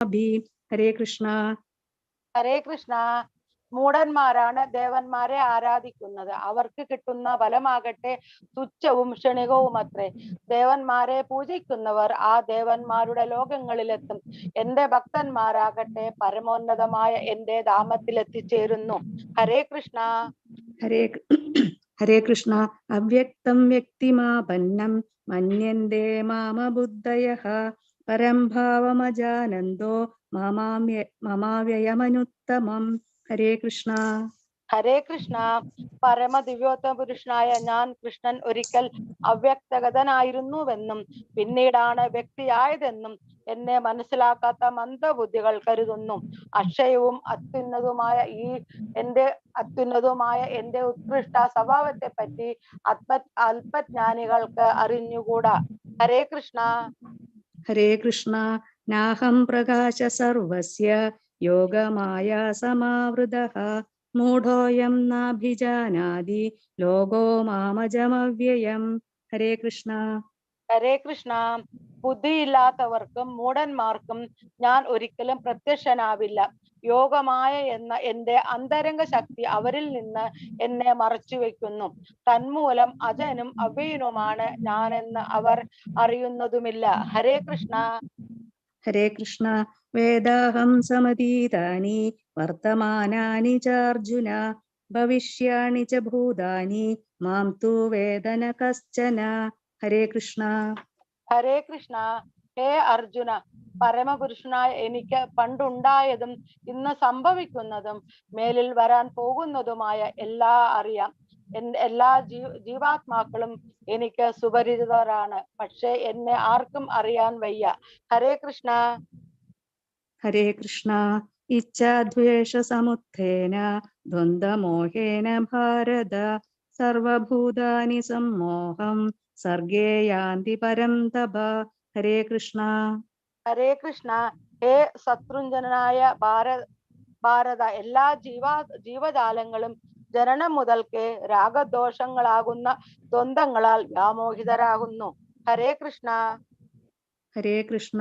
ഹരേ കൃഷ്ണ. ഹരേ കൃഷ്ണ. മൂഢന്മാരാണ് ദേവന്മാരെ ആരാധിക്കുന്നത്. അവർക്ക് കിട്ടുന്ന ഫലമാകട്ടെ തുച്ഛവും ക്ഷണികവും അത്രേ. ദേവന്മാരെ പൂജിക്കുന്നവർ ആ ദേവന്മാരുടെ ലോകങ്ങളിലെത്തും. എന്റെ ഭക്തന്മാരാകട്ടെ പരമോന്നതമായ എന്റെ ധാമത്തിൽ എത്തിച്ചേരുന്നു. ഹരേ കൃഷ്ണ. ഹരേ കൃഷ്ണ. അവ്യക്തം വ്യക്തിമാപന്നം മന്യന്തെ മാമബുദ്ധയഃ പരം ഭാവമജാനന്തോ മമാവ്യയമനുത്തമം. ഹരേ കൃഷ്ണ. ഹരേ കൃഷ്ണ. പരമദിവ്യോത്തമ പുരുഷനായ ഞാൻ കൃഷ്ണൻ ഒരിക്കൽ അവ്യക്തഗതനായിരുന്നുവെന്നും പിന്നീടാണ് വ്യക്തിയായതെന്നും എന്നെ മനസ്സിലാക്കാത്ത മന്ദബുദ്ധികൾ കരുതുന്നു. അക്ഷയവും അത്യുന്നതുമായ എന്റെ ഉത്കൃഷ്ട സ്വഭാവത്തെ പറ്റി അല്പജ്ഞാനികൾക്ക് അറിഞ്ഞുകൂടാ. ഹരേ കൃഷ്ണ. ഹരേ കൃഷ്ണ. നാഹം പ്രകാശ സർവസ്യ യോഗമായാ സമാവൃതഃ മൂഢോയം നാഭിജാനാതി ലോകോ മാമജമവ്യയം. ഹരേ കൃഷ്ണ. ഹരേ കൃഷ്ണ. ബുദ്ധിയില്ലാത്തവർക്കും മൂഢന്മാർക്കും ഞാൻ ഒരിക്കലും പ്രത്യക്ഷനാവില്ല. യോഗമായ എന്ന എന്റെ അന്തരംഗ ശക്തി അവരിൽ നിന്ന് എന്നെ മറച്ചു വെക്കുന്നു. തന്മൂലം അജനും അവ്യയനുമാണ് ഞാനെന്ന് അവർ അറിയുന്നതുമില്ല. ഹരേ കൃഷ്ണ. ഹരേ കൃഷ്ണ. വേദാഹം സമതീതാനി വർത്തമാനാനി ച അർജുന ഭവിഷ്യാണി ച ഭൂതാനി മാം തു വേദന കശ്ചന. ഹരേ കൃഷ്ണ. ഹരേ കൃഷ്ണ. ഹേ അർജുന, പരമപുരുഷനായ എനിക്ക് പണ്ടുണ്ടായതും ഇന്ന് സംഭവിക്കുന്നതും മേലിൽ വരാൻ പോകുന്നതുമായ എല്ലാം അറിയാം. എല്ലാ ജീവാത്മാക്കളും എനിക്ക് സുപരിചിതരാണ്. പക്ഷെ എന്നെ ആർക്കും അറിയാൻ വയ്യ. ഹരേ കൃഷ്ണ. ഹരേ കൃഷ്ണ. ഇച്ഛാദ്വേഷ സമുത്ഥേന ദ്വന്ദ്വമോഹേന ഭാരത സർവഭൂതാനി സമ്മോഹം സർഗേ യാന്തി പരം തപ. ഹരേ കൃഷ്ണ. ഹരേ കൃഷ്ണ. ഹേ ശത്രുഞ്ജനായ ഭാരത, എല്ലാ ജീവജാലങ്ങളും ജനനം മുതൽക്ക് രാഗദോഷങ്ങളാകുന്ന ദ്വന്ദ്ങ്ങളാൽ വ്യാമോഹിതരാകുന്നു. ഹരേ കൃഷ്ണ. ഹരേ കൃഷ്ണ.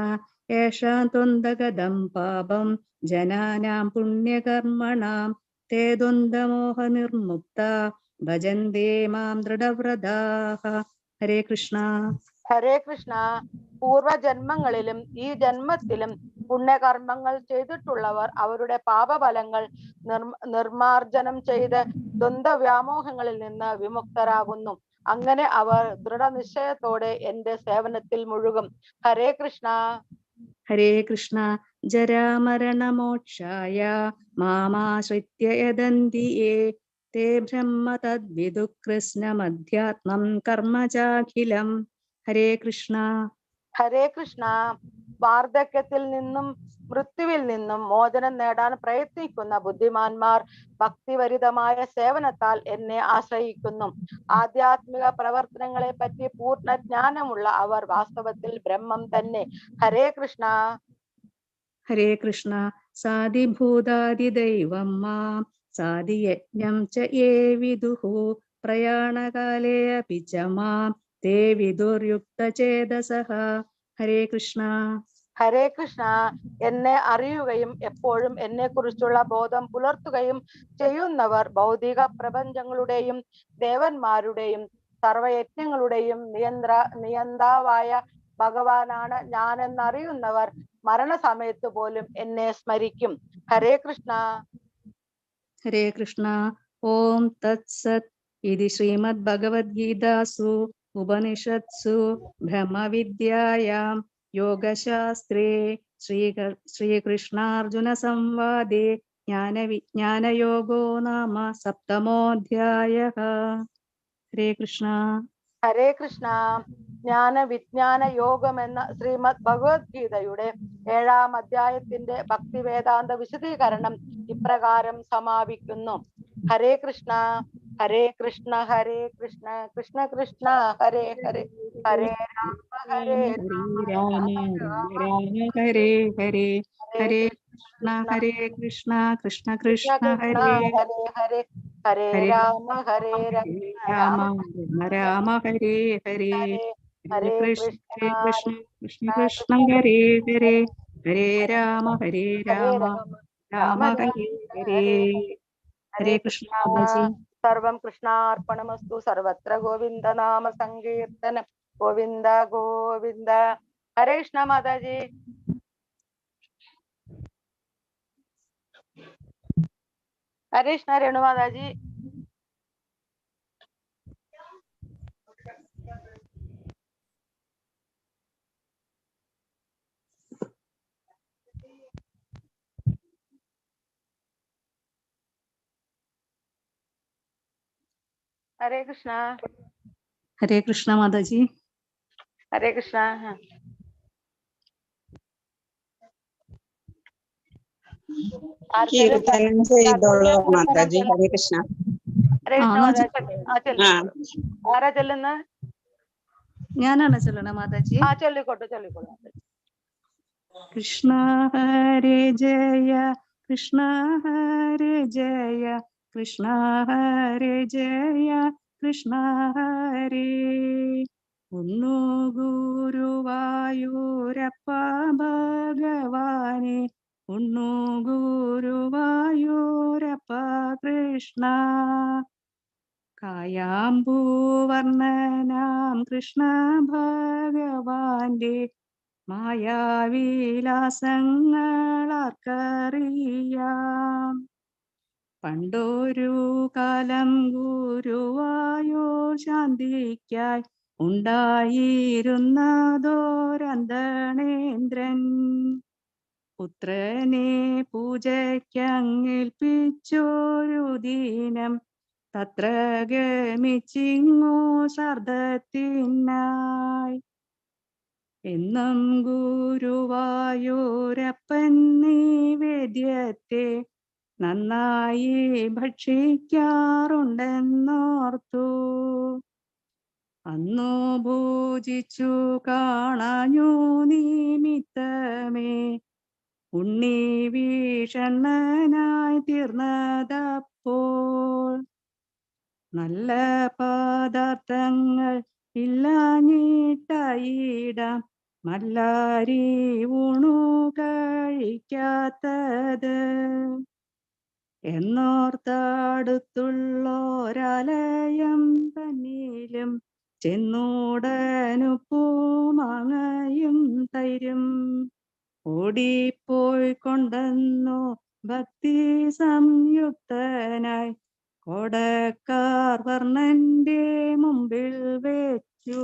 യേഷാം ദ്വന്ദ്ഗതം പാപം ജനാനാം പുണ്യകർമ്മണാം തേ ദ്വന്ദ്വമോഹ നിർമുക്ത ഭജന്തേ മാം ദൃഢവ്രതാഃ. ഹരേ കൃഷ്ണ. ഹരേ കൃഷ്ണ. പൂർവജന്മങ്ങളിലും ഈ ജന്മത്തിലും പുണ്യകർമ്മങ്ങൾ ചെയ്തിട്ടുള്ളവർ അവരുടെ പാപഫലങ്ങൾ നിർമാർജനം ചെയ്ത് ദ്വന്ദ്വ്യാമോഹങ്ങളിൽ നിന്ന് വിമുക്തരാകുന്നു. അങ്ങനെ അവർ ദൃഢനിശ്ചയത്തോടെ എന്റെ സേവനത്തിൽ മുഴുകും. ഹരേ കൃഷ്ണ. ഹരേ കൃഷ്ണ. ജരാമരണമോക്ഷായ മാമാശ്രിത്യ യദന്തി യേ തേ ബ്രഹ്മ തദ്വിദുഃ കൃഷ്ണമധ്യാത്മം കർമ്മ ചാഖിലം. ഹരേ കൃഷ്ണ. ഹരേ കൃഷ്ണ. വാർദ്ധക്യത്തിൽ നിന്നും മൃത്യുവിൽ നിന്നും മോചനം നേടാൻ പ്രയത്നിക്കുന്ന ബുദ്ധിമാന്മാർ ഭക്തിവരിതമായ സേവനത്താൽ എന്നെ ആശ്രയിക്കുന്നു. ആധ്യാത്മിക പ്രവർത്തനങ്ങളെ പറ്റി പൂർണ്ണ ജ്ഞാനമുള്ള അവർ വാസ്തവത്തിൽ ബ്രഹ്മം തന്നെ. ഹരേ കൃഷ്ണ. ഹരേ കൃഷ്ണ. സാധിഭൂതാദിദൈവം മാം സാധിയജ്ഞം ച യേ വിദുഃ പ്രയാണകാലേ അപി ച മാം തേ വിദുർയുക്തചേതസഃ. ഹരേ കൃഷ്ണ. ഹരേ കൃഷ്ണ. എന്നെ അറിയുകയും എപ്പോഴും എന്നെ കുറിച്ചുള്ള ബോധം പുലർത്തുകയും ചെയ്യുന്നവർ ഭൗതിക പ്രപഞ്ചങ്ങളുടെയും ദേവന്മാരുടെയും സർവയജ്ഞങ്ങളുടെയും നിയന്താവായ ഭഗവാനാണ് ഞാനെന്നറിയുന്നവർ മരണസമയത്ത് പോലും എന്നെ സ്മരിക്കും. ഹരേ കൃഷ്ണ. ഹരേ കൃഷ്ണ. ഓം തത്സത് ഇതി ശ്രീമദ് ഭഗവദ്ഗീതാസു ഉപനിഷത്സു ബ്രഹ്മവിദ്യായാം യോഗശാസ്ത്രേ ശ്രീകൃഷ്ണാർജുന സംവാദേ ജ്ഞാനവിജ്ഞാനയോഗോ നാമ സപ്തമോധ്യായഃ. ഹരേ കൃഷ്ണ. ഹരേ കൃഷ്ണ. ജ്ഞാന വിജ്ഞാന യോഗം എന്ന ശ്രീമദ് ഭഗവത്ഗീതയുടെ 7-ാം അധ്യായത്തിന്റെ ഭക്തിവേദാന്ത വിശദീകരണം ഇപ്രകാരം സമാപിക്കുന്നു. ഹരേ കൃഷ്ണ. ഹരേ കൃഷ്ണ. ഹരേ കൃഷ്ണ. കൃഷ്ണ കൃഷ്ണ ഹരേ ഹരേ. ഹരേ രാമ ഹരേ രാമ രാമ ഹരേ ഹരേ. ഹരേ കൃഷ്ണ. ഹരേ കൃഷ്ണ. കൃഷ്ണ കൃഷ്ണ ഹരേ ഹരേ ഹരേ. ഹരേ രാമ ഹരേ രാമ രാമ ഹരേ ഹരേ. ഹരേ കൃഷ്ണ കൃഷ്ണ. കൃഷ്ണ കൃഷ്ണ കൃഷ്ണ ഹരേ ഹരേ. ഹരേ രാമ ഹരേ ഹരേ രാമ രാമ രാമ രാമ ഹരേ രാമ ഹരേ. ഹരേ ഹരേ ഹരേ കൃഷ്ണ കൃഷ്ണ. മാതാജി. സർവം കൃഷ്ണാർപ്പണമസ്തു. സർവത്ര ഗോവിന്ദ നാമ സങ്കീർത്തനം. ഗോവിന്ദ ഗോവിന്ദ. ഹരേ കൃഷ്ണ മാതാജി. ഹരേ കൃഷ്ണ രേണു മാതാജി. ഹരേ കൃഷ്ണ. ഹരേ കൃഷ്ണ മാതാജി. ഹരേ കൃഷ്ണ. കീർത്തനം ചെയ്തോളൂ മാതാജി. ഹരേ കൃഷ്ണ. ഹരേ കൃഷ്ണ മാതാജി. ചൊല്ലിക്കോളൂ. ആരാ ചൊല്ലുന്ന? ഞാനാണ് ചൊല്ലണ മാതാജി. ചൊല്ലിക്കോട്ടെ ചൊല്ലിക്കോളൂ മാതാജി. കൃഷ്ണ ഹരേ ജയ കൃഷ്ണ ഹരേ ജയ കൃഷ്ണ ഹരേ ജയ കൃഷ്ണ ഹരേ. ഒന്നു ഗുരുവായൂരപ്പ ഭഗവാനെ ഒന്നു ഗുരുവായൂരപ്പ കൃഷ്ണ. കായാമ്പൂവർണ്ണനാം കൃഷ്ണ ഭഗവാന്റെ മായാവിലാസങ്ങളാർക്കറിയാം. പണ്ടൊരു കാലം ഗുരുവായൂർ ശാന്തിക്കായി ഉണ്ടായിരുന്നതോരന്തണേന്ദ്രൻ. പുത്രനെ പൂജയ്ക്കങ്ങേൽപ്പിച്ചൊരു ദിനം തത്ര ഗമിച്ചിങ്ങു ശ്രാദ്ധത്തിനായി. എന്നും ഗുരുവായൂരപ്പൻ നിവേദ്യത്തെ നന്നായി ഭക്ഷിക്കാറുണ്ടെന്നോർത്തു. അന്നു ഭോജിച്ചു കാണാഞ്ഞു നിമിത്തമേ ഉണ്ണി വീഷണ്ണനായി തീർന്നതപ്പോൾ. നല്ല പദാർത്ഥങ്ങൾ ഇല്ലാഞ്ഞിട്ടായിടാം മല്ലാരി ഊണു കഴിക്കാത്തത് എന്നോർത്തടുത്തുള്ളോരാലയം തന്നിലും ചെന്നൂടനുപ്പുമാങ്ങയും തൈരും ഓടിപ്പോയി കൊണ്ടെന്നു ഭക്തി സംയുക്തനായി കൊടക്കാർ വർണ്ണന്റെ മുമ്പിൽ വെച്ചു.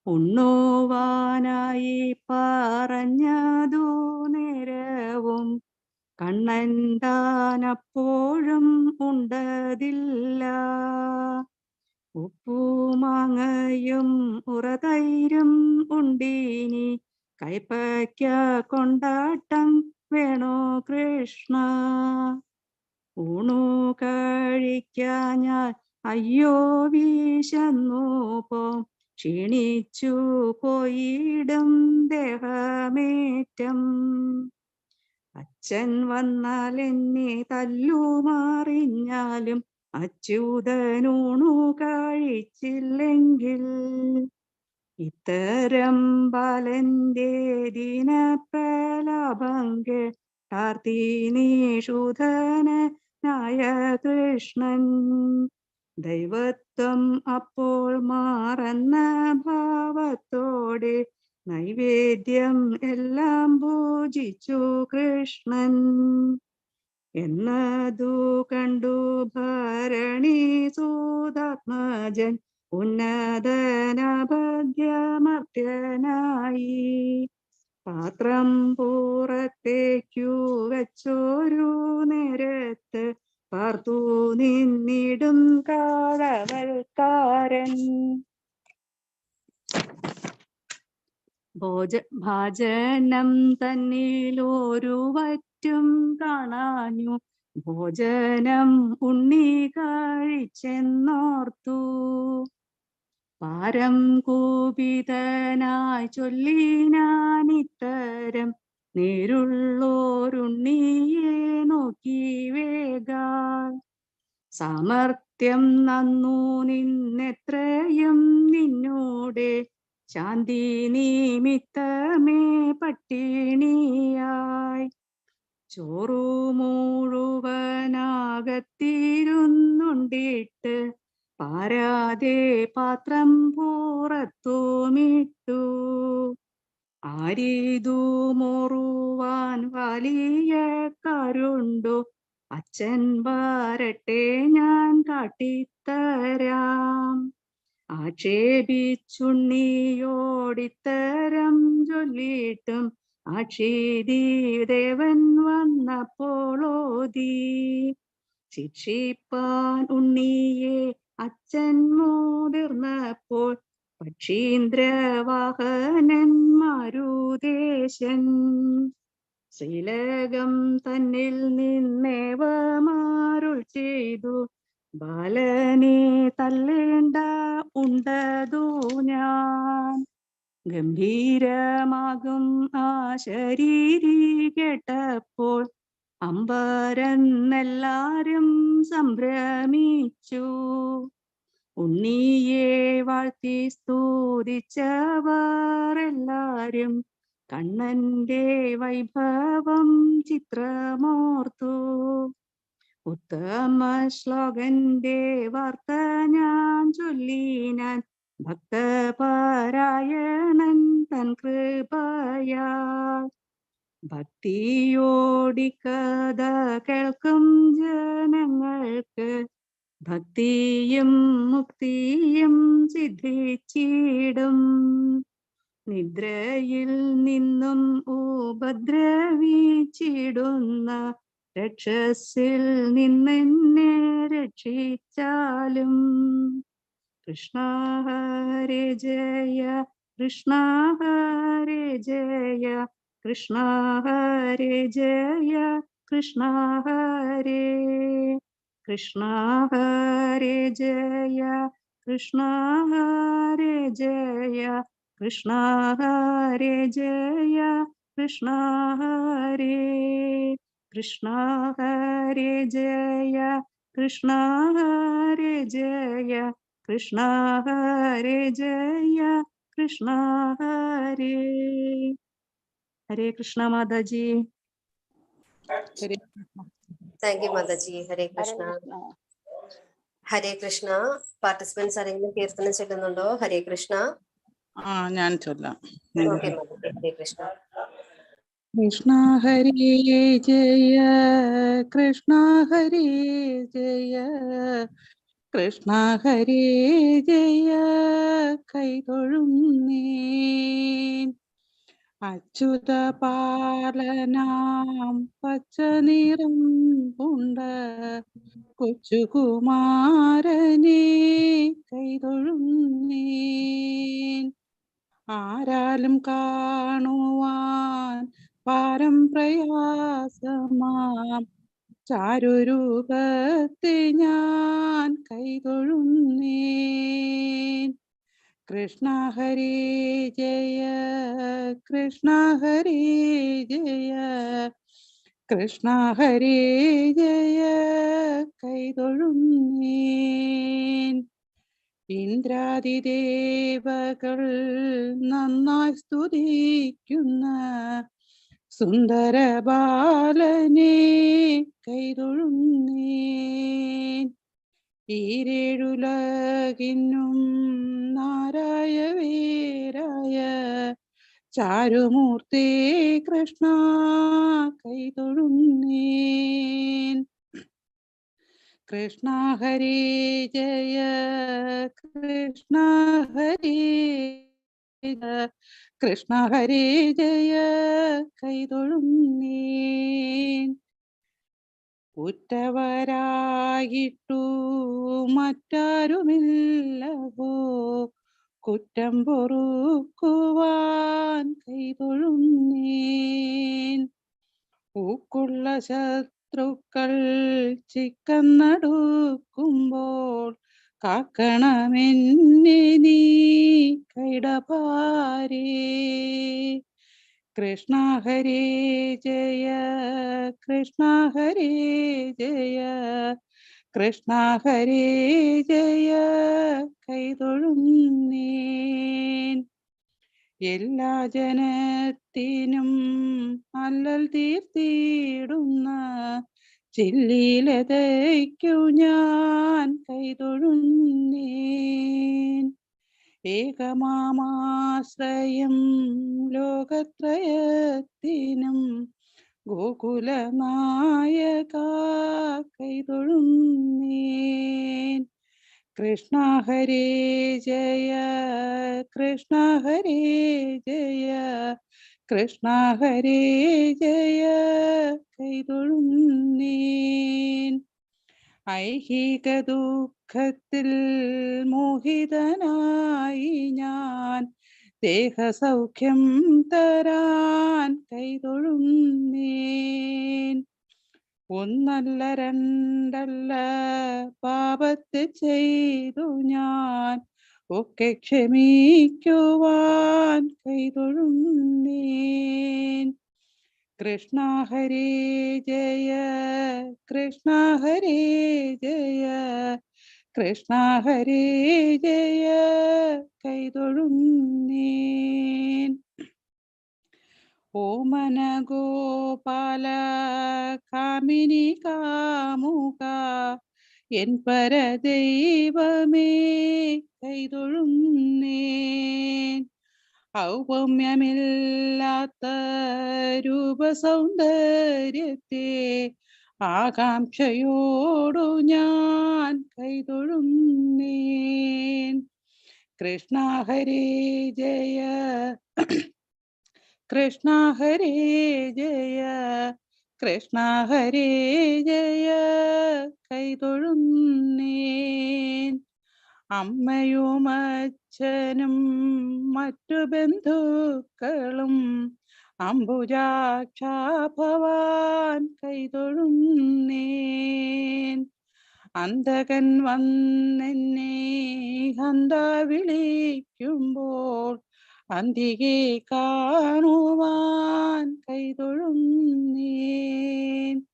ഉണ്ണുവാനായി പറഞ്ഞതു നേരവും കണ്ണൻ താനപ്പോഴും ഉണ്ടതില്ല. ഉപ്പുമാങ്ങയും ഉറതൈരും ഉണ്ടീനി കൈപ്പയ്ക്ക കൊണ്ടാട്ടം വേണോ കൃഷ്ണ. ഊണു കഴിക്കാഞ്ഞാൽ അയ്യോ വീശന്നു പോം ക്ഷീണിച്ചു പോയിടും ദേഹമേറ്റം. അച്ഛൻ വന്നാൽ എന്നെ തല്ലുമാറിഞ്ഞാലും അച്യുതനൂണു കഴിച്ചില്ലെങ്കിൽ ഇത്തരം ബാലന്റെ ദിനപ്രലാപം കേട്ടാർത്തിനീഷൂധനായ കൃഷ്ണൻ. ദൈവത്വം അപ്പോൾ മാറന്ന ഭാവത്തോടെ നൈവേദ്യം എല്ലാം പൂജിച്ചു കൃഷ്ണൻ. എന്നതു കണ്ടു ഭരണി സൂതാത്മജൻ ഉന്നതനഭദ്യമർത്യനായി. പാത്രം പുറത്തേക്കു വെച്ചോരു നേരത്ത് പാർത്തു നിന്നിടും കാവൽക്കാരൻ. ഭാജനം തന്നിലൊരു വറ്റും കാണാഞ്ഞു ഭോജനം ഉണ്ണി കഴിച്ചെന്നോർത്തു. പാരം കൂപിതനായി ചൊല്ലിനാനിത്തരം നേരുള്ളോരുണ്ണിയെ നോക്കി വേഗാൽ. സാമർത്ഥ്യം നന്നു നിന്നെത്രയും നിന്നോടെ ശാന്തി നിമിത്തമേ പട്ടിണിയായി ചോറു മുഴുവനാകത്തിരുന്നുണ്ടിട്ട് പാരാതെ പാത്രം പുറത്തുമിട്ടു. ആരിതു മോറുവാൻ വലിയ കരുണ്ടോ? അച്ഛൻ വരട്ടെ ഞാൻ കാട്ടിത്തരാം. ആക്ഷേപിച്ചുണ്ണിയോടിത്തരം ചൊല്ലിയിട്ടും ആക്ഷേപദേവൻ വന്നപ്പോളോതി. ശിക്ഷിപ്പാൻ ഉണ്ണിയെ അച്ഛൻ മുതിർന്നപ്പോൾ പക്ഷീന്ദ്രവാഹനൻ മാരുദേശൻ ശ്രീലകം തന്നിൽ നിന്നേവമാരുൾ ചെയ്തു. ബാലനെ തല്ലേണ്ട ഉണ്ടതു ഞാൻ. ഗംഭീരമാകും ആ ശരീരി കേട്ടപ്പോൾ അമ്പരന്നെല്ലാരും സംഭ്രമിച്ചു. ഉണ്ണിയെ വാഴ്ത്തി സ്തുതിച്ചവർ എല്ലാരും കണ്ണന്റെ വൈഭവം ചിത്രമോർത്തു. ഉത്തമ ശ്ലോകന്റെ വാർത്ത ഞാൻ ചൊല്ലിനാൻ ഭക്തപരായണൻ തൻ കൃപയാ. ഭക്തിയോടി കഥ കേൾക്കും ജനങ്ങൾക്ക് ഭക്തിയും മുക്തിയും സിദ്ധിച്ചിടും. നിദ്രയിൽ നിന്നും ഉപദ്രവിച്ചിടുന്ന രക്ഷസിൽ നിന്നെന്നെ രക്ഷിച്ചാലും. കൃഷ്ണ ഹരേ ജയ കൃഷ്ണ ഹരേ ജയ കൃഷ്ണ ഹരേ ജയ കൃഷ്ണ ഹരേ. കൃഷ്ണ ഹരേ ജയ കൃഷ്ണ ഹരേ ജയ കൃഷ്ണ ഹരേ ജയ കൃഷ്ണ ഹരേ. കൃഷ്ണ ഹരേ ജയ കൃഷ്ണ ഹരേ ജയ കൃഷ്ണ ഹരേ ജയ Krishna Hare. Hare Krishna Mataji. Thank you Mataji. Hare Krishna. Hare Krishna. Participants ആരെങ്കിലും കീർത്തനം ചൊല്ലുന്നുണ്ടോ? ഹരേ കൃഷ്ണ. ഞാൻ ചൊല്ലാം. ഓക്കെ മാതാജി. ഹരേ കൃഷ്ണ. കൃഷ്ണ ഹരേ ജയ കൃഷ്ണ ഹരേ ജയ കൃഷ്ണ ഹരേ ജയ കൈതൊഴുന്നേൻ. അച്യുത പാലനാം പച്ച നിറം പൂണ്ട കൊച്ചുകുമാരനെ കൈതൊഴുന്നേൻ. ആരാലും കാണുവാൻ പാരം പ്രയാസമാം ചാരുരൂപത്തെ ഞാൻ കൈതൊഴുന്നേൻ. കൃഷ്ണ ഹരേ ജയ കൃഷ്ണ ഹരേ ജയ കൃഷ്ണ ഹരേ ജയ കൈതൊഴുന്നേൻ. ഇന്ദ്രാദിദേവകൾ നന്നായി സ്തുതിക്കുന്ന സുന്ദര ബാലനെ കൈതൊഴുന്നേൻ. ഈരേഴുലകിന്നും നാരായ വീരായ ചാരുമൂർത്തി കൃഷ്ണ കൈതൊഴുന്നേൻ. കൃഷ്ണ ഹരേ ജയ കൃഷ്ണ ഹരേ ജയ കൃഷ്ണ ഹരേ ജയ കൈതൊഴുന്നേൻ. ഉറ്റവരായിട്ടു മറ്റാരുമില്ലവോ കുറ്റം പൊറുക്കുവാൻ കൈതൊഴുന്നേൻ. ൂക്കുള്ള ശത്രുക്കൾ ചിക്കം നടുക്കുമ്പോൾ കാക്കണമെന്നെ നീ കൈടപാരേ. കൃഷ്ണ ഹരേ ജയ കൃഷ്ണ ഹരേ ജയ കൃഷ്ണ ഹരേ ജയ കൈതൊഴുന്നേൻ. എല്ലാ ജനത്തിനും അല്ലൽ തീർത്തിടുന്ന ചില്ലീലതയ്ക്കു ഞാൻ കൈതൊഴുന്നേൻ. ഏകമാമാശ്രയം ലോകത്രയത്തിനും ഗോകുലനായക കൈതൊഴുന്നേൻ. കൃഷ്ണ ഹരേ ജയ കൃഷ്ണ ഹരേ ജയ കൃഷ്ണ ഹരേ ജയ കൈതൊഴുന്നേൻ. ഐഹിക ദുഃഖത്തിൽ മോഹിതനായി ഞാൻ ദേഹസൗഖ്യം തരാൻ കൈതൊഴുന്നേൻ. ഒന്നല്ല രണ്ടല്ല പാപത്തെ ചെയ്തു ഞാൻ ഒക്കെ ക്ഷമിക്കുവാൻ കൈതൊഴുന്നേൻ. കൃഷ്ണ ഹരേ ജയ കൃഷ്ണ ഹരേ ജയ കൃഷ്ണ ഹരേ ജയ കൈതൊഴുന്നേൻ. ഓമന ഗോപാല കാമിനി കാമുക എൻ പരദൈവമേ കൈതൊഴുന്നേൻ. ഔപമ്യമില്ലാത്ത രൂപസൗന്ദര്യത്തെ ആകാംക്ഷയോടു ഞാൻ കൈതൊഴുന്നേൻ. കൃഷ്ണ ഹരേ ജയ കൃഷ്ണ ഹരേ ജയ കൃഷ്ണ ഹരേ ജയ കൈതൊഴുന്നേൻ. അമ്മയും അച്ഛനും മറ്റു ബന്ധുക്കളും അംബുജാക്ഷ ഭവാൻ കൈതൊഴുന്നേൻ. അന്ധകൻ വന്നെന്നെ ഹന്ത വിളിക്കുമ്പോൾ അന്തികെ കാണുവാൻ കൈതൊഴുന്നേൻ.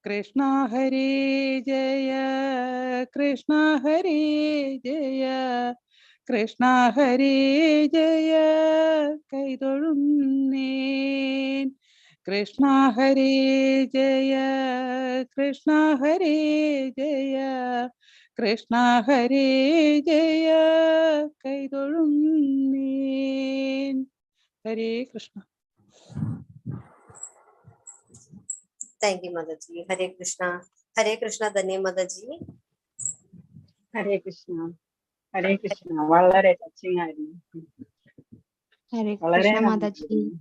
കൃഷ്ണ ഹരേ ജയ കൃഷ്ണ ഹരേ ജയ കൃഷ്ണ ഹരേ ജയ കൈതൊഴുന്നേൻ. കൃഷ്ണ ഹരേ ജയ കൃഷ്ണ ഹരേ ജയ കൃഷ്ണ ഹരേ ജയ കൈതൊഴുന്നേൻ. ഹരേ Krishna. Thank you, Mataji. Hare Krishna. Hare Krishna, Dhanya Mataji. ഹരേ കൃഷ്ണ ഹരേ കൃഷ്ണ. വളരെ ടച്ചിങ് ആയിരുന്നു. ഹരേ വളരെ കൃഷ്ണ നന്ദി. Mataji.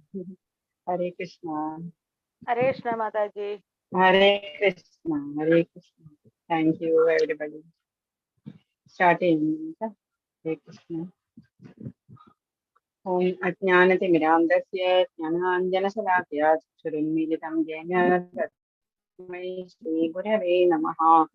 Hare Krishna Hare Krishna Mataji. Hare Krishna Hare Krishna. Thank you everybody. Start ചെയ്യുന്നു. ഹരേ കൃഷ്ണ. ഓം അജ്ഞാനതിമിരാന്തസ്യ ജ്ഞാനാഞ്ജനശലാക്കയാ ചക്ഷുരുന്മീലിതം യേന തസ്മൈ ശ്രീഗുരവേ നമഃ.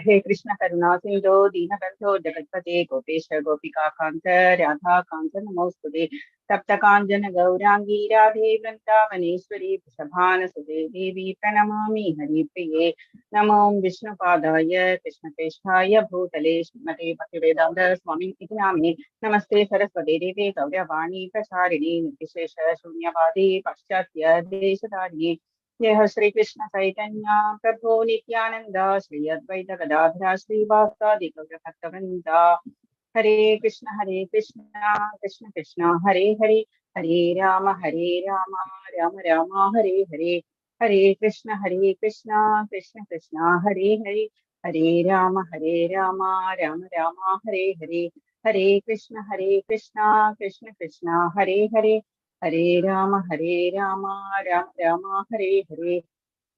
हे कृष्ण करुणा सिंधो दीनबंधो जगत्पते गोपेश गोपिकाकांत राधाकांत नमोस्तुते. तप्त कांचन गौरांगी राधे वृंदावनेश्वरी वृषभानुसुते देवी प्रणमामि हरिप्रिये. नमो विष्णुपादाय कृष्णप्रेष्ठाय भूतले श्रीमते भक्तिवेदांत स्वामी इति नामिने. नमस्ते सरस्वती देवे गौरवाणी प्रचारिणे निर्विशेष शून्यवादी पाश्चात्य देशधारिणे. यह श्री कृष्ण चैतन्य प्रभु नित्यानंद श्री अद्वैत गदाधर श्रीवासादि गौरभक्तवृंद. हरे कृष्ण कृष्ण कृष्ण हरे हरे हरे राम राम राम हरे हरे. हरे कृष्ण कृष्ण कृष्ण हरे हरे हरे राम राम राम हरे हरे. हरे कृष्ण कृष्ण कृष्ण हरे हरे हरे राम राम राम हरे हरे.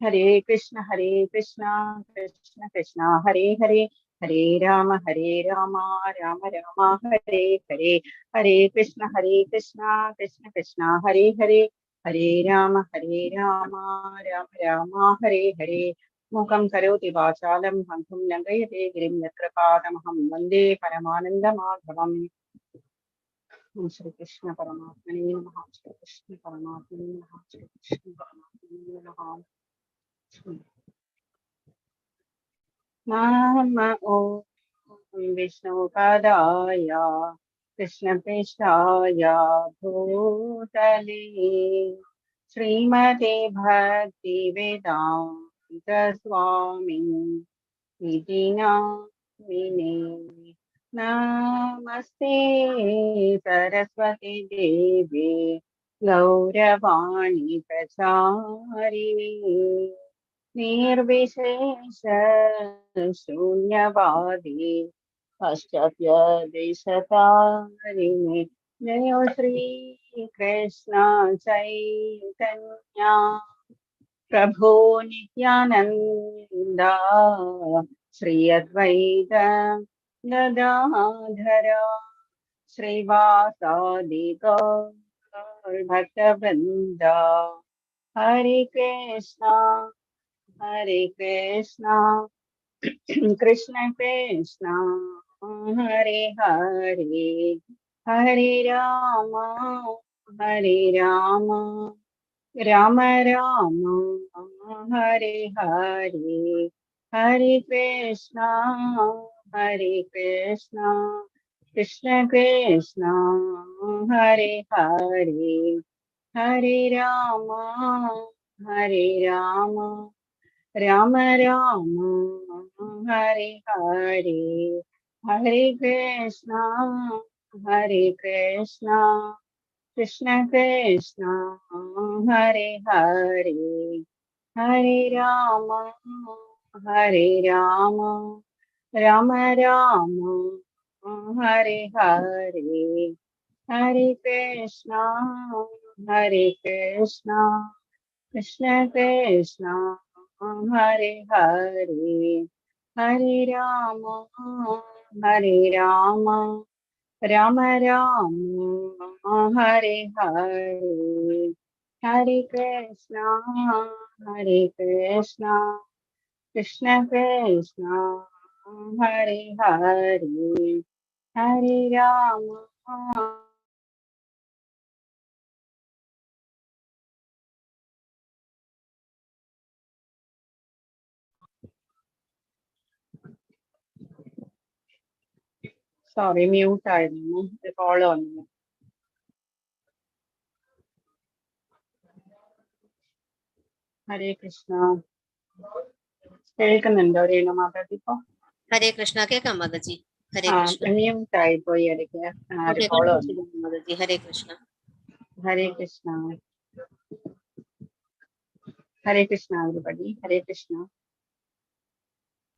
हरे कृष्ण कृष्ण कृष्ण हरे हरे हरे राम राम राम हरे हरे. हरे कृष्ण कृष्ण कृष्ण हरे हरे हरे राम राम राम हरे हरे. मुखं करोति वाचालं हंसं लङ्घयते गिरिं यत्कृपातमहं वन्दे परमानन्दमाधवम्. ओम श्री कृष्ण परमात्मने नमः. श्री कृष्ण परमात्मने नमः. श्री कृष्ण परमात्मने नमः. नमः ओम विष्णुपदाय कृष्णपृष्ठाय भूतले श्रीमते भक्तिवेदान्त स्वामी इति नामिने। नमस्ते सरस्वती देवे गौरवाणी प्रचारिणे निर्विशेष शून्यवादी पाश्चात्य देशतारिणे। जय श्री कृष्ण चैतन्य प्रभो नित्यानंदा श्री अद्वैत गदाधर श्रीवासादि गौर भक्तवृंदा। हरे कृष्णा कृष्ण कृष्णा हरे हरे, हरे राम राम राम हरे हरे, हरे कृष्णा कृष्ण कृष्णा हरे हरे, हरे राम राम राम हरे हरे, हरे कृष्णा कृष्ण कृष्णा हरे हरे, हरे राम राम राम हरे हरे, हरे कृष्णा कृष्ण कृष्णा हरे हरे, हरे राम राम राम हरे हरे, हरे कृष्णा कृष्ण कृष्णा हरे हरे, हरे राम। സോറി, മ്യൂട്ട് ആയിരുന്നു, കോള് വന്നു. ഹരേ കൃഷ്ണ. കേൾക്കുന്നുണ്ടോ രേണു മാതാജി? ഇപ്പൊ ഹരേ കൃഷ്ണ, കേൾക്കാം മാതാജി. ഹരേ കൃഷ്ണ. മ്യൂട്ട് ആയി പോയി ഇടയ്ക്ക്, ഓക്കെ, കോള് കണ്ടിന്യൂ വന്നു. ചെയ്തു മാതാജി. ഹരേ കൃഷ്ണ. ഹരേ കൃഷ്ണ. ഹരേ കൃഷ്ണ everybody. ഹരേ കൃഷ്ണ.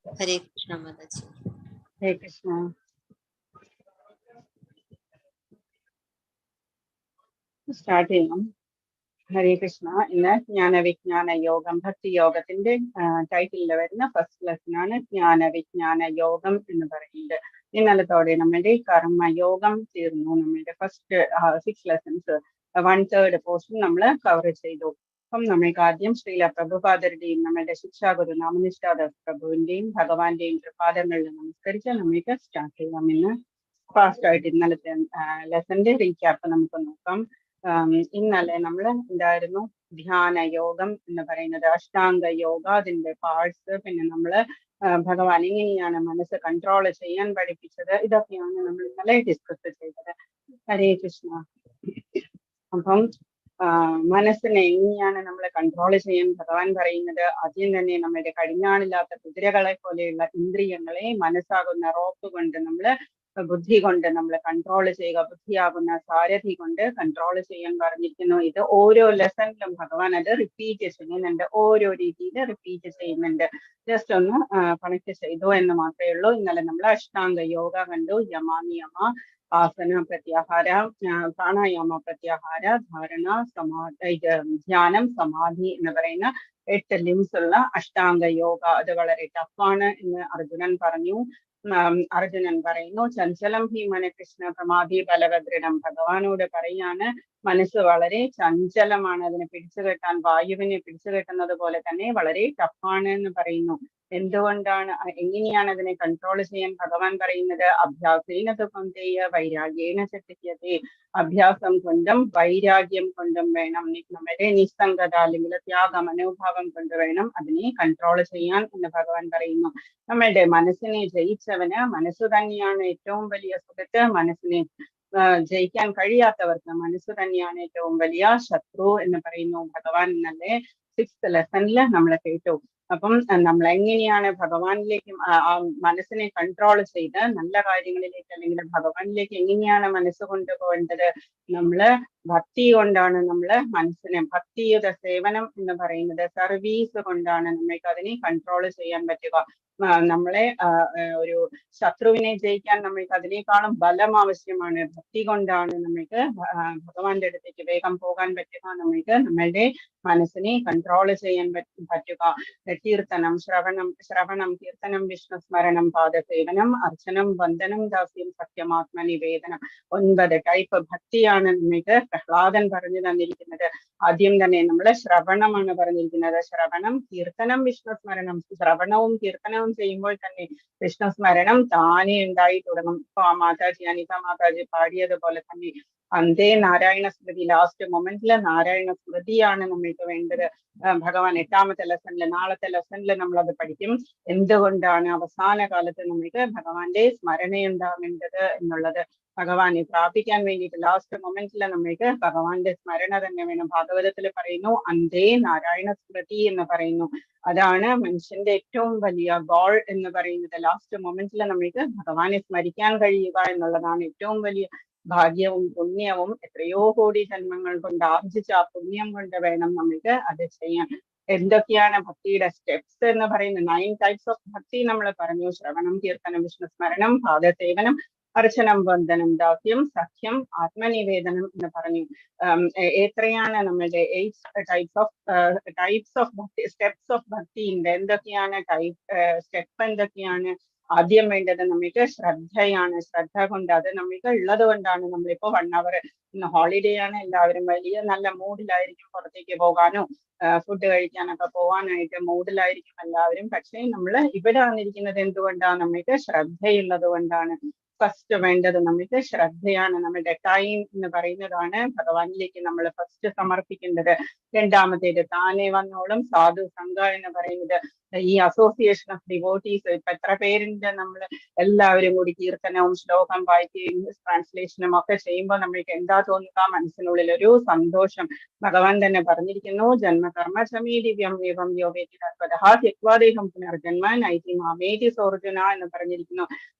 ഹരേ കൃഷ്ണ മാതാജി. ഹരേ കൃഷ്ണ. സ്റ്റാർട്ട് ചെയ്യണം. ഹരേ കൃഷ്ണ. ഇന്ന് ജ്ഞാനവിജ്ഞാന യോഗം, ഭക്തി യോഗത്തിന്റെ ടൈറ്റിലിൽ വരുന്ന ഫസ്റ്റ് ലെസൺ ആണ് ജ്ഞാനവിജ്ഞാന യോഗം എന്ന് പറയുന്നത്. ഇന്നലത്തോടെ നമ്മുടെ കർമ്മയോഗം തീർന്നു. നമ്മുടെ ഫസ്റ്റ് 6 ലെസൺസ് 1/3 പോർഷൻ നമ്മൾ കവർ ചെയ്തു. അപ്പം നമ്മൾക്ക് ആദ്യം ശ്രീല പ്രഭുപാദരുടെയും നമ്മുടെ ശിക്ഷാഗുരു നാമനിഷ്ഠാദാസ് പ്രഭുവിന്റെയും ഭഗവാന്റെയും കൃപാദങ്ങളിൽ നമസ്കരിച്ച് നമ്മൾക്ക് സ്റ്റാർട്ട് ചെയ്യാം. ഇന്ന് ഫാസ്റ്റ് ആയിട്ട് ഇന്നലത്തെ ലെസന്റെ റീക്യാപ്പ് നമുക്ക് നോക്കാം. ഇന്നലെ നമ്മൾ എന്തായിരുന്നു, ധ്യാന യോഗം എന്ന് പറയുന്നത്, അഷ്ടാംഗ യോഗ, അതിന്റെ പാർട്സ്, പിന്നെ നമ്മള് ഭഗവാൻ എങ്ങനെയാണ് മനസ്സ് കൺട്രോൾ ചെയ്യാൻ പഠിപ്പിച്ചത്, ഇതൊക്കെയാണ് നമ്മൾ ഇന്നലെ ഡിസ്കസ് ചെയ്തത്. ഹരേ കൃഷ്ണ. അപ്പം മനസ്സിനെ എങ്ങനെയാണ് നമ്മൾ കൺട്രോൾ ചെയ്യാൻ ഭഗവാൻ പറയുന്നത്? ആദ്യം തന്നെ നമ്മുടെ കടിഞ്ഞാണില്ലാത്ത കുതിരകളെ പോലെയുള്ള ഇന്ദ്രിയങ്ങളെ മനസ്സാകുന്ന റോപ്പ് കൊണ്ട് ബുദ്ധി കൊണ്ട് നമ്മൾ കൺട്രോൾ ചെയ്യുക, ബുദ്ധിയാകുന്ന സാരഥി കൊണ്ട് കൺട്രോൾ ചെയ്യാൻ പറഞ്ഞിരിക്കുന്നു. ഇത് ഓരോ ലെസണിലും ഭഗവാൻ അത് റിപ്പീറ്റ് ചെയ്യുന്നുണ്ട്, ഓരോ രീതിയിൽ റിപ്പീറ്റ് ചെയ്യുന്നുണ്ട്. ജസ്റ്റ് ഒന്ന് കണക്ട് ചെയ്തു എന്ന് മാത്രമേ ഉള്ളൂ. ഇന്നലെ നമ്മൾ അഷ്ടാംഗ യോഗ കണ്ടു. യമ, നിയമ, ആസന, പ്രത്യാഹാര, പ്രാണായാമ, പ്രത്യാഹാര, ധാരണ, ധ്യാനം, സമാധി എന്ന് പറയുന്ന 8 ലിംസ് ഉള്ള അഷ്ടാംഗ യോഗ. അത് വളരെ ടഫാണ് എന്ന് അർജുനൻ പറയുന്നു. ചഞ്ചലം ഭീമന കൃഷ്ണ പ്രമാദി ബലഭദ്രണം. ഭഗവാനോട് പറയാണ്, മനസ്സ് വളരെ ചഞ്ചലമാണ്, അതിനെ പിടിച്ചുകെട്ടാൻ, വായുവിനെ പിടിച്ചുകെട്ടുന്നത് പോലെ തന്നെ വളരെ ടഫാണ് എന്ന് പറയുന്നു. എന്തുകൊണ്ടാണ്, എങ്ങനെയാണ് അതിനെ കൺട്രോൾ ചെയ്യാൻ ഭഗവാൻ പറയുന്നത്? അഭ്യാസേന തുകന്തേയ വൈരാഗ്യേന ചട്ടിക്യതേ. അഭ്യാസം കൊണ്ടും വൈരാഗ്യം കൊണ്ടും വേണം, നമ്മുടെ നിസ്സംഗത അല്ലെങ്കിൽ ത്യാഗ മനോഭാവം കൊണ്ട് വേണം അതിനെ കൺട്രോൾ ചെയ്യാൻ എന്ന് ഭഗവാൻ പറയുന്നു. നമ്മളുടെ മനസ്സിനെ ജയിച്ചവന് മനസ്സ് തന്നെയാണ് ഏറ്റവും വലിയ സുഖത്ത്. മനസ്സിനെ ജയിക്കാൻ കഴിയാത്തവർക്ക് മനസ്സ് തന്നെയാണ് ഏറ്റവും വലിയ ശത്രു എന്ന് പറയുന്നു ഭഗവാൻ എന്നല്ലേ 6th ലെസണിൽ നമ്മൾ കേട്ടു. അപ്പം നമ്മൾ എങ്ങനെയാണ് ഭഗവാനിലേക്ക് മനസ്സിനെ കൺട്രോൾ ചെയ്ത് നല്ല കാര്യങ്ങളിലേക്ക് അല്ലെങ്കിൽ ഭഗവാനിലേക്ക് എങ്ങനെയാണ് മനസ്സ് കൊണ്ടുപോകേണ്ടത്? നമ്മള് ഭക്തി കൊണ്ടാണ് നമ്മള് മനസ്സിനെ, ഭക്തിയുത സേവനം എന്ന് പറയുന്നത് സർവീസ് കൊണ്ടാണ് നമ്മൾക്ക് അതിനെ കൺട്രോൾ ചെയ്യാൻ പറ്റുക. നമ്മളെ ഒരു ശത്രുവിനെ ജയിക്കാൻ നമ്മൾക്ക് അതിനേക്കാളും ബലം ആവശ്യമാണ്. ഭക്തി കൊണ്ടാണ് നമ്മൾക്ക് ഭഗവാന്റെ അടുത്തേക്ക് വേഗം പോകാൻ പറ്റുക, നമ്മൾക്ക് നമ്മളുടെ മനസ്സിനെ കൺട്രോൾ ചെയ്യാൻ പറ്റുക. കീർത്തനം, ശ്രവണം, കീർത്തനം, വിഷ്ണു സ്മരണം, പാദസേവനം, അർച്ചനം, വന്ദനം, ദാസ്യം, സത്യമാത്മ നിവേദനം. 9 ടൈപ്പ് ഭക്തിയാണ് നമ്മൾക്ക് പ്രഹ്ലാദൻ പറഞ്ഞു തന്നിരിക്കുന്നത്. ആദ്യം തന്നെ നമ്മൾ ശ്രവണമാണ് പറഞ്ഞിരിക്കുന്നത്. ശ്രവണം, കീർത്തനം, വിഷ്ണു സ്മരണം. ശ്രവണവും കീർത്തനവും ചെയ്യുമ്പോൾ തന്നെ വിഷ്ണു സ്മരണം താനെ ഉണ്ടായി തുടങ്ങും. ഇപ്പൊ മാതാജി, അനിത മാതാജി പാടിയതുപോലെ തന്നെ അന്തേ നാരായണ സ്മൃതി, ലാസ്റ്റ് മൊമെന്റില് നാരായണ സ്മൃതിയാണ് നമ്മൾക്ക് വേണ്ടത്. ഭഗവാൻ 8ാമത്തെ ലെസണില്, നാളത്തെ ലെസണിൽ നമ്മൾ അത് പഠിക്കും. എന്തുകൊണ്ടാണ് അവസാന കാലത്ത് നമ്മൾക്ക് ഭഗവാന്റെ സ്മരണയുണ്ടാവേണ്ടത് എന്നുള്ളത്. ഭഗവാനെ പ്രാപിക്കാൻ വേണ്ടിയിട്ട് ലാസ്റ്റ് മൊമെന്റിൽ നമ്മൾക്ക് ഭഗവാന്റെ സ്മരണ തന്നെ വേണം. ഭാഗവതത്തിൽ പറയുന്നു അന്തേ നാരായണ സ്മൃതി എന്ന് പറയുന്നു. അതാണ് മനുഷ്യന്റെ ഏറ്റവും വലിയ ഗോൾ എന്ന് പറയുന്നത്. ലാസ്റ്റ് മൊമെന്റിൽ നമ്മൾക്ക് ഭഗവാനെ സ്മരിക്കാൻ കഴിയുക എന്നുള്ളതാണ് ഏറ്റവും വലിയ ഭാഗ്യവും പുണ്യവും. എത്രയോ കോടി ജന്മങ്ങൾ കൊണ്ട് ആർജിച്ച ആ പുണ്യം കൊണ്ട് വേണം നമ്മൾക്ക് അത് ചെയ്യാൻ. എന്തൊക്കെയാണ് ഭക്തിയുടെ സ്റ്റെപ്സ് എന്ന് പറയുന്നത്? 9 ടൈപ്സ് ഓഫ് ഭക്തി നമ്മൾ പറഞ്ഞു. ശ്രവണം, കീർത്തനം, വിഷ്ണു സ്മരണം, പാദസേവനം, അർച്ചനം, വന്ദനം, ദാസ്യം, സഖ്യം, ആത്മനിവേദനം എന്ന് പറഞ്ഞു. എത്രയാണ് നമ്മളുടെ 8 ടൈപ്സ് ഓഫ് ഭക്തി, സ്റ്റെപ്സ് ഓഫ് ഭക്തിയുണ്ട്. എന്തൊക്കെയാണ് സ്റ്റെപ്പ് എന്തൊക്കെയാണ്? ആദ്യം വേണ്ടത് നമ്മൾക്ക് ശ്രദ്ധയാണ്. ശ്രദ്ധ കൊണ്ട്, അത് നമ്മൾക്ക് ഉള്ളത് കൊണ്ടാണ് നമ്മളിപ്പോ 1 hour ഇന്ന് ഹോളിഡേ ആണ്, എല്ലാവരും വലിയ നല്ല മൂഡിലായിരിക്കും, പുറത്തേക്ക് പോകാനോ ഫുഡ് കഴിക്കാനൊക്കെ പോകാനായിട്ട് മൂഡിലായിരിക്കും എല്ലാവരും. പക്ഷേ നമ്മൾ ഇവിടെ വന്നിരിക്കുന്നത് എന്തുകൊണ്ടാണ്? നമ്മൾക്ക് ശ്രദ്ധയുള്ളത് കൊണ്ടാണ്. ഫസ്റ്റ് വേണ്ടത് നമ്മൾക്ക് ശ്രദ്ധയാണ്. നമ്മുടെ ടൈം എന്ന് പറയുന്നതാണ് ഭഗവാനിലേക്ക് നമ്മൾ ഫസ്റ്റ് സമർപ്പിക്കേണ്ടത്. രണ്ടാമത്തേത് താനെ വന്നോളും സാധു സംഘ എന്ന് പറയുന്നത്. ഈ അസോസിയേഷൻ ഓഫ് ഡിവോട്ടീസ്, ഇപ്പൊ എത്ര പേരുണ്ട്? നമ്മൾ എല്ലാവരും കൂടി കീർത്തനവും ശ്ലോകം വായിക്കുകയും ഇംഗ്ലീഷ് ട്രാൻസ്ലേഷനും ഒക്കെ ചെയ്യുമ്പോൾ നമ്മൾക്ക് എന്താ തോന്നുക? മനസ്സിനുള്ളിൽ ഒരു സന്തോഷം. ഭഗവാൻ തന്നെ പറഞ്ഞിരിക്കുന്നു, ജന്മകർമ്മ ചമീ ദിവ്യം ഏവം യോവേതി തത്വദേഹം പുനർജന്മ നൈതി മാമേതി സോർജുന എന്ന് പറഞ്ഞിരിക്കുന്നു.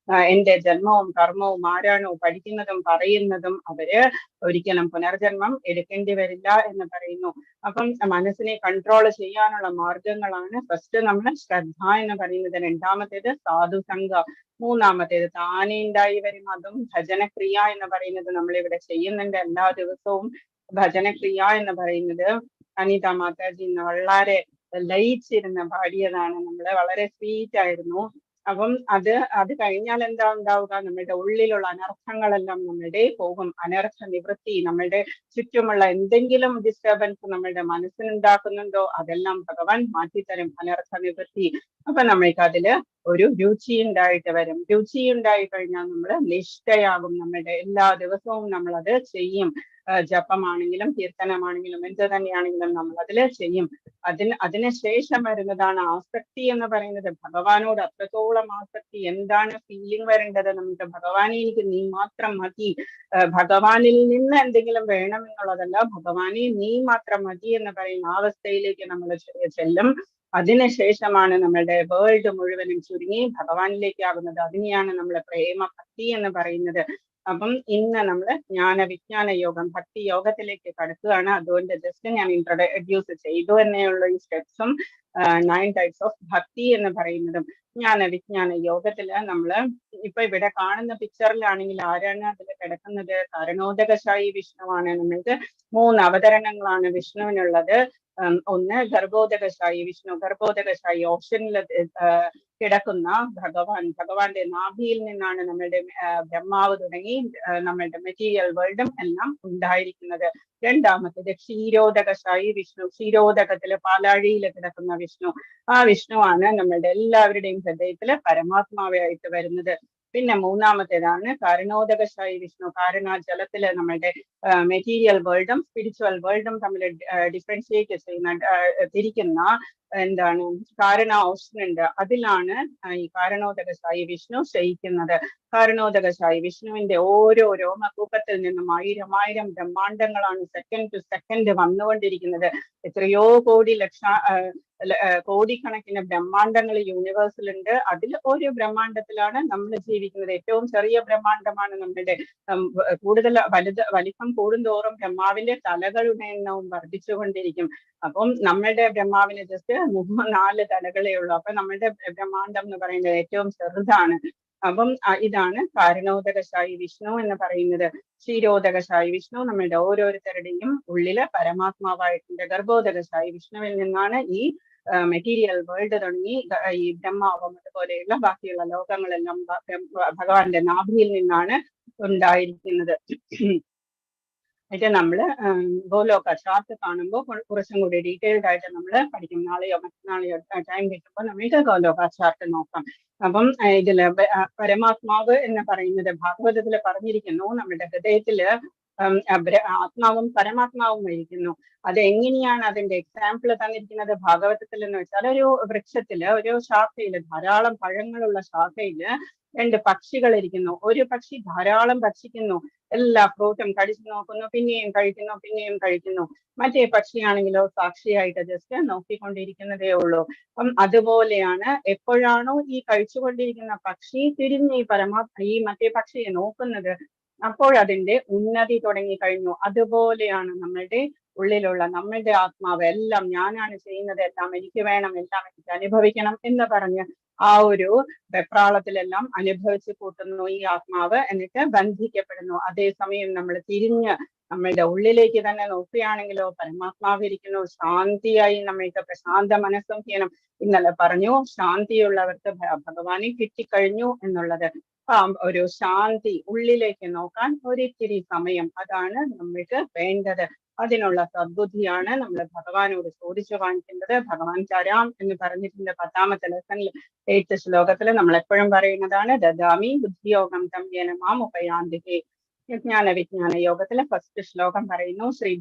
എന്റെ ജന്മവും കർമ്മവും ആരാണോ പഠിക്കുന്നതും പറയുന്നതും അവര് ഒരിക്കലും പുനർജന്മം എടുക്കേണ്ടി വരില്ല എന്ന് പറയുന്നു. അപ്പം മനസ്സിനെ കൺട്രോൾ ചെയ്യാനുള്ള മാർഗങ്ങളാണ് ഫസ്റ്റ് നമ്മൾ ശ്രദ്ധ എന്ന് പറയുന്നത്. രണ്ടാമത്തേത് സാധുസംഘ. മൂന്നാമത്തേത് താനെ ഉണ്ടായി വരും, അതും ഭജനക്രിയ എന്ന് പറയുന്നത് നമ്മളിവിടെ ചെയ്യുന്നുണ്ട് എല്ലാ ദിവസവും. ഭജനക്രിയ എന്ന് പറയുന്നത് അനിത മാതാജി വളരെ ലയിച്ചിരുന്ന പാടിയതാണ്. നമ്മളെ വളരെ സ്വീറ്റ് ആയിരുന്നു. അപ്പം അത് കഴിഞ്ഞാൽ എന്താ ഉണ്ടാവുക? നമ്മളുടെ ഉള്ളിലുള്ള അനർത്ഥങ്ങളെല്ലാം നമ്മളുടെ പോകും. അനർത്ഥ നിവൃത്തി. നമ്മളുടെ ചുറ്റുമുള്ള എന്തെങ്കിലും ഡിസ്റ്റർബൻസ് നമ്മളുടെ മനസ്സിനുണ്ടാക്കുന്നുണ്ടോ അതെല്ലാം ഭഗവാൻ മാറ്റിത്തരും. അനർത്ഥ നിവൃത്തി. അപ്പൊ നമ്മൾക്ക് അതില് ഒരു രുചി ഉണ്ടായിട്ട് വരും. രുചി ഉണ്ടായി കഴിഞ്ഞാൽ നമ്മൾ നിഷ്ഠയാകും. നമ്മളുടെ എല്ലാ ദിവസവും നമ്മൾ അത് ചെയ്യും. ജപമാണെങ്കിലും കീർത്തനമാണെങ്കിലും എന്ത് തന്നെയാണെങ്കിലും നമ്മൾ അതിൽ ചെയ്യും. അതിനുശേഷം വരുന്നതാണ് ആസക്തി എന്ന് പറയുന്നത്. ഭഗവാനോട് അത്രത്തോളം ആസക്തി. എന്താണ് ഫീലിംഗ് വരേണ്ടത്? നമുക്ക് ഭഗവാനെ എനിക്ക് നീ മാത്രം മതി, ഭഗവാനിൽ നിന്ന് എന്തെങ്കിലും വേണം എന്നുള്ളതല്ല, ഭഗവാനെ നീ മാത്രം മതി എന്ന് പറയുന്ന ആ അവസ്ഥയിലേക്ക് നമ്മൾ ചെല്ലും. അതിനുശേഷമാണ് നമ്മളുടെ വേൾഡ് മുഴുവനും ചുരുങ്ങി ഭഗവാനിലേക്കാകുന്നത്. അതിനെയാണ് നമ്മൾ പ്രേമ ഭക്തി എന്ന് പറയുന്നത്. അപ്പം ഇന്ന് നമ്മൾ ജ്ഞാന യോഗം ഭക്തി യോഗത്തിലേക്ക് കടക്കുകയാണ്. അതുകൊണ്ട് ജസ്റ്റ് ഞാൻ ഇൻട്രൊഡ്യൂസ് ചെയ്തു തന്നെയുള്ള ഈ സ്റ്റെപ്സും 9 ടൈപ്സ് ഓഫ് ഭക്തി എന്ന് പറയുന്നതും. വിജ്ഞാന യോഗത്തില് നമ്മള് ഇപ്പൊ ഇവിടെ കാണുന്ന പിക്ചറിലാണെങ്കിൽ ആരാണ് അതിൽ കിടക്കുന്നത്? കാരണോദകശായി വിഷ്ണുവാണ്. നമ്മൾക്ക് 3 അവതരണങ്ങളാണ് വിഷ്ണുവിനുള്ളത്. ഒന്ന് ഗർഭോദകശായി വിഷ്ണു. ഗർഭോദകശായി ഓപ്ഷനിൽ കിടക്കുന്ന ഭഗവാന്റെ നാഭിയിൽ നിന്നാണ് നമ്മളുടെ ബ്രഹ്മാവ് തുടങ്ങി നമ്മളുടെ മെറ്റീരിയൽ വേൾഡും എല്ലാം ഉണ്ടായിരിക്കുന്നത്. രണ്ടാമത്തേത് ക്ഷീരോദകശായി വിഷ്ണു. ക്ഷീരോദകത്തില് പാലാഴിയിൽ കിടക്കുന്ന വിഷ്ണു. ആ വിഷ്ണുവാണ് നമ്മളുടെ എല്ലാവരുടെയും ഹൃദയത്തില് പരമാത്മാവായിട്ട് വരുന്നത്. പിന്നെ മൂന്നാമത്തേതാണ് കാരണോദകശായി വിഷ്ണു. കാരണം ജലത്തില് നമ്മളുടെ മെറ്റീരിയൽ വേൾഡും സ്പിരിച്വൽ വേൾഡും തമ്മിൽ ഡിഫറൻഷിയേറ്റ് ചെയ്യുന്ന തിരിക്കുന്ന എന്താണ് കാരണ ഓപ്ഷൻ ഉണ്ട്. അതിലാണ് ഈ കാരണോദകശായി വിഷ്ണു ശയിക്കുന്നത്. കാരണോദകശായി വിഷ്ണുവിന്റെ ഓരോ രോമകൂപത്തിൽ നിന്നും ആയിരം ബ്രഹ്മാണ്ടങ്ങളാണ് സെക്കൻഡ് ടു സെക്കൻഡ് വന്നുകൊണ്ടിരിക്കുന്നത്. എത്രയോ കോടിക്കണക്കിന് ബ്രഹ്മാണ്ടങ്ങൾ യൂണിവേഴ്സിലുണ്ട്. അതിൽ ഓരോ ബ്രഹ്മാണ്ടത്തിലാണ് നമ്മൾ ജീവിക്കുന്നത്. ഏറ്റവും ചെറിയ ബ്രഹ്മാണ്ടമാണ് നമ്മളുടെ. വലിപ്പം കൂടുന്തോറും ബ്രഹ്മാവിന്റെ തലകളുടെ എണ്ണവും വർദ്ധിച്ചുകൊണ്ടിരിക്കും. അപ്പം നമ്മളുടെ ബ്രഹ്മാവിന് ജസ്റ്റ് 4 തലകളേ ഉള്ളൂ. അപ്പൊ നമ്മളുടെ ബ്രഹ്മാണ്ടം എന്ന് പറയുന്നത് ഏറ്റവും ചെറുതാണ്. അപ്പം ഇതാണ് കാരണോദകശായി വിഷ്ണു എന്ന് പറയുന്നത്. ക്ഷീരോദകശായി വിഷ്ണു നമ്മളുടെ ഓരോരുത്തരുടെയും ഉള്ളില് പരമാത്മാവായിട്ടുണ്ട്. ഗർഭോദകശായി വിഷ്ണുവിൽ നിന്നാണ് ഈ മെറ്റീരിയൽ വേൾഡ് തുടങ്ങി ഈ ബ്രഹ്മാവം അതുപോലെയുള്ള ബാക്കിയുള്ള ലോകങ്ങളെല്ലാം ഭഗവാന്റെ നാഭിയിൽ നിന്നാണ് ഉണ്ടായിരിക്കുന്നത്. എന്നിട്ട് നമ്മള് ഗോലോക ചാർട്ട് കാണുമ്പോൾ കുറച്ചും കൂടി ഡീറ്റെയിൽഡ് ആയിട്ട് നമ്മൾ പഠിക്കും. നാളെയോ മറ്റന്നാളെയോ ടൈം കിട്ടുമ്പോൾ നമുക്ക് ഗോലോക ചാർട്ട് നോക്കാം. അപ്പം ഇതില് പരമാത്മാവ് എന്ന് പറയുന്നത് ഭാഗവതത്തില് പറഞ്ഞിരിക്കുന്നു, നമ്മുടെ ഹൃദയത്തില് ആത്മാവും പരമാത്മാവും ഇരിക്കുന്നു. അത് എങ്ങനെയാണ് അതിന്റെ എക്സാമ്പിൾ തന്നിരിക്കുന്നത് ഭാഗവതത്തിൽ എന്ന് വെച്ചാൽ, ഒരു വൃക്ഷത്തില് ഒരു ശാഖയില് ധാരാളം പഴങ്ങളുള്ള ശാഖയില് 2 പക്ഷികൾ ഇരിക്കുന്നു. ഒരു പക്ഷി ധാരാളം ഭക്ഷിക്കുന്നു, എല്ലാ ഫ്രൂട്ടും കടിച്ചു നോക്കുന്നു, പിന്നെയും കഴിക്കുന്നു. മറ്റേ പക്ഷിയാണെങ്കിലോ സാക്ഷിയായിട്ട് ജസ്റ്റ് നോക്കിക്കൊണ്ടിരിക്കുന്നതേ ഉള്ളൂ. അപ്പം അതുപോലെയാണ് എപ്പോഴാണോ ഈ കഴിച്ചുകൊണ്ടിരിക്കുന്ന പക്ഷി തിരിഞ്ഞ് ഈ മറ്റേ പക്ഷിയെ നോക്കുന്നത്, അപ്പോഴതിന്റെ ഉന്നതി തുടങ്ങിക്കഴിഞ്ഞു. അതുപോലെയാണ് നമ്മളുടെ ഉള്ളിലുള്ള നമ്മളുടെ ആത്മാവ്. എല്ലാം ഞാനാണ് ചെയ്യുന്നത്, എല്ലാം എനിക്ക് വേണം, എല്ലാം എനിക്ക് അനുഭവിക്കണം എന്ന് പറഞ്ഞ് ആ ഒരു വെപ്രാളത്തിലെല്ലാം അനുഭവിച്ച് കൂട്ടുന്നു ഈ ആത്മാവ്. എന്നിട്ട് ബന്ധിക്കപ്പെടുന്നു. അതേസമയം നമ്മൾ തിരിഞ്ഞ് നമ്മളുടെ ഉള്ളിലേക്ക് തന്നെ നോക്കുകയാണെങ്കിലോ പരമാത്മാവിരിക്കുന്നു. ശാന്തിയായി നമ്മൾക്ക് പ്രശാന്ത മനസ്സും ചെയ്യണം. ഇന്നലെ പറഞ്ഞു ശാന്തിയുള്ളവർക്ക് ഭഗവാനെ കിട്ടിക്കഴിഞ്ഞു എന്നുള്ളത്. ഒരു ശാന്തി ഉള്ളിലേക്ക് നോക്കാൻ ഒരിത്തിരി സമയം, അതാണ് നമ്മൾക്ക് വേണ്ടത്. അതിനുള്ള സദ്ബുദ്ധിയാണ് നമ്മൾ ഭഗവാനോട് ചോദിച്ചു വാങ്ങിക്കേണ്ടത്. ഭഗവാൻ തരാം എന്ന് പറഞ്ഞിട്ടുണ്ട് 10ാമത്തെ ലെസണിൽ 8th ശ്ലോകത്തിൽ നമ്മൾ എപ്പോഴും പറയുന്നതാണ് ദദാമി ബുദ്ധിയോഗം തം യേന മാം ഉപയാന്തിഹേ. ജ്ഞാന വിജ്ഞാന യോഗത്തിലെ ഫസ്റ്റ് ശ്ലോകം പറയുന്നു, ശ്രീ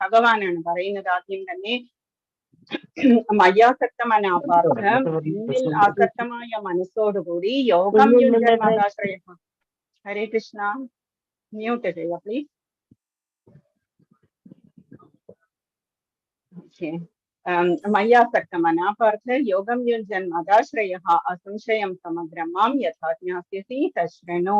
ഭഗവാനാണ് പറയുന്നത് ആദ്യം തന്നെ. മയ്യാസക്തമനാപാർത്ഥം, എന്നിൽ ആസക്തമായ മനസ്സോടുകൂടി യോഗം യുഞ്ജന്മദാശ്രയ. ഹരേ കൃഷ്ണ. മ്യൂട്ട് ചെയ്യുക പ്ലീസ്. മയ്യാസക്തമനാപാർത്ഥ യോഗം യുഞ്ജന്മദാശ്രയഃ അസംശയം സമഗ്രം മാം യഥാ ജ്ഞാസ്യസി തശ്രണു.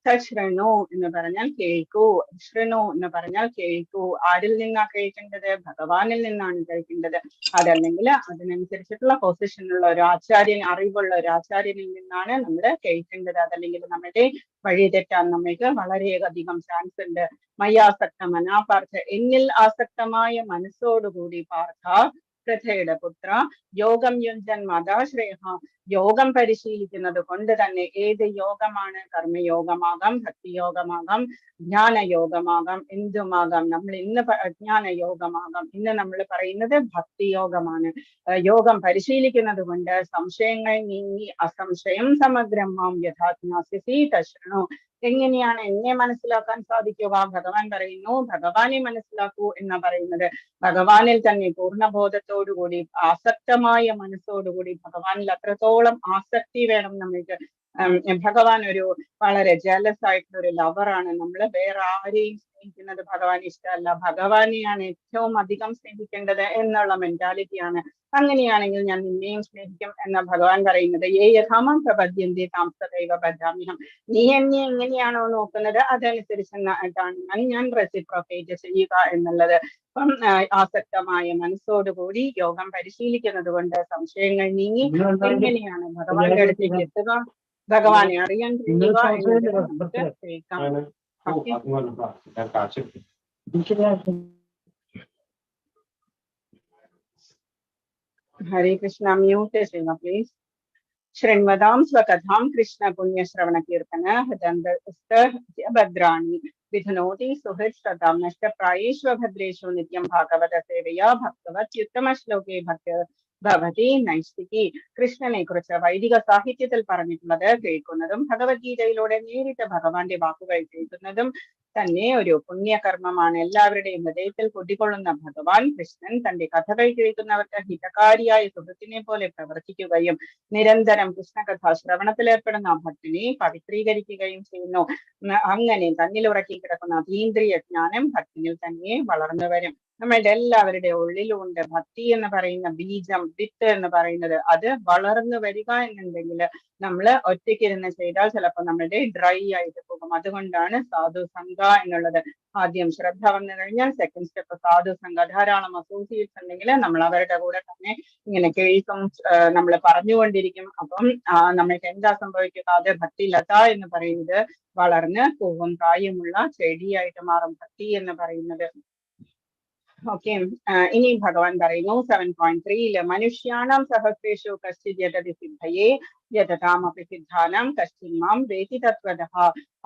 തശ്രണു എന്ന് പറഞ്ഞാൽ കേൾക്കൂ, ശൃണു എന്ന് പറഞ്ഞാൽ കേൾക്കൂ. ആരിൽ നിന്നാ കേൾക്കേണ്ടത്? ഭഗവാനിൽ നിന്നാണ് കേൾക്കേണ്ടത്. അതല്ലെങ്കിൽ അതിനനുസരിച്ചിട്ടുള്ള പൊസിഷനുള്ള ഒരു ആചാര്യൻ, അറിവുള്ള ഒരു ആചാര്യനിൽ നിന്നാണ് നമ്മൾ കേൾക്കേണ്ടത്. അതല്ലെങ്കിൽ നമ്മുടെ വഴി തെറ്റാൻ നമ്മൾക്ക് വളരെയധികം ചാൻസ് ഉണ്ട്. മയ്യാസക്തമനാ പാർത്ഥ, എന്നിൽ ആസക്തമായ മനസ്സോടുകൂടി പാർത്ഥ പ്രഥയുടെ പുത്ര യോഗം യുഞ്ജന്മദാശ്രയ, യോഗം പരിശീലിക്കുന്നത് കൊണ്ട് തന്നെ. ഏത് യോഗമാണ്? കർമ്മയോഗമാകാം, ഭക്തിയോഗമാകാം, ജ്ഞാനയോഗമാകാം, എന്തുമാകാം. നമ്മൾ ഇന്ന് ജ്ഞാനയോഗമാകാം, ഇന്ന് നമ്മൾ പറയുന്നത് ഭക്തിയോഗമാണ്. യോഗം പരിശീലിക്കുന്നത് കൊണ്ട് സംശയങ്ങൾ നീങ്ങി അസംശയം സമഗ്രം മാം യഥാ ജ്ഞാസ്യസി തശ്രണു. എങ്ങനെയാണ് എന്നെ മനസ്സിലാക്കാൻ സാധിക്കുക? ഭഗവാൻ പറയുന്നു ഭഗവാനെ മനസ്സിലാക്കൂ എന്നാ പറയുന്നത്. ഭഗവാനിൽ തന്നെ പൂർണ്ണബോധത്തോടുകൂടി ആസക്തമായ മനസ്സോടുകൂടി, ഭഗവാനിൽ അത്രത്തോളം ആസക്തി വേണം നമ്മൾക്ക്. ഭഗവാൻ ഒരു വളരെ ജലസ് ആയിട്ടുള്ള ഒരു ലവറാണ്. നമ്മൾ വേറെ ആരെയും സ്നേഹിക്കുന്നത് ഭഗവാൻ ഇഷ്ടമല്ല, ഭഗവാനെയാണ് ഏറ്റവും അധികം സ്നേഹിക്കേണ്ടത് എന്നുള്ള മെന്റാലിറ്റിയാണ്. അങ്ങനെയാണെങ്കിൽ ഞാൻ നിന്നെയും സ്നേഹിക്കും എന്ന ഭഗവാൻ പറയുന്നത്. യഥാമം പ്രപദ്യന്തി താം തഥൈവ ഭജാമ്യഹം. നീ എന്നെ എങ്ങനെയാണോ നോക്കുന്നത് അതനുസരിച്ചാണ് ഞാൻ റെസിപ്രോക്കേറ്റ് ചെയ്യുക എന്നുള്ളത്. അപ്പം ആസക്തമായ മനസ്സോടുകൂടി യോഗം പരിശീലിക്കുന്നത് കൊണ്ട് സംശയങ്ങൾ നീങ്ങി എങ്ങനെയാണ് ഭഗവാന്റെ അടുത്തേക്ക് എത്തുക, ഭഗവാനെ അറിയാൻ കഴിയുക എന്നത് നമുക്ക് കേൾക്കാം. ഹരേ കൃഷ്ണ. മ്യൂട്ട് ചെയ്യുക പ്ലീസ്. ശൃണ്വതാം സ്വകഥാം കൃഷ്ണ പുണ്യശ്രവണ കീർത്തന ഭദ്രാണി വിധനോതി സുഹൃത് ശ്രദ്ധാം നഷ്ടപ്രായേഷു ഭദ്രേഷു നിത്യം ഭാഗവത സേവയാ ഭക്തവത്യുത്തമ ശ്ലോകേ ഭക്ത ഭവതി നൈഷ്ഠികി. കൃഷ്ണനെ കുറിച്ച് വൈദിക സാഹിത്യത്തിൽ പറഞ്ഞിട്ടുള്ളത് കേൾക്കുന്നതും ഭഗവത്ഗീതയിലൂടെ നേരിട്ട് ഭഗവാന്റെ വാക്കുകൾ കേൾക്കുന്നതും തന്നെ ഒരു പുണ്യകർമ്മമാണ്. എല്ലാവരുടെയും ഹൃദയത്തിൽ കുടികൊള്ളുന്ന ഭഗവാൻ കൃഷ്ണൻ തന്റെ കഥകൾ കേൾക്കുന്നവർക്ക് ഹിതകാരിയായ സുഹൃത്തിനെ പോലെ പ്രവർത്തിക്കുകയും നിരന്തരം കൃഷ്ണകഥാ ശ്രവണത്തിലേർപ്പെടുന്ന ഭക്തനെ പവിത്രീകരിക്കുകയും ചെയ്യുന്നു. അങ്ങനെ തന്നിൽ ഉറക്കി കിടക്കുന്ന അതീന്ദ്രിയ ജ്ഞാനം ഭക്തനിൽ തന്നെ വളർന്നു വരും. നമ്മളുടെ എല്ലാവരുടെ ഉള്ളിലുണ്ട് ഭക്തി എന്ന് പറയുന്ന ബീജം, വിത്ത് എന്ന് പറയുന്നത്. അത് വളർന്നു വരിക എന്നുണ്ടെങ്കിൽ നമ്മൾ ഒറ്റയ്ക്കിരുന്ന് ചെയ്താൽ ചിലപ്പോൾ നമ്മളുടെ ഡ്രൈ ആയിട്ട് പോകും. അതുകൊണ്ടാണ് സാധു സംഘ എന്നുള്ളത്. ആദ്യം ശ്രദ്ധ വന്നു കഴിഞ്ഞാൽ സെക്കൻഡ് സ്റ്റെപ്പ് സാധു സംഘ. ധാരാളം അസോസിയേറ്റ്സ് ഉണ്ടെങ്കിൽ നമ്മൾ അവരുടെ കൂടെ തന്നെ ഇങ്ങനെ കേൾക്കും, നമ്മൾ പറഞ്ഞുകൊണ്ടിരിക്കും. അപ്പം നമ്മൾക്ക് എന്താ സംഭവിക്കുക? അത് ഭക്തി ലത എന്ന് പറയുന്നത് വളർന്ന് പൂവും കായുമുള്ള ചെടിയായിട്ട് മാറും ഭക്തി എന്ന് പറയുന്നത്. ഓക്കെ, ഇനി ഭഗവാൻ പറയുന്നു 7.3 മനുഷ്യാണാം സഹസ്രേഷു കശ്ചിത് യതതി സിദ്ധയേ യതതാമപി സിദ്ധാനാം കശ്ചിത് മാം വേതി തത്വതഃ.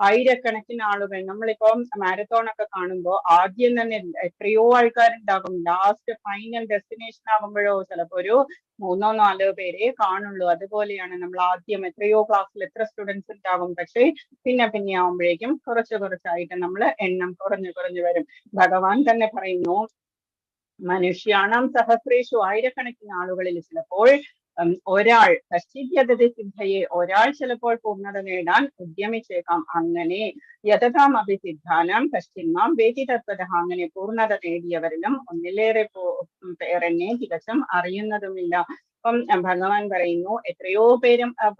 ആയിരക്കണക്കിന് ആളുകൾ, നമ്മളിപ്പം മാരത്തോൺ ഒക്കെ കാണുമ്പോൾ ആദ്യം തന്നെ എത്രയോ ആൾക്കാരുണ്ടാകും. ലാസ്റ്റ് ഫൈനൽ ഡെസ്റ്റിനേഷൻ ആകുമ്പോഴോ ചിലപ്പോൾ ഒരു 3-4 പേരെ കാണുള്ളൂ. അതുപോലെയാണ് നമ്മൾ ആദ്യം എത്രയോ ക്ലാസ്സിൽ എത്ര സ്റ്റുഡൻസ് ഉണ്ടാകും. പക്ഷേ പിന്നെ ആവുമ്പോഴേക്കും കുറച്ചായിട്ട് നമ്മൾ എണ്ണം കുറഞ്ഞു വരും. ഭഗവാൻ തന്നെ പറയുന്നു മനുഷ്യാണാം സഹസ്രേഷു, ആയിരക്കണക്കിന് ആളുകളിൽ ചിലപ്പോൾ ഒരാൾ കശ്ചിത് സിദ്ധയെ, ഒരാൾ ചിലപ്പോൾ പൂർണ്ണത നേടാൻ ഉദ്യമിച്ചേക്കാം. അങ്ങനെ യതതാം അഭിസിദ്ധാനാം കശ്ചിന്മാം വേതി തത്വതഃ, അങ്ങനെ പൂർണ്ണത നേടിയവരിലും ഒന്നിലേറെ പേരെന്നെ തികച്ചും അറിയുന്നതുമില്ല. അപ്പം ഭഗവാൻ പറയുന്നു എത്രയോ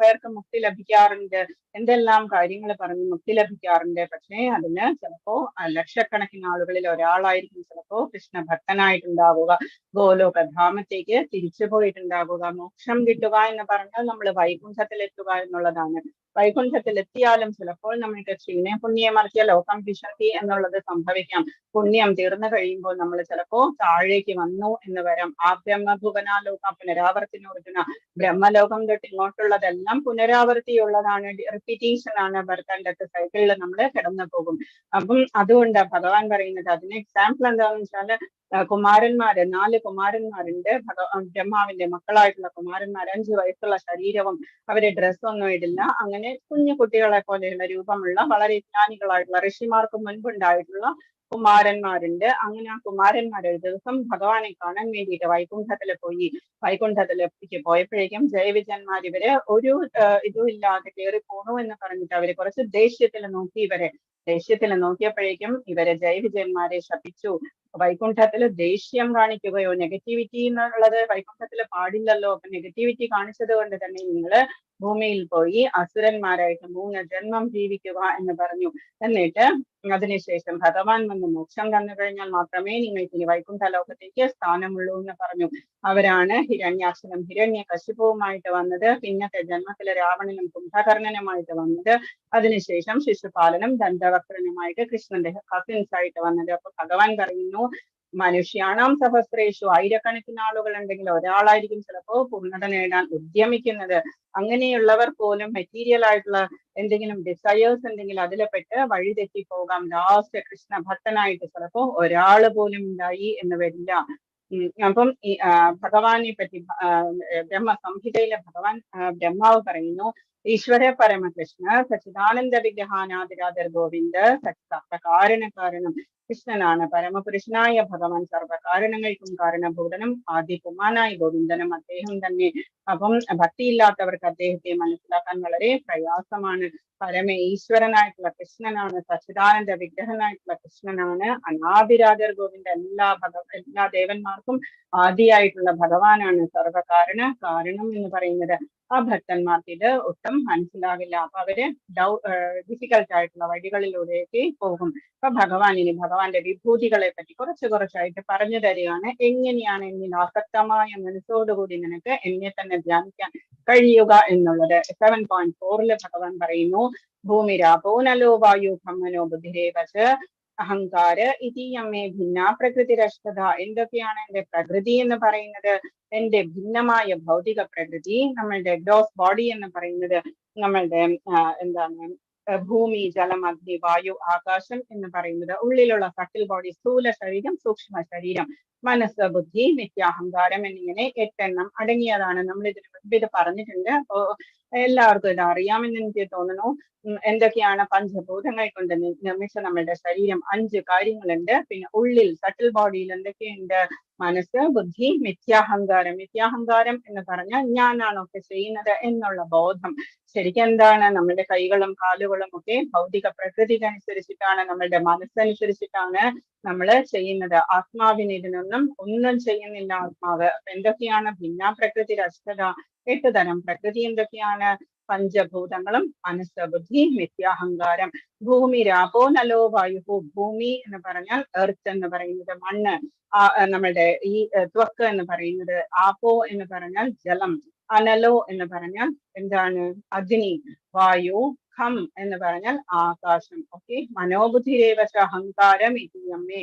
പേർക്ക് മുക്തി ലഭിക്കാറുണ്ട്, എന്തെല്ലാം കാര്യങ്ങൾ പറഞ്ഞ് മുക്തി ലഭിക്കാറുണ്ട്. പക്ഷേ അതിന് ചിലപ്പോ ലക്ഷക്കണക്കിന് ആളുകളിൽ ഒരാളായിരിക്കും ചിലപ്പോ കൃഷ്ണ ഭക്തനായിട്ടുണ്ടാവുക, ഗോലോകധാമത്തേക്ക് തിരിച്ചു പോയിട്ടുണ്ടാവുക. മോക്ഷം കിട്ടുക എന്ന് പറഞ്ഞാൽ നമ്മൾ വൈകുണ്ഠത്തിലെത്തുക എന്നുള്ളതാണ്. വൈകുണ്ഠത്തിലെത്തിയാലും ചിലപ്പോൾ നമ്മൾക്ക് ക്ഷീണേ പുണ്യമർത്തിയ ലോകം വിശന്തി എന്നുള്ളത് സംഭവിക്കാം. പുണ്യം തീർന്നു കഴിയുമ്പോൾ നമ്മൾ ചിലപ്പോ താഴേക്ക് വന്നു എന്ന് വരാം. ആ ബ്രഹ്മഭുവനാലോക പുനരാവർത്തിനോർജുന, ബ്രഹ്മലോകം തൊട്ട് ഇങ്ങോട്ടുള്ളതെല്ലാം പുനരാവർത്തിയുള്ളതാണ്, റിപ്പീറ്റേഷൻ ആണ്. ബർത്ത് ആൻഡ് ഡെത്ത് സൈക്കിളിൽ നമ്മൾ കിടന്നു പോകും. അപ്പം അതുകൊണ്ട് ഭഗവാൻ പറയുന്നത് അതിന് എക്സാമ്പിൾ എന്താണെന്ന് വെച്ചാല് കുമാരന്മാര്, 4 കുമാരന്മാരുണ്ട്. ബ്രഹ്മാവിന്റെ മക്കളായിട്ടുള്ള കുമാരന്മാർ, 5 വയസ്സുള്ള ശരീരവും അവര് ഡ്രസ്സൊന്നും ഇടില്ല. അങ്ങനെ കുഞ്ഞു കുട്ടികളെ പോലെയുള്ള രൂപമുള്ള വളരെ ജ്ഞാനികളായിട്ടുള്ള ഋഷിമാർക്ക് മുൻപുണ്ടായിട്ടുള്ള കുമാരന്മാരുണ്ട്. അങ്ങനെ ആ കുമാരന്മാർ ഒരു ദിവസം ഭഗവാനെ കാണാൻ വേണ്ടിയിട്ട് വൈകുണ്ഠത്തിലേക്ക് പോയപ്പോഴേക്കും ജയവിജയന്മാർ ഇവര് ഒരു ഇതും ഇല്ലാതെ കയറി പോണു എന്ന് പറഞ്ഞിട്ട് അവര് കുറച്ച് ദേഷ്യത്തിൽ നോക്കിയപ്പോഴേക്കും ഇവരെ ജയവിജയന്മാരെ ശപിച്ചു. വൈകുണ്ഠത്തിൽ ദേഷ്യം കാണിക്കുകയോ നെഗറ്റിവിറ്റി എന്നുള്ളത് വൈകുണ്ഠത്തിൽ പാടില്ലല്ലോ. അപ്പൊ നെഗറ്റിവിറ്റി കാണിച്ചത് കൊണ്ട് തന്നെ നിങ്ങള് ഭൂമിയിൽ പോയി അസുരന്മാരായിട്ട് 3 ജന്മം ജീവിക്കുക എന്ന് പറഞ്ഞു. എന്നിട്ട് അതിനുശേഷം ഭഗവാൻ വന്ന് മോക്ഷം തന്നു കഴിഞ്ഞാൽ മാത്രമേ നിങ്ങൾക്ക് ഇനി വൈകുണ്ഠ ലോകത്തേക്ക് സ്ഥാനമുള്ളൂ എന്ന് പറഞ്ഞു. അവരാണ് ഹിരണ്യാക്ഷനും ഹിരണ്യകശിപുവുമായിട്ട് വന്നത്. പിന്നത്തെ ജന്മത്തിലെ രാവണനും കുംഭകർണനുമായിട്ട് വന്നത്. അതിനുശേഷം ശിശുപാലനും ദണ്ഡവക്രനുമായിട്ട് കൃഷ്ണന്റെ കസിൻസ് ആയിട്ട് വന്നത്. അപ്പൊ ഭഗവാൻ പറയുന്നു മനുഷ്യാണാം സഹസ്രേഷു, ആയിരക്കണക്കിന് ആളുകൾ ഉണ്ടെങ്കിൽ ഒരാളായിരിക്കും ചിലപ്പോ പൂർണ്ണത നേടാൻ ഉദ്യമിക്കുന്നത്. അങ്ങനെയുള്ളവർ പോലും മെറ്റീരിയൽ ആയിട്ടുള്ള എന്തെങ്കിലും ഡിസയേഴ്സ് ഉണ്ടെങ്കിൽ അതിലെ പെട്ട് വഴിതെറ്റി പോകാം. ലാസ്റ്റ് കൃഷ്ണ ഭക്തനായിട്ട് ചിലപ്പോ ഒരാള് പോലും ഉണ്ടായി എന്ന് വരില്ല. അപ്പം ഈ ഭഗവാനെ പറ്റി ബ്രഹ്മസംഹിതയിലെ ബ്രഹ്മാവ് പറയുന്നു ഈശ്വര പരമകൃഷ്ണ സച്ചിദാനന്ദ വിഗ്രഹാനാദിരാധർ ഗോവിന്ദ സർവകാരണ കൃഷ്ണനാണ് പരമപുരുഷനായ ഭഗവാൻ, സർവകാരണങ്ങൾക്കും കാരണഭൂതനും ആദിപുമാനായ ഗോവിന്ദനും അദ്ദേഹം തന്നെ. അപ്പം ഭക്തിയില്ലാത്തവർക്ക് അദ്ദേഹത്തെ മനസ്സിലാക്കാൻ വളരെ പ്രയാസമാണ്. ഈശ്വരനായിട്ടുള്ള കൃഷ്ണനാണ്, സച്ചിദാനന്ദ വിഗ്രഹനായിട്ടുള്ള കൃഷ്ണനാണ്, അനാദിരാധർ ഗോവിന്ദ, എല്ലാ ദേവന്മാർക്കും ആദിയായിട്ടുള്ള ഭഗവാനാണ്. കാരണം എന്ന് പറയുന്നത് ആ ഭക്തന്മാർക്ക് ഇത് ഒട്ടും മനസ്സിലാകില്ല. അപ്പൊ അവര് ഡിഫിക്കൽട്ട് ആയിട്ടുള്ള വഴികളിലൂടെയൊക്കെ പോകും. അപ്പൊ ഭഗവാന്റെ വിഭൂതികളെ പറ്റി കുറച്ചായിട്ട് പറഞ്ഞു തരികയാണ്. എങ്ങനെയാണ് എന്നിൽ ആസക്തമായ മനസ്സോടുകൂടി നിനക്ക് എന്നെ തന്നെ ധ്യാനിക്കാൻ കഴിയുക എന്നുള്ളത്. 7.4 ഭഗവാൻ പറയുന്നു ഭൂമിരാപോ നലോ വായു ഖമ്മനോ ബുദ്ധിരേവച അഹങ്കാര ഇതീയമ്മേ ഭിന്ന പ്രകൃതിരഷ്ടത. എന്തൊക്കെയാണ് എന്റെ പ്രകൃതി എന്ന് പറയുന്നത്? എന്റെ ഭിന്നമായ ഭൗതിക പ്രകൃതി, നമ്മളുടെ ഗ്രോസ് ബോഡി എന്ന് പറയുന്നത്, നമ്മളുടെ ഭൂമി, ജലം, അഗ്നി, വായു, ആകാശം എന്ന് പറയുന്നത് ഉള്ളിലുള്ള സട്ടിൽ ബോഡി, സ്ഥൂല ശരീരം, സൂക്ഷ്മ ശരീരം, മനസ്സ്, ബുദ്ധി, നിത്യാഹങ്കാരം എന്നിങ്ങനെ 8 അടങ്ങിയതാണ്. നമ്മൾ ഇതിനു മുൻപ് ഇത് പറഞ്ഞിട്ടുണ്ട്. അപ്പോ എല്ലാവർക്കും ഇത് അറിയാമെന്ന് എനിക്ക് തോന്നുന്നു. എന്തൊക്കെയാണ് പഞ്ചഭൂതങ്ങൾ കൊണ്ട് നിർമ്മിച്ച നമ്മളുടെ ശരീരം? 5 കാര്യങ്ങളുണ്ട്. പിന്നെ ഉള്ളിൽ സട്ടിൽ ബോഡിയിൽ എന്തൊക്കെയുണ്ട്? മനസ്സ്, ബുദ്ധി, മിഥ്യാഹങ്കാരം. മിഥ്യാഹങ്കാരം എന്ന് പറഞ്ഞാൽ ഞാനാണൊക്കെ ചെയ്യുന്നത് എന്നുള്ള ബോധം. ശരിക്കും എന്താണ്? നമ്മുടെ കൈകളും കാലുകളും ഒക്കെ ഭൗതിക പ്രകൃതിക്കനുസരിച്ചിട്ടാണ്, നമ്മളുടെ മനസ്സനുസരിച്ചിട്ടാണ് നമ്മൾ ചെയ്യുന്നത്. ആത്മാവിന് ഇതിനൊന്നും ഒന്നും ചെയ്യുന്നില്ല ആത്മാവ്. എന്തൊക്കെയാണ്? ഭിന്ന പ്രകൃതി രഷ്ടത. 8 തരം പ്രകൃതി എന്തൊക്കെയാണ്? പഞ്ചഭൂതങ്ങളും മനസ്സ്, ബുദ്ധി, മിഥ്യാഹങ്കാരം. ഭൂമി, രാപോ നലോ വായുഹു. ഭൂമി എന്ന് പറഞ്ഞാൽ എർത്ത് എന്ന് പറയുന്നത് മണ്ണ്, നമ്മളുടെ ഈ ത്വക്ക് എന്ന് പറയുന്നത്. ആപോ എന്ന് പറഞ്ഞാൽ ജലം, അനലോ എന്ന് പറഞ്ഞാൽ എന്താണ്? അഗ്നി, വായു, ഖം എന്ന് പറഞ്ഞാൽ ആകാശം. ഓക്കെ, മനോബുദ്ധിരേവശ അഹങ്കാരം ഇത്യമ്മേ.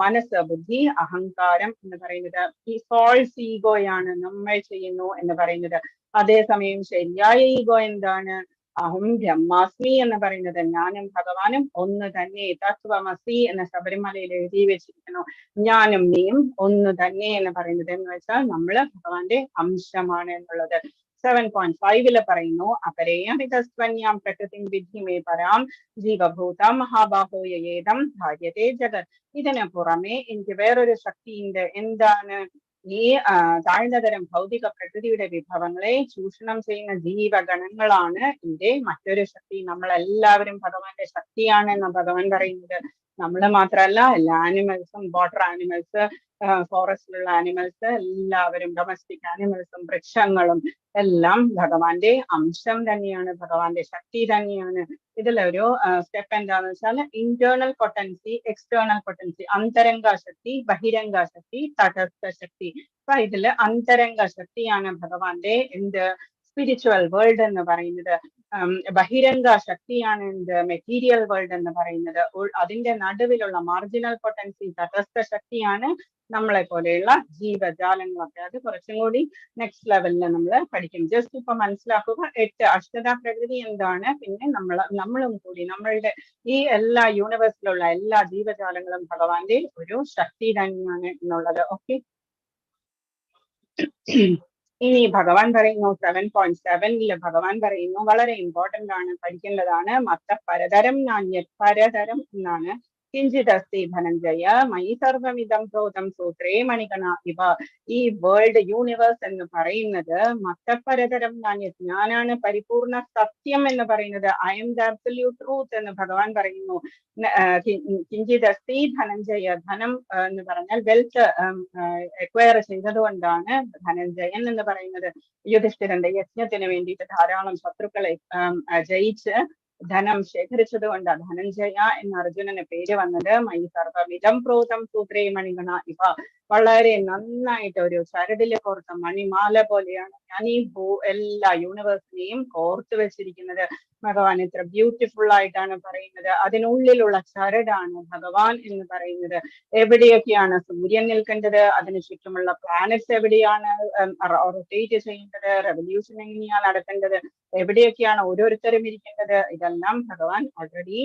മനസ്സ്, ബുദ്ധി, അഹങ്കാരം എന്ന് പറയുന്നത് ഈ ഫാൾസ് ഈഗോയാണ്, നമ്മൾ ചെയ്യുന്നു എന്ന് പറയുന്നത്. അതേസമയം ശരിയായ ഈഗോ എന്താണ്? അഹം ബ്രഹ്മാസ്മി എന്ന് പറയുന്നത്, ഞാനും ഭഗവാനും ഒന്ന് തന്നെ. തത്വമസി എന്ന ശബരിമലയിൽ എഴുതി വെച്ചിരിക്കുന്നു. ഞാനും നീയും ഒന്ന് തന്നെ എന്ന് പറയുന്നത് എന്ന് വെച്ചാൽ നമ്മള് ഭഗവാന്റെ അംശമാണ് എന്നുള്ളത്. 7.5 പറയുന്നു, അപരേയമിതസ്വന്യാം പ്രകൃതിം വിധി മേ പരാം ജീവഭൂതം മഹാബാഹോയേതം ധാര്യതേ ജഗത്. ഇതിന് പുറമെ എനിക്ക് വേറൊരു ശക്തിയുണ്ട്. എന്താണ്? ഈ താഴ്ന്നതരം ഭൗതിക പ്രകൃതിയുടെ വിഭവങ്ങളെ ചൂഷണം ചെയ്യുന്ന ജീവഗണങ്ങളാണ് ഇതിന്റെ മറ്റൊരു ശക്തി. നമ്മളെല്ലാവരും ഭഗവാന്റെ ശക്തിയാണ് എന്ന് ഭഗവാൻ പറയുന്നത്. നമ്മൾ മാത്രമല്ല, എല്ലാ ആനിമൽസും, വാട്ടർ ആനിമൽസ്, ഫോറസ്റ്റിലുള്ള ആനിമൽസ്, എല്ലാവരും, ഡൊമസ്റ്റിക് ആനിമൽസും വൃക്ഷങ്ങളും എല്ലാം ഭഗവാന്റെ അംശം തന്നെയാണ്, ഭഗവാന്റെ ശക്തി തന്നെയാണ്. ഇതിലൊരു സ്റ്റെപ്പ് എന്താണെന്ന് വെച്ചാൽ ഇന്റേണൽ പൊട്ടൻസി, എക്സ്റ്റേണൽ പൊട്ടൻസി, അന്തരംഗ ശക്തി, ബഹിരംഗ ശക്തി, തടസ്ഥ ശക്തി. അപ്പൊ ഇതില് അന്തരംഗ ശക്തിയാണ് ഭഗവാന്റെ എന്ത്? സ്പിരിച്വൽ വേൾഡ് എന്ന് പറയുന്നത്. ബഹിരംഗ ശക്തിയാണ് എന്ത്? മെറ്റീരിയൽ വേൾഡ് എന്ന് പറയുന്നത്. അതിന്റെ നടുവിലുള്ള മാർജിനൽ പൊട്ടൻസി, തടസ്ഥ ശക്തിയാണ് നമ്മളെ പോലെയുള്ള ജീവജാലങ്ങളൊക്കെ. അത് കുറച്ചും കൂടി നെക്സ്റ്റ് ലെവലിൽ നമ്മൾ പഠിക്കും. ജസ്റ്റ് ഇപ്പൊ മനസ്സിലാക്കുക 8 അഷ്ടതാ പ്രകൃതി എന്താണ്, പിന്നെ നമ്മളും കൂടി, നമ്മളുടെ ഈ എല്ലാ യൂണിവേഴ്സിലുള്ള എല്ലാ ജീവജാലങ്ങളും ഭഗവാന്റെ ഒരു ശക്തി തന്നെയാണ് എന്നുള്ളത്. ഓക്കെ, ഇനി ഭഗവാൻ പറയുന്നു 7.7 ഭഗവാൻ പറയുന്നു, വളരെ ഇമ്പോർട്ടന്റ് ആണ്, പഠിക്കേണ്ടതാണ്. മത്ത പരതരം നാണ്യ, പരതരം എന്നാണ്. കിഞ്ചിതസ്തി ധനഞ്ജയ മയി സർവമിതം പ്രോതം സൂത്രേ മണികണ ഇവ. ഈ വേൾഡ് യൂണിവേഴ്സ് എന്ന് പറയുന്നത് മത്തപരതരം നാണ്യ, ഞാനാണ് പരിപൂർണ സത്യം എന്ന് പറയുന്നത്. I M the absolute truth എന്ന് ഭഗവാൻ പറയുന്നു. കിഞ്ചിതസ്തി ധനഞ്ജയ, ധനം എന്ന് പറഞ്ഞാൽ വെൽത്ത് എക്വയർ ചെയ്തതുകൊണ്ടാണ് ധനഞ്ജയൻ എന്ന് പറയുന്നത്. യുധിഷ്ഠിരന്റെ യജ്ഞത്തിന് വേണ്ടിയിട്ട് ധാരാളം ശത്രുക്കളെ ജയിച്ച് ധനം ശേഖരിച്ചത് കൊണ്ട് ധനഞ്ജയ എന്ന അർജുനന് പേര് വന്നത്. മയി സർവമിതം പ്രോതം സൂത്രേ മണിഗണ ഇവ. വളരെ നന്നായിട്ട് ഒരു ചരടില് കോർത്ത മണിമാല പോലെയാണ് ഞാൻ ഈ എല്ലാ യൂണിവേഴ്സിനെയും കോർത്തു വെച്ചിരിക്കുന്നത്. ഭഗവാൻ ഇത്ര ബ്യൂട്ടിഫുൾ ആയിട്ടാണ് പറയുന്നത്. അതിനുള്ളിലുള്ള ചരടാണ് ഭഗവാൻ എന്ന് പറയുന്നത്. എവിടെയൊക്കെയാണ് സൂര്യൻ നിൽക്കേണ്ടത്, അതിനു ചുറ്റുമുള്ള പ്ലാനറ്റ്സ് എവിടെയാണ് റൊട്ടേറ്റ് ചെയ്യേണ്ടത്, റെവല്യൂഷൻ എങ്ങനെയാണ് നടക്കേണ്ടത്, എവിടെയൊക്കെയാണ് ഓരോരുത്തരും ഇരിക്കേണ്ടത്, ഇതെല്ലാം ഭഗവാൻ ഓൾറെഡി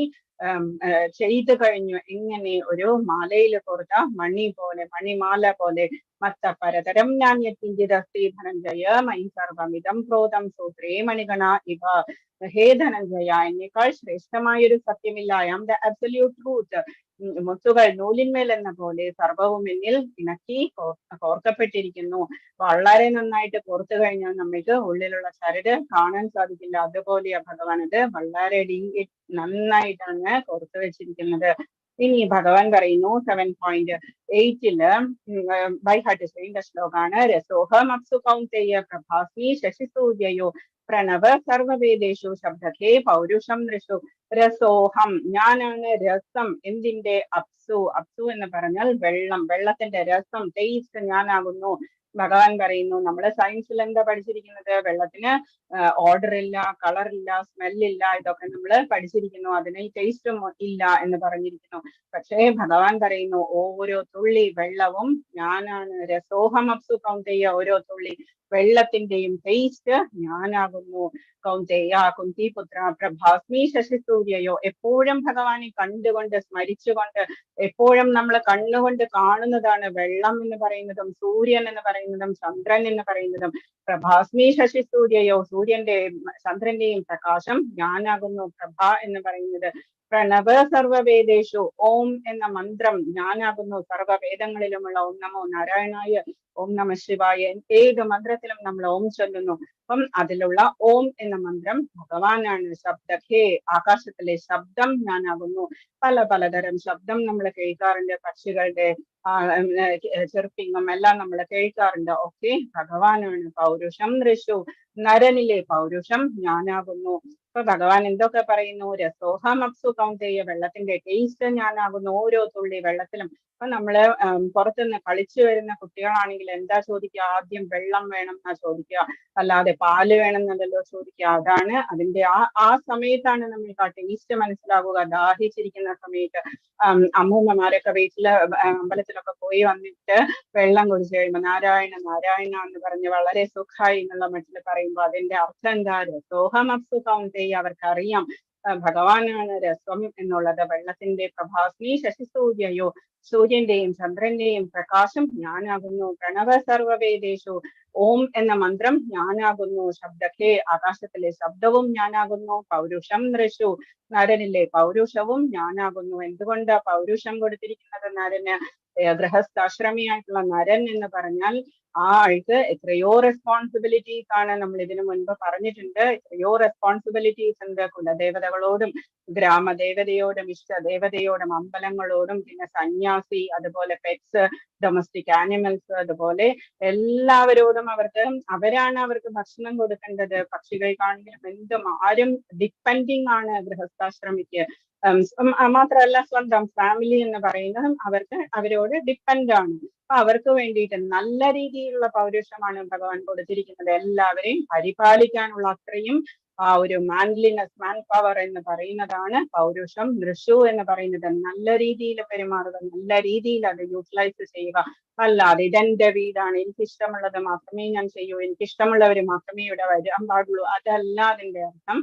ചെയ്തു കഴിഞ്ഞു. എങ്ങനെ? ഒരു മാലയിൽ കോർത്ത മണി പോലെ, മണിമാല പോലെ. മത്ത പരതരം നാണ്യത്തിഞ്ചിതസ്തി ധനഞ്ജയ മയി സർവമിതം പ്രോതം സൂത്രേ മണിഗണ ഇവ. ഹേ ധനഞ്ജയ, എന്നേക്കാൾ ശ്രേഷ്ഠമായൊരു സത്യമില്ല. I am the absolute truth. മുത്തുകൾ നൂലിന്മേൽ എന്ന പോലെ സർവവും എന്നിൽ ഇണക്കി കോർക്കപ്പെട്ടിരിക്കുന്നു. വളരെ നന്നായിട്ട് കോർത്തു കഴിഞ്ഞാൽ നമ്മൾക്ക് ഉള്ളിലുള്ള ചരട് കാണാൻ സാധിക്കില്ല. അതുപോലെയാ ഭഗവാൻ അത് വളരെ നന്നായിട്ടാണ് കോർത്തു വെച്ചിരിക്കുന്നത്. ഇനി ഭഗവാൻ പറയുന്നു 7.8 ബൈ ഹാർട്ട് ചെയ്യുന്ന ശ്ലോകാണ്. രസോഹം അപ്സു കൗന്തെയ പ്രഭാസ്മി ശശിസൂര്യയോ പ്രണവ സർവവേദേഷു ശബ്ദത്തെ പൗരുഷം നൃഷു. രസോഹം, ഞാനാണ് രസം. എന്തിന്റെ? അപ്സു. അപ്സു എന്ന് പറഞ്ഞാൽ വെള്ളം, വെള്ളത്തിന്റെ രസം, ടേസ്റ്റ് ഞാനാകുന്നു. ഭഗവാൻ പറയുന്നു, നമ്മള് സയൻസിൽ എന്താ പഠിച്ചിരിക്കുന്നത്? വെള്ളത്തിന് ഓർഡർ ഇല്ല, കളർ ഇല്ല, സ്മെല്ലില്ല, ഇതൊക്കെ നമ്മൾ പഠിച്ചിരിക്കുന്നു. അതിന് ടേസ്റ്റും ഇല്ല എന്ന് പറഞ്ഞിരിക്കുന്നു. പക്ഷേ ഭഗവാൻ പറയുന്നു, ഓരോ തുള്ളി വെള്ളവും ഞാനാണ്. രസോഹം അപ്സു കൗന്തെയ്യ, ഓരോ തുള്ളി വെള്ളത്തിന്റെയും ടേസ്റ്റ് ഞാനാകുന്നു. കൗന്തെയ്യ കുന്തിപുത്ര പ്രഭാസ്മി ശശിസൂര്യയോ, എപ്പോഴും ഭഗവാനെ കണ്ടുകൊണ്ട് സ്മരിച്ചുകൊണ്ട് എപ്പോഴും നമ്മൾ കണ്ണുകൊണ്ട് കാണുന്നതാണ് വെള്ളം എന്ന് പറയുന്നതും സൂര്യൻ എന്ന് പറയുന്നതും ചന്ദ്രൻ എന്ന് പറയുന്നതും. പ്രഭാസ്മി ശശിസൂര്യയോ, സൂര്യന്റെയും ചന്ദ്രന്റെയും പ്രകാശം ഞാനാകുന്നു. പ്രഭ എന്ന് പറയുന്നത് പ്രണവ സർവവേദേഷു, ഓം എന്ന മന്ത്രം ഞാനാകുന്നു. സർവവേദങ്ങളിലുമുള്ള ഓം നമോ നാരായണായ, ഓം നമ ശിവായ, ഏത് മന്ത്രത്തിലും നമ്മൾ ഓം ചൊല്ലുന്നു. അപ്പം അതിലുള്ള ഓം എന്ന മന്ത്രം ഭഗവാനാണ്. ശബ്ദഖേ, ആകാശത്തിലെ ശബ്ദം ഞാനാകുന്നു. പലതരം ശബ്ദം നമ്മൾ കേൾക്കാറുണ്ട്. പക്ഷികളുടെ ചെറുപ്പിങ്ങും എല്ലാം നമ്മൾ കേൾക്കാറുണ്ട്. ഒക്കെ ഭഗവാനാണ്. പൗരുഷം ഋഷു, നരനിലെ പൗരുഷം ഞാനാകുന്നു. ഇപ്പൊ ഭഗവാൻ എന്തൊക്കെ പറയുന്നു? രസോഹം അപ്സു കൗന്തെയ്യ, വെള്ളത്തിന്റെ ടേസ്റ്റ് ഞാനാകുന്നു. ഓരോ തുള്ളി വെള്ളത്തിലും. അപ്പൊ നമ്മള് പുറത്തുനിന്ന് കളിച്ചു വരുന്ന കുട്ടികളാണെങ്കിൽ എന്താ ചോദിക്കുക? ആദ്യം വെള്ളം വേണം എന്നാ ചോദിക്കുക, അല്ലാതെ പാല് വേണം എന്നല്ലോ ചോദിക്കുക. അതാണ് അതിന്റെ ആ സമയത്താണ് നമ്മൾക്ക് ആ ടേസ്റ്റ് മനസ്സിലാവുക. ദാഹിച്ചിരിക്കുന്ന സമയത്ത് അമ്മൂമ്മമാരൊക്കെ വീട്ടില് അമ്പലത്തിലൊക്കെ പോയി വന്നിട്ട് വെള്ളം കുടിച്ചു കഴിയുമ്പോൾ നാരായണ നാരായണ എന്ന് പറഞ്ഞ് വളരെ സുഖായി എന്നുള്ള മട്ടിൽ പറയുമ്പോൾ അതിന്റെ അർത്ഥം എന്താ? രസോഹം അപ്സു കൗന്തെയ്യ, അവർക്കറിയാം ഭഗവാനാണ് രസം എന്നുള്ളത്. വെള്ളത്തിന്റെ പ്രഭാസ്മി ശശിസൂര്യയോ, സൂര്യന്റെയും ചന്ദ്രന്റെയും പ്രകാശം ഞാനാകുന്നു. പ്രണവ സർവവേദേഷു, ഓം എന്ന മന്ത്രം ഞാനാകുന്നു. ശബ്ദഖേ, ആകാശത്തിലെ ശബ്ദവും ഞാനാകുന്നു. പൗരുഷം ഋഷു, നരനിലെ പൗരുഷവും ഞാനാകുന്നു. എന്തുകൊണ്ടാ പൗരുഷം കൊടുത്തിരിക്കുന്നത് നരന്? ഗൃഹസ്ഥാശ്രമിയായിട്ടുള്ള നരൻ എന്ന് പറഞ്ഞാൽ ആ ആൾക്ക് എത്രയോ റെസ്പോൺസിബിലിറ്റീസ് ആണ്. നമ്മൾ ഇതിനു മുൻപ് പറഞ്ഞിട്ടുണ്ട്. എത്രയോ റെസ്പോൺസിബിലിറ്റീസ് ഉണ്ട്. കുലദേവതകളോടും ഗ്രാമദേവതയോടും ഇഷ്ടദേവതയോടും അമ്പലങ്ങളോടും പിന്നെ സന്യാസി, അതുപോലെ പെറ്റ്സ്, ഡൊമസ്റ്റിക് ആനിമൽസ്, അതുപോലെ എല്ലാവരോടും അവരാണ് അവർക്ക് ഭക്ഷണം കൊടുക്കേണ്ടത്. പക്ഷികൾക്കാണെങ്കിലും എന്തും ആരും ഡിപ്പെൻഡിങ് ആണ് ഗൃഹസ്ഥാശ്രമിക്ക്. മാത്രമല്ല സ്വന്തം ഫാമിലി എന്ന് പറയുന്നതും അവരോട് ഡിപ്പെൻഡ് ആണ്. അപ്പൊ അവർക്ക് വേണ്ടിയിട്ട് നല്ല രീതിയിലുള്ള പൗരുഷമാണ് ഭഗവാൻ കൊടുത്തിരിക്കുന്നത്. എല്ലാവരെയും പരിപാലിക്കാനുള്ള അത്രയും ആ ഒരു മാൻലിനെസ്, മാൻ പവർ എന്ന് പറയുന്നതാണ് പൗരുഷം. ഋഷു എന്ന് പറയുന്നത് നല്ല രീതിയിൽ പെരുമാറുക, നല്ല രീതിയിൽ അത് യൂട്ടിലൈസ് ചെയ്യുക. അല്ലാതെ ഇതെന്റെ വീടാണ്, എനിക്കിഷ്ടമുള്ളത് മാത്രമേ ഞാൻ ചെയ്യൂ, എനിക്കിഷ്ടമുള്ളവർ മാത്രമേ ഇവിടെ വരാൻ പാടുള്ളൂ, അതല്ല അതിന്റെ അർത്ഥം.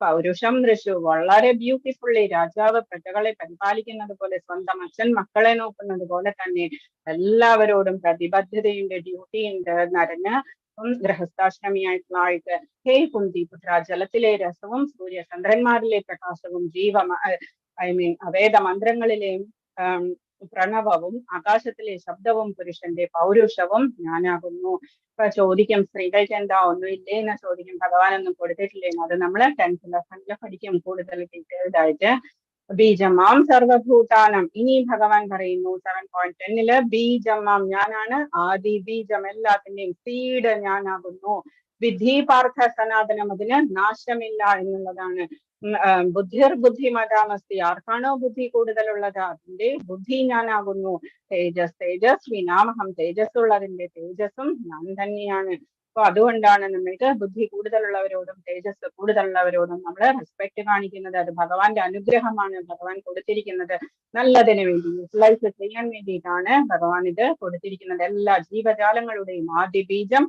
പൗരുഷം ഋഷു, വളരെ ബ്യൂട്ടിഫുള്ളി രാജാവ് പ്രജകളെ പരിപാലിക്കുന്നത് പോലെ, സ്വന്തം അച്ഛൻ മക്കളെ നോക്കുന്നത് പോലെ തന്നെ എല്ലാവരോടും പ്രതിബദ്ധതയുണ്ട്, ഡ്യൂട്ടിയുണ്ട് നരന്. ഗൃഹസ്ഥാശ്രമിയായിട്ടുള്ള ആൾക്ക് ഹേ കുന്തിപുത്ര, ജലത്തിലെ രസവും സൂര്യചന്ദ്രന്മാരിലെ പ്രകാശവും വേദമന്ത്രങ്ങളിലെയും പ്രണവവും ആകാശത്തിലെ ശബ്ദവും പുരുഷന്റെ പൗരുഷവും ഞാനാകുന്നു. ഇപ്പൊ ചോദിക്കും, സ്ത്രീകൾക്ക് എന്താ ഒന്നുമില്ലേ എന്ന് ചോദിക്കും. ഭഗവാനൊന്നും കൊടുത്തിട്ടില്ലേന്ന്. അത് നമ്മൾ 10th ലെസണിൽ പഠിക്കും കൂടുതൽ ഡീറ്റെയിൽഡ് ആയിട്ട്. ബീജമാം സർവഭൂതാനം. ഇനി ഭഗവാൻ പറയുന്നു 7.10 ബീജമാം, ഞാനാണ് ആദി ബീജം, എല്ലാത്തിന്റെയും സീഡ് ഞാനാകുന്നു. വിധി പാർത്ഥ സനാതനം, അതിന് നാശമില്ല എന്നുള്ളതാണ്. ബുദ്ധിമതാമസ്തി, ആർക്കാണോ ബുദ്ധി കൂടുതലുള്ളത് അതിന്റെ ബുദ്ധി ഞാനാകുന്നു. തേജസ്വി നാമഹം, തേജസ്സുള്ളതിന്റെ തേജസ്സും ഞാൻ തന്നെയാണ്. അപ്പൊ അതുകൊണ്ടാണ് നമ്മൾക്ക് ബുദ്ധി കൂടുതലുള്ളവരോടും തേജസ് കൂടുതലുള്ളവരോടും നമ്മൾ റെസ്പെക്ട് കാണിക്കുന്നത്. അത് ഭഗവാന്റെ അനുഗ്രഹമാണ്. ഭഗവാൻ കൊടുത്തിരിക്കുന്നത് നല്ലതിന് വേണ്ടി, യൂട്ടിലൈസ് ചെയ്യാൻ വേണ്ടിയിട്ടാണ് ഭഗവാൻ ഇത് കൊടുത്തിരിക്കുന്നത്. എല്ലാ ജീവജാലങ്ങളുടെയും ആദ്യ ബീജം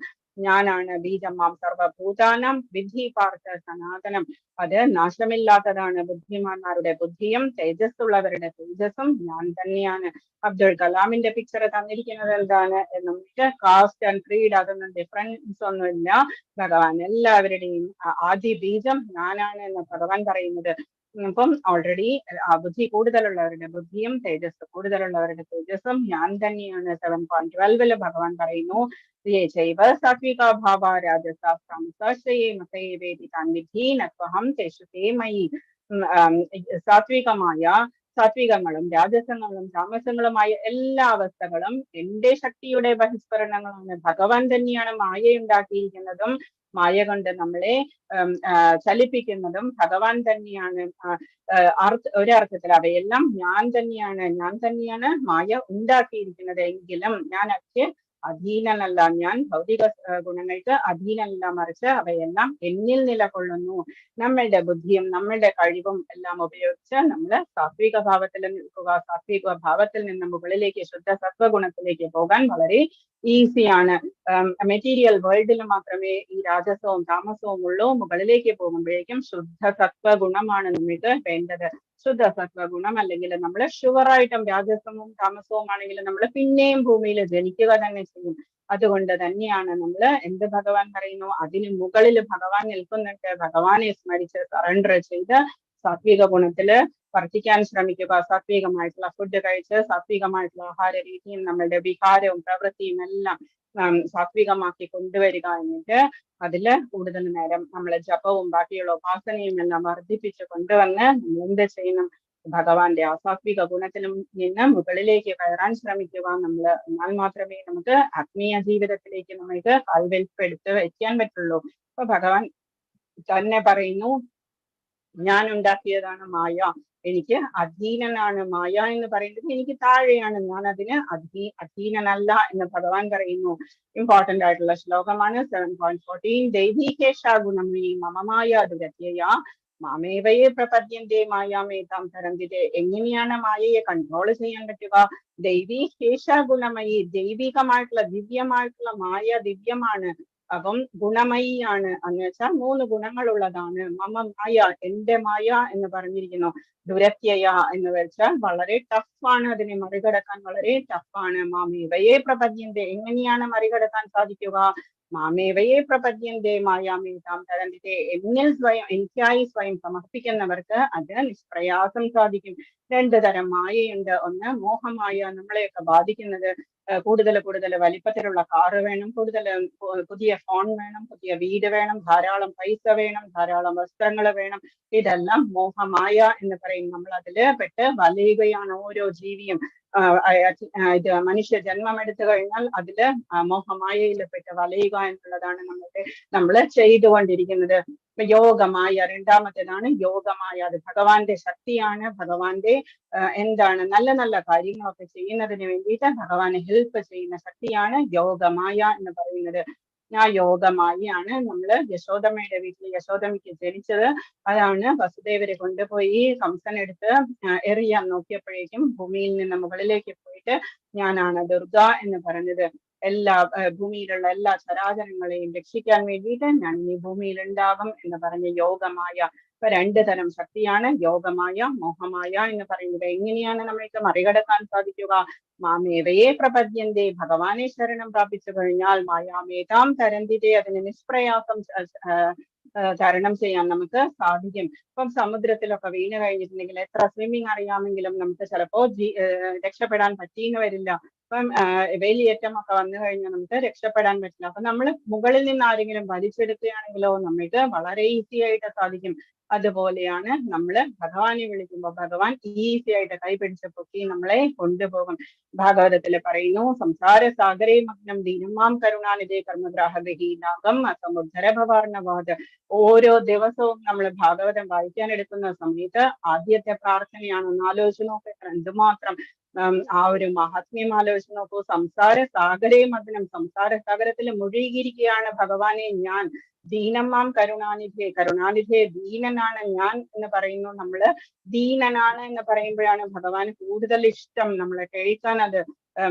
ഞാനാണ്. ബീജമാം സർവഭൂതാനം വിധി പാർത്ഥ സനാതനം, അത് നാശമില്ലാത്തതാണ്. ബുദ്ധിമാന്മാരുടെ ബുദ്ധിയും തേജസ്സുള്ളവരുടെ തേജസ്സും ഞാൻ തന്നെയാണ്. അബ്ദുൾ കലാമിന്റെ പിക്ചർ തന്നിരിക്കുന്നത് എന്താണ്? നമുക്ക് കാസ്റ്റ് ആൻഡ് ക്രീഡ് അതൊന്നും ഡിഫറൻസ് ഒന്നുമില്ല. ഭഗവാൻ എല്ലാവരുടെയും ആദി ബീജം ഞാനാണ് എന്ന് ഭഗവാൻ പറയുന്നത്. അപ്പം ഓൾറെഡി ബുദ്ധി കൂടുതലുള്ളവരുടെ ബുദ്ധിയും തേജസ് കൂടുതലുള്ളവരുടെ തേജസ്സും ഞാൻ തന്നെയാണ്. 7.12 ഭഗവാൻ പറയുന്നു, സാത്വിക ഭാവ സാത്വികങ്ങളും രാജസങ്ങളും താമസങ്ങളുമായ എല്ലാ അവസ്ഥകളും എന്റെ ശക്തിയുടെ ബഹിസ്ഫുരണങ്ങളാണ്. ഭഗവാൻ തന്നെയാണ് മായയുണ്ടാക്കിയിരിക്കുന്നതും മായ കൊണ്ട് നമ്മളെ ചലിപ്പിക്കുന്നതും ഭഗവാൻ തന്നെയാണ്. ഒരർത്ഥത്തിൽ അവയെല്ലാം ഞാൻ തന്നെയാണ് മായ ഉണ്ടാക്കിയിരിക്കുന്നത്. എങ്കിലും ഞാൻ അധീനനല്ല ഞാൻ, ഭൗതിക ഗുണങ്ങൾക്ക് അധീനനല്ല, മറിച്ച് അവയെല്ലാം എന്നിൽ നിലകൊള്ളുന്നു. നമ്മളുടെ ബുദ്ധിയും നമ്മളുടെ കഴിവും എല്ലാം ഉപയോഗിച്ച് നമ്മൾ സാത്വിക ഭാവത്തിൽ നിൽക്കുക. സാത്വിക ഭാവത്തിൽ നിന്ന് മുകളിലേക്ക് ശുദ്ധ സത്വഗുണത്തിലേക്ക് പോകാൻ വളരെ ഈസിയാണ്. മെറ്റീരിയൽ വേൾഡിൽ മാത്രമേ ഈ രാജസവും താമസവും ഉള്ളൂ. മുകളിലേക്ക് പോകുമ്പോഴേക്കും ശുദ്ധ സത്വഗുണമാണ് നമുക്ക് വേണ്ടത്. ശുദ്ധ സത്വഗുണം അല്ലെങ്കിൽ നമ്മൾ ഷുവറായിട്ടും രാജസവും താമസവും ആണെങ്കിലും നമ്മൾ പിന്നെയും ഭൂമിയിൽ ജനിക്കുക തന്നെ ചെയ്യും. അതുകൊണ്ട് തന്നെയാണ് നമ്മൾ എന്ത് ഭഗവാൻ പറയുന്നു, അതിന് മുകളിൽ ഭഗവാൻ നിൽക്കുന്നുണ്ട്. ഭഗവാനെ സ്മരിച്ച് സറണ്ടർ ചെയ്ത് സാത്വിക ഗുണത്തില് വർദ്ധിക്കാൻ ശ്രമിക്കുക. സാത്വികമായിട്ടുള്ള ഫുഡ് കഴിച്ച് സാത്വികമായിട്ടുള്ള ആഹാര രീതിയും നമ്മളുടെ വികാരവും പ്രവൃത്തിയും എല്ലാം സാത്വികമാക്കി കൊണ്ടുവരിക. എന്നിട്ട് അതില് കൂടുതൽ നേരം നമ്മളെ ജപവും ബാക്കിയുള്ള ഉപാസനയും എല്ലാം വർദ്ധിപ്പിച്ച് കൊണ്ടുവന്ന് നമ്മൾ എന്ത് ചെയ്യണം, ഭഗവാന്റെ ആസാത്വിക ഗുണത്തിൽ നിന്ന് മുകളിലേക്ക് കയറാൻ ശ്രമിക്കുക. എന്നാൽ മാത്രമേ നമുക്ക് ആത്മീയ ജീവിതത്തിലേക്ക് നമുക്ക് കാൽവെൽപ്പെടുത്ത് വയ്ക്കാൻ പറ്റുള്ളൂ. അപ്പൊ ഭഗവാൻ തന്നെ പറയുന്നു, ഞാൻ ഉണ്ടാക്കിയതാണ് മായ, എനിക്ക് അധീനനാണ്. മായ എന്ന് പറയുന്നത് എനിക്ക് താഴെയാണ്, ഞാൻ അതിന് അധീനനല്ല എന്ന് ഭഗവാൻ പറയുന്നു. ഇമ്പോർട്ടന്റ് ആയിട്ടുള്ള ശ്ലോകമാണ് 7.14. ദൈവീകേശ ഗുണമേ മമമായ ദുരത്യയ മാമേവയെ പ്രപദ്യന്തേ മായാമേതാം തരന്തിരെ. എങ്ങനെയാണ് മായയെ കൺട്രോൾ ചെയ്യാൻ പറ്റുക? ദൈവീകേശ ഗുണമയി, ദൈവികമായിട്ടുള്ള ദിവ്യമായിട്ടുള്ള മായ ദിവ്യമാണ്. അപ്പം ഗുണമയിയാണ് എന്ന് വെച്ചാൽ 3 ഗുണങ്ങളുള്ളതാണ്. മമ മായ, എന്റെ മായ എന്ന് പറഞ്ഞിരിക്കുന്നു. ദുരത്യയ എന്ന് വെച്ചാൽ വളരെ ടഫാണ്, അതിനെ മറികടക്കാൻ വളരെ ടഫാണ്. മാമേവയെ പ്രപദ്യന്തേ, എങ്ങനെയാണ് മറികടക്കാൻ സാധിക്കുക? മാമേവയെ പ്രപദ്യന്തേ മായാമേതാം തരന്തിരെ, എന്നിൽ സ്വയം എനിക്കായി സ്വയം സമർപ്പിക്കുന്നവർക്ക് അത് നിഷ്പ്രയാസം സാധിക്കും. 2 തരം മായയുണ്ട്. ഒന്ന് മോഹമായ, നമ്മളെയൊക്കെ ബാധിക്കുന്നത്. കൂടുതൽ വലിപ്പത്തിലുള്ള കാറ് വേണം, പുതിയ ഫോൺ വേണം, പുതിയ വീട് വേണം, ധാരാളം പൈസ വേണം, ധാരാളം വസ്ത്രങ്ങൾ വേണം. ഇതെല്ലാം മോഹമായ എന്ന് പറയും. നമ്മൾ അതില് പെട്ട് വലയുകയാണ് ഓരോ ജീവിയും. ഇത് മനുഷ്യ ജന്മം എടുത്തു കഴിഞ്ഞാൽ അതില് മോഹമായയിൽ പെട്ട് വലയുക എന്നുള്ളതാണ് നമ്മൾ ചെയ്തുകൊണ്ടിരിക്കുന്നത്. യോഗമായ, രണ്ടാമത്തേതാണ് യോഗമായ. അത് ഭഗവാന്റെ ശക്തിയാണ്. ഭഗവാന്റെ എന്താണ് നല്ല നല്ല കാര്യങ്ങളൊക്കെ ചെയ്യുന്നതിന് വേണ്ടിയിട്ട് ഭഗവാനെ ഹെൽപ്പ് ചെയ്യുന്ന ശക്തിയാണ് യോഗമായ എന്ന് പറയുന്നത്. ആ യോഗമായാണ് നമ്മള് യശോദമ്മയുടെ വീട്ടിൽ യശോദമ്മയ്ക്ക് ജനിച്ചത്. അതാണ് വസുദേവരെ കൊണ്ടുപോയി കംസനെടുത്ത് എറിയാൻ നോക്കിയപ്പോഴേക്കും ഭൂമിയിൽ നിന്ന് മുകളിലേക്ക് പോയിട്ട് ഞാനാണ് ദുർഗ എന്ന് പറഞ്ഞത്. ഭൂമിയിലുള്ള എല്ലാ ചരാചരങ്ങളെയും രക്ഷിക്കാൻ വേണ്ടിയിട്ട് ഞാൻ ഈ ഭൂമിയിൽ ഉണ്ടാകും എന്ന് പറഞ്ഞ യോഗമായ. ഇപ്പൊ 2 തരം ശക്തിയാണ്, യോഗമായ, മോഹമായ എന്ന് പറയുന്നത്. എങ്ങനെയാണ് നമ്മൾക്ക് മറികടക്കാൻ സാധിക്കുക? മാമേവയെ പ്രപദ്യന്തേ, ഭഗവാനെ ശരണം പ്രാപിച്ചു കഴിഞ്ഞാൽ മായാമേതാം തരന്തിരെ, അതിന് നിഷ്പ്രയാസം തരണം ചെയ്യാൻ നമുക്ക് സാധിക്കും. ഇപ്പം സമുദ്രത്തിലൊക്കെ വീണ് കഴിഞ്ഞിട്ടുണ്ടെങ്കിൽ എത്ര സ്വിമ്മിങ് അറിയാമെങ്കിലും നമുക്ക് ചിലപ്പോ രക്ഷപ്പെടാൻ പറ്റിയെന്ന് വരില്ല. ഇപ്പം വേലിയേറ്റമൊക്കെ വന്നു കഴിഞ്ഞാൽ നമുക്ക് രക്ഷപ്പെടാൻ പറ്റില്ല. അപ്പൊ നമ്മൾ മുകളിൽ നിന്ന് ആരെങ്കിലും വലിച്ചെടുക്കുകയാണെങ്കിലോ നമുക്ക് വളരെ ഈസി ആയിട്ട് സാധിക്കും. അതുപോലെയാണ് നമ്മള് ഭഗവാനെ വിളിക്കുമ്പോൾ ഭഗവാൻ ഈസി ആയിട്ട് കൈപിടിച്ച് പൊക്കി നമ്മളെ കൊണ്ടുപോകും. ഭാഗവതത്തില് പറയുന്നു, സംസാര സാഗരേ മഗ്നം ദീനമാം കരുണാനിധേ കർമ്മഗ്രാഹഗഹീനാകം അസമുദ്ധര ഭവാർണവാദ്. ഓരോ ദിവസവും നമ്മൾ ഭാഗവതം വായിക്കാൻ എടുക്കുന്ന സമയത്ത് ആദ്യത്തെ പ്രാർത്ഥനയാണ്. ഒന്ന് ആലോചിച്ച് നോക്ക്, എന്തുമാത്രം ആ ഒരു മഹാത്മ്യം ആലോചിച്ച് നോക്കൂ. സംസാര സാഗരേ മഗ്നം, സംസാര സാഗരത്തിൽ മുഴുകിയിരിക്കുകയാണ് ഭഗവാനെ ഞാൻ. ദീനമാം കരുണാനിധേ, കരുണാനിധേ ദീനനാണ് ഞാൻ എന്ന് പറയുന്നു. നമ്മള് ദീനനാണ് എന്ന് പറയുമ്പോഴാണ് ഭഗവാൻ കൂടുതൽ ഇഷ്ടം നമ്മളെ കേൾക്കാൻ. അത്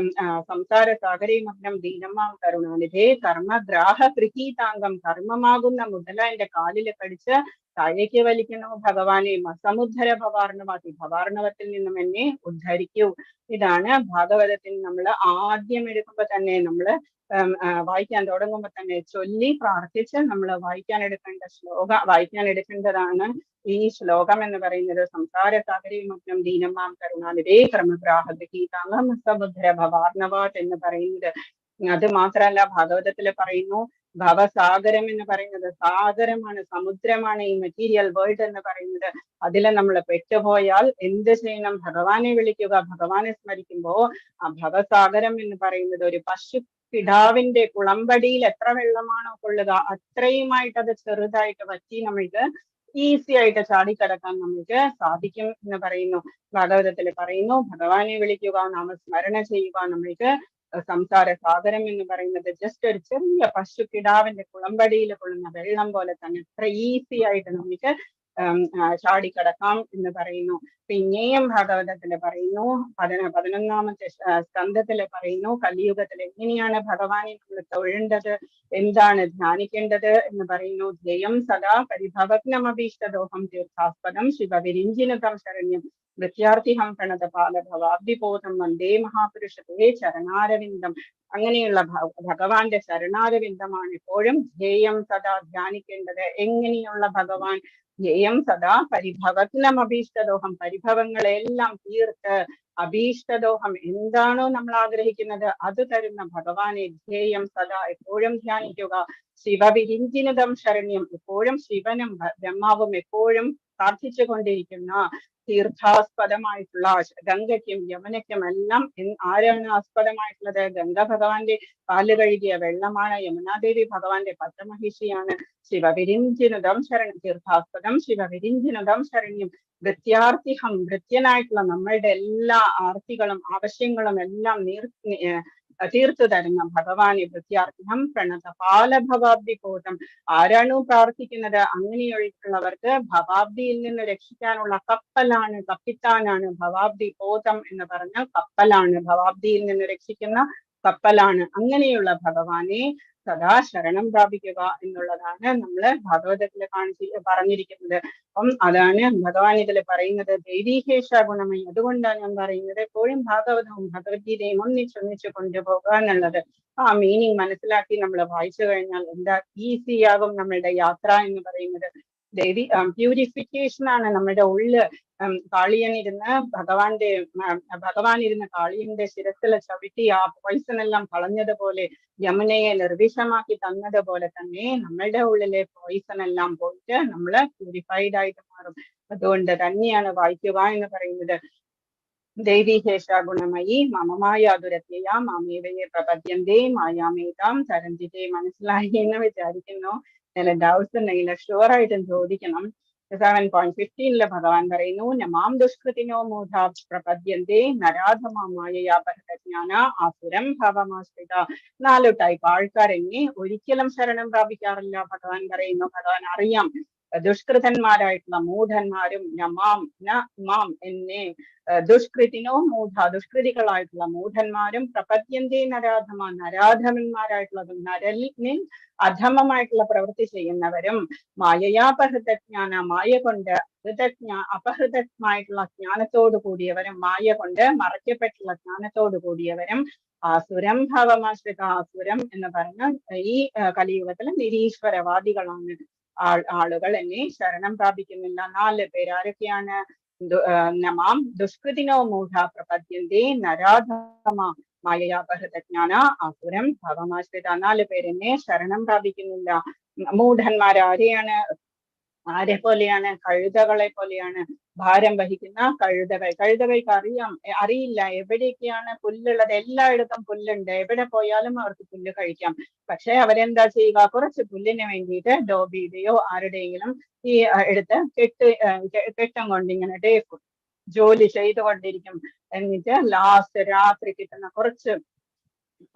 സംസാര സാഗരേ മഗ്നം ദീനമാം കരുണാനിധേ കർമ്മഗ്രാഹ ഗൃഹീതാംഗം, കർമ്മമാകുന്ന മുതല എന്റെ കാലിൽ കടിച്ച് താഴേക്ക് വലിക്കുന്നു ഭഗവാനെ. സമുദ്ധര ഭവാർണവാതി, ഭവാർണവത്തിൽ നിന്നും എന്നെ ഉദ്ധരിക്കൂ. ഇതാണ് ഭാഗവതത്തിൽ നമ്മൾ ആദ്യം എടുക്കുമ്പോ തന്നെ നമ്മള് വായിക്കാൻ തുടങ്ങുമ്പോൾ തന്നെ ചൊല്ലി പ്രാർത്ഥിച്ച് നമ്മൾ വായിക്കാൻ എടുക്കേണ്ടതാണ് ഈ ശ്ലോകം എന്ന് പറയുന്നത്. സംസാര സാഗരേ മഗ്നം ദീനമാം കരുണാനിധേ കർമ്മഗ്രാഹ ഗൃഹീതാംഗം സമുദ്ധര ഭവാർണവാത് എന്ന് പറയുന്നത്. അത് മാത്രമല്ല, ഭാഗവതത്തില് പറയുന്നു ഭവസാഗരം എന്ന് പറയുന്നത് സാഗരമാണ്, സമുദ്രമാണ് ഈ മെറ്റീരിയൽ വേൾഡ് എന്ന് പറയുന്നത്. അതില് നമ്മൾ പെട്ടുപോയാൽ എന്ത് ചെയ്യണം? ഭഗവാനെ വിളിക്കുക. ഭഗവാനെ സ്മരിക്കുമ്പോ ആ ഭവസാഗരം എന്ന് പറയുന്നത് ഒരു കിടാവിന്റെ കുളമ്പടിയിൽ എത്ര വെള്ളമാണോ കൊള്ളുക അത്രയുമായിട്ട് അത് ചെറുതായിട്ട് വറ്റി നമ്മൾക്ക് ഈസി ആയിട്ട് ചാടിക്കടക്കാൻ നമുക്ക് സാധിക്കും എന്ന് പറയുന്നു. ഭാഗവതത്തിൽ പറയുന്നു ഭഗവാനെ വിളിക്കുക, നാമസ്മരണ ചെയ്യുക, നമ്മൾക്ക് സംസാര സാഗരം എന്ന് പറയുന്നത് ജസ്റ്റ് ഒരു ചെറിയ പശുക്കിടാവിന്റെ കുളമ്പടിയിൽ കൊള്ളുന്ന വെള്ളം പോലെ തന്നെ അത്ര ഈസി ആയിട്ട് നമുക്ക് ചാടിക്കടക്കാം എന്ന് പറയുന്നു. പിന്നെയും ഭാഗവതത്തില് പറയുന്നു, 11ാമത്തെ സ്കന്ധത്തില് പറയുന്നു, കലിയുഗത്തിൽ എങ്ങനെയാണ് ഭഗവാനെ നമ്മൾ തൊഴേണ്ടത്, എന്താണ് ധ്യാനിക്കേണ്ടത് എന്ന് പറയുന്നു. ധ്യേയം സദാ പരിഭവഗ്നമഭീഷ്ടദോഹം തീർത്ഥാസ്പദം ശിവവിരിഞ്ചിനുതം ശരണ്യം വിദ്യാർത്ഥിഹം പ്രണത പാലഭവാബ്ദിബോധം വന്ദേ മഹാപുരുഷത്തെ ചരണാരവിന്ദം. അങ്ങനെയുള്ള ഭഗവാന്റെ ചരണാരവിന്ദമാണ് എപ്പോഴും ധ്യേയം സദാ ധ്യാനിക്കേണ്ടത്. എങ്ങനെയുള്ള ഭഗവാൻ? ധ്യേയം സദാ പരിഭവഗ്നമഭീഷ്ടദോഹം, പരിഭവങ്ങളെല്ലാം തീർത്ത് അഭീഷ്ടദോഹം എന്താണോ നമ്മൾ ആഗ്രഹിക്കുന്നത് അത് തരുന്ന ഭഗവാനെ ധ്യേയം സദാ എപ്പോഴും ധ്യാനിക്കുക. ശിവവിരിഞ്ചിനുതം ശരണ്യം, എപ്പോഴും ശിവനും ബ്രഹ്മാവും എപ്പോഴും പ്രാർത്ഥിച്ചു കൊണ്ടിരിക്കുന്ന തീർത്ഥാസ്പദമായിട്ടുള്ള ഗംഗയ്ക്കും യമുനയ്ക്കും എല്ലാം ആരാണ് ആസ്പദമായിട്ടുള്ളത്? ഗംഗ ഭഗവാന്റെ കാല് കഴുകിയ വെള്ളമാണ്. യമുനാദേവി ഭഗവാന്റെ പത്രമഹിഷിയാണ്. ശിവവിരിഞ്ചിനുതം ശരണം, തീർത്ഥാസ്പദം ശിവവിരിഞ്ചിനുതം ശരണ്യം വൃത്യാർത്ഥിഹം, വൃത്യനായിട്ടുള്ള നമ്മളുടെ എല്ലാ ആർത്തികളും ആവശ്യങ്ങളും എല്ലാം തീർത്തു തരുന്ന ഭഗവാനെ വൃത്യാർത്ഥിഹം പ്രണത പാലഭവാബ്ദി ബോധം. ആരാണോ പ്രാർത്ഥിക്കുന്നത് അങ്ങനെയുള്ളവർക്ക് ഭവാബ്ദിയിൽ നിന്ന് രക്ഷിക്കാനുള്ള കപ്പലാണ്, കപ്പിത്താനാണ് ഭവാബ്ദി. ബോധം എന്ന് പറഞ്ഞാൽ കപ്പലാണ്, ഭവാബ്ദിയിൽ നിന്ന് രക്ഷിക്കുന്ന കപ്പലാണ്. അങ്ങനെയുള്ള ഭഗവാനെ സദാ ശരണം പ്രാപിക്കുക എന്നുള്ളതാണ് നമ്മള് ഭാഗവതത്തില് പറഞ്ഞിരിക്കുന്നത്. അപ്പം അതാണ് ഭഗവാൻ ഇതിൽ പറയുന്നത് ദൈവീകേശ ഗുണമയി. അതുകൊണ്ടാണ് ഞാൻ പറയുന്നത് എപ്പോഴും ഭാഗവതവും ഭഗവത്ഗീതയും ഒന്നിച്ചൊന്നിച്ച് കൊണ്ടുപോകുക എന്നുള്ളത്. ആ മീനിങ് മനസ്സിലാക്കി നമ്മൾ വായിച്ചു കഴിഞ്ഞാൽ എന്താ ഈസിയാകും നമ്മളുടെ യാത്ര എന്ന് പറയുന്നത്. പ്യൂരിഫിക്കേഷൻ ആണ് നമ്മുടെ ഉള്ളില്. കാളിയൻ ഇരുന്ന് ഭഗവാൻ ഇരുന്ന് കാളിയന്റെ ശിരസിൽ ചവിട്ടി ആ പോയിസൺ എല്ലാം കളഞ്ഞതുപോലെ, യമുനയെ നിർവിഷമാക്കി തന്നതുപോലെ തന്നെ നമ്മളുടെ ഉള്ളിലെ പോയിസൺ എല്ലാം പോയിട്ട് നമ്മള് പ്യൂരിഫൈഡ് ആയിട്ട് മാറും. അതുകൊണ്ട് തന്നെയാണ് വായിക്കുക എന്ന് പറയുന്നത്. ദൈവീകേശ ഗുണമയി മമമായാതുരത്യ മാമേവയെ പ്രപദ്യന്തേ മായാമേതാം തരഞ്ജിതേ. മനസ്സിലായി എന്ന് വിചാരിക്കുന്നു. ചില ഡൗട്ട്സ് ഉണ്ടെങ്കിൽ ഷുവർ ആയിട്ടും ചോദിക്കണം. 7.15 ഭഗവാൻ പറയുന്നു, നമാം ദുഷ്കൃതിനോ മൂഢ പ്രപദ്യന്തേ നരാധമായയാപഹൃതജ്ഞാന ആസുരം ഭവമാശ്രിത. 4 ടൈപ്പ് ആൾക്കാർ എന്നെ ഒരിക്കലും ശരണം പ്രാപിക്കാറില്ല ഭഗവാൻ പറയുന്നു. ഭഗവാൻ അറിയാം ദുഷ്കൃതന്മാരായിട്ടുള്ള മൂഢന്മാരും മാം എന്നെ, ദുഷ്കൃതിനോ മൂഢ ദുഷ്കൃതികളായിട്ടുള്ള മൂഢന്മാരും, പ്രപദ്യന്തേ നരാധമന്മാരായിട്ടുള്ളതും നരലിൽ അധമമായിട്ടുള്ള പ്രവൃത്തി ചെയ്യുന്നവരും, മായയാപഹൃതജ്ഞാന മായ കൊണ്ട് അപഹൃതമായിട്ടുള്ള ജ്ഞാനത്തോടു കൂടിയവരും, മായ കൊണ്ട് മറയ്ക്കപ്പെട്ടുള്ള ജ്ഞാനത്തോടു കൂടിയവരും, ആസുരം ഭവമാശ്രിത. ആസുരം എന്ന് പറഞ്ഞാൽ ഈ കലിയുഗത്തിലെ നിരീശ്വരവാദികളാണ്. ആളുകൾ എന്നെ ശരണം പ്രാപിക്കുന്നില്ല. 4 പേര് ആരൊക്കെയാണ്? നമാം ദുഷ്കൃതിനോ മൂഢ പ്രപദ്യന്തേ നരാധമ മായയാപഹൃതജ്ഞാന ആസുരം ഭവമാശ്രിത. 4 പേര് എന്നെ ശരണം പ്രാപിക്കുന്നില്ല. മൂഢന്മാരാരെയാണ്? ആരെ പോലെയാണ്? കഴുതകളെ പോലെയാണ്. ഭാരം വഹിക്കുന്ന കഴുതകൾക്ക് അറിയില്ല എവിടെയൊക്കെയാണ് പുല്ലുള്ളത്. എല്ലായിടത്തും പുല്ലുണ്ട്, എവിടെ പോയാലും അവർക്ക് പുല്ല് കഴിക്കാം. പക്ഷെ അവരെന്താ ചെയ്യുക? കുറച്ച് പുല്ലിന് വേണ്ടിയിട്ട് ഡോബിയുടെയോ ആരുടെയെങ്കിലും ഈ എടുത്ത് കെട്ടം കൊണ്ട് ഇങ്ങനെ ജോലി ചെയ്തുകൊണ്ടിരിക്കും. എന്നിട്ട് ലാസ്റ്റ് രാത്രി കിട്ടുന്ന കുറച്ച്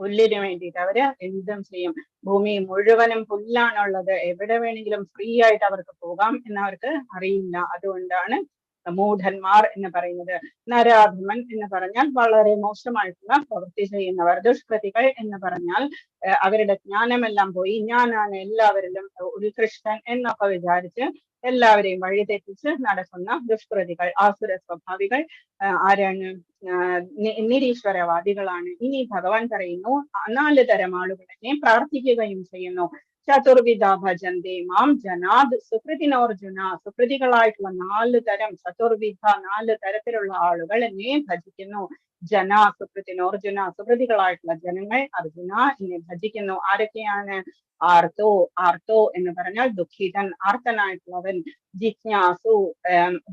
പുല്ലിന് വേണ്ടിയിട്ട് അവര് എന്തും ചെയ്യും. ഭൂമി മുഴുവനും പുല്ലാണുള്ളത്, എവിടെ വേണമെങ്കിലും ഫ്രീ ആയിട്ട് അവർക്ക് പോകാം എന്നവർക്ക് അറിയില്ല. അതുകൊണ്ടാണ് മൂഢന്മാർ എന്ന് പറയുന്നത്. നരാധമൻ എന്ന് പറഞ്ഞാൽ വളരെ മോശമായിട്ടുള്ള പ്രവൃത്തി ചെയ്യുന്നവർ. ദുഷ്കൃതികൾ എന്ന് പറഞ്ഞാൽ അവരുടെ ജ്ഞാനമെല്ലാം പോയി ഞാനാണ് എല്ലാവരിലും ഉത്കൃഷ്ടൻ എന്നൊക്കെ വിചാരിച്ച് എല്ലാവരെയും വഴിതെറ്റിച്ച് നടക്കുന്ന ദുഷ്കൃതികൾ. ആസുര സ്വഭാവികൾ ആരാണ്? നിരീശ്വരവാദികളാണ്. ഇനി ഭഗവാൻ പറയുന്നു 4 തരം ആളുകളെ പ്രാർത്ഥിക്കുകയും ചെയ്യുന്നു. ചതുർവിധ ഭജന്തേ മാം ജനാദ് സുകൃതിനോർജുന. സുകൃതികളായിട്ടുള്ള 4 തരം, ചതുർവിധ 4 തരത്തിലുള്ള ആളുകൾ എന്നെ ഭജിക്കുന്നു. സുകൃതിനോർജുന, സുകൃതികളായിട്ടുള്ള ജനങ്ങൾ അർജുന എന്നെ ഭജിക്കുന്നു. ആരൊക്കെയാണ്? ആർത്തോ എന്ന് പറഞ്ഞാൽ ദുഃഖിതൻ, ആർത്തനായിട്ടുള്ളവൻ. ജിജ്ഞാസു,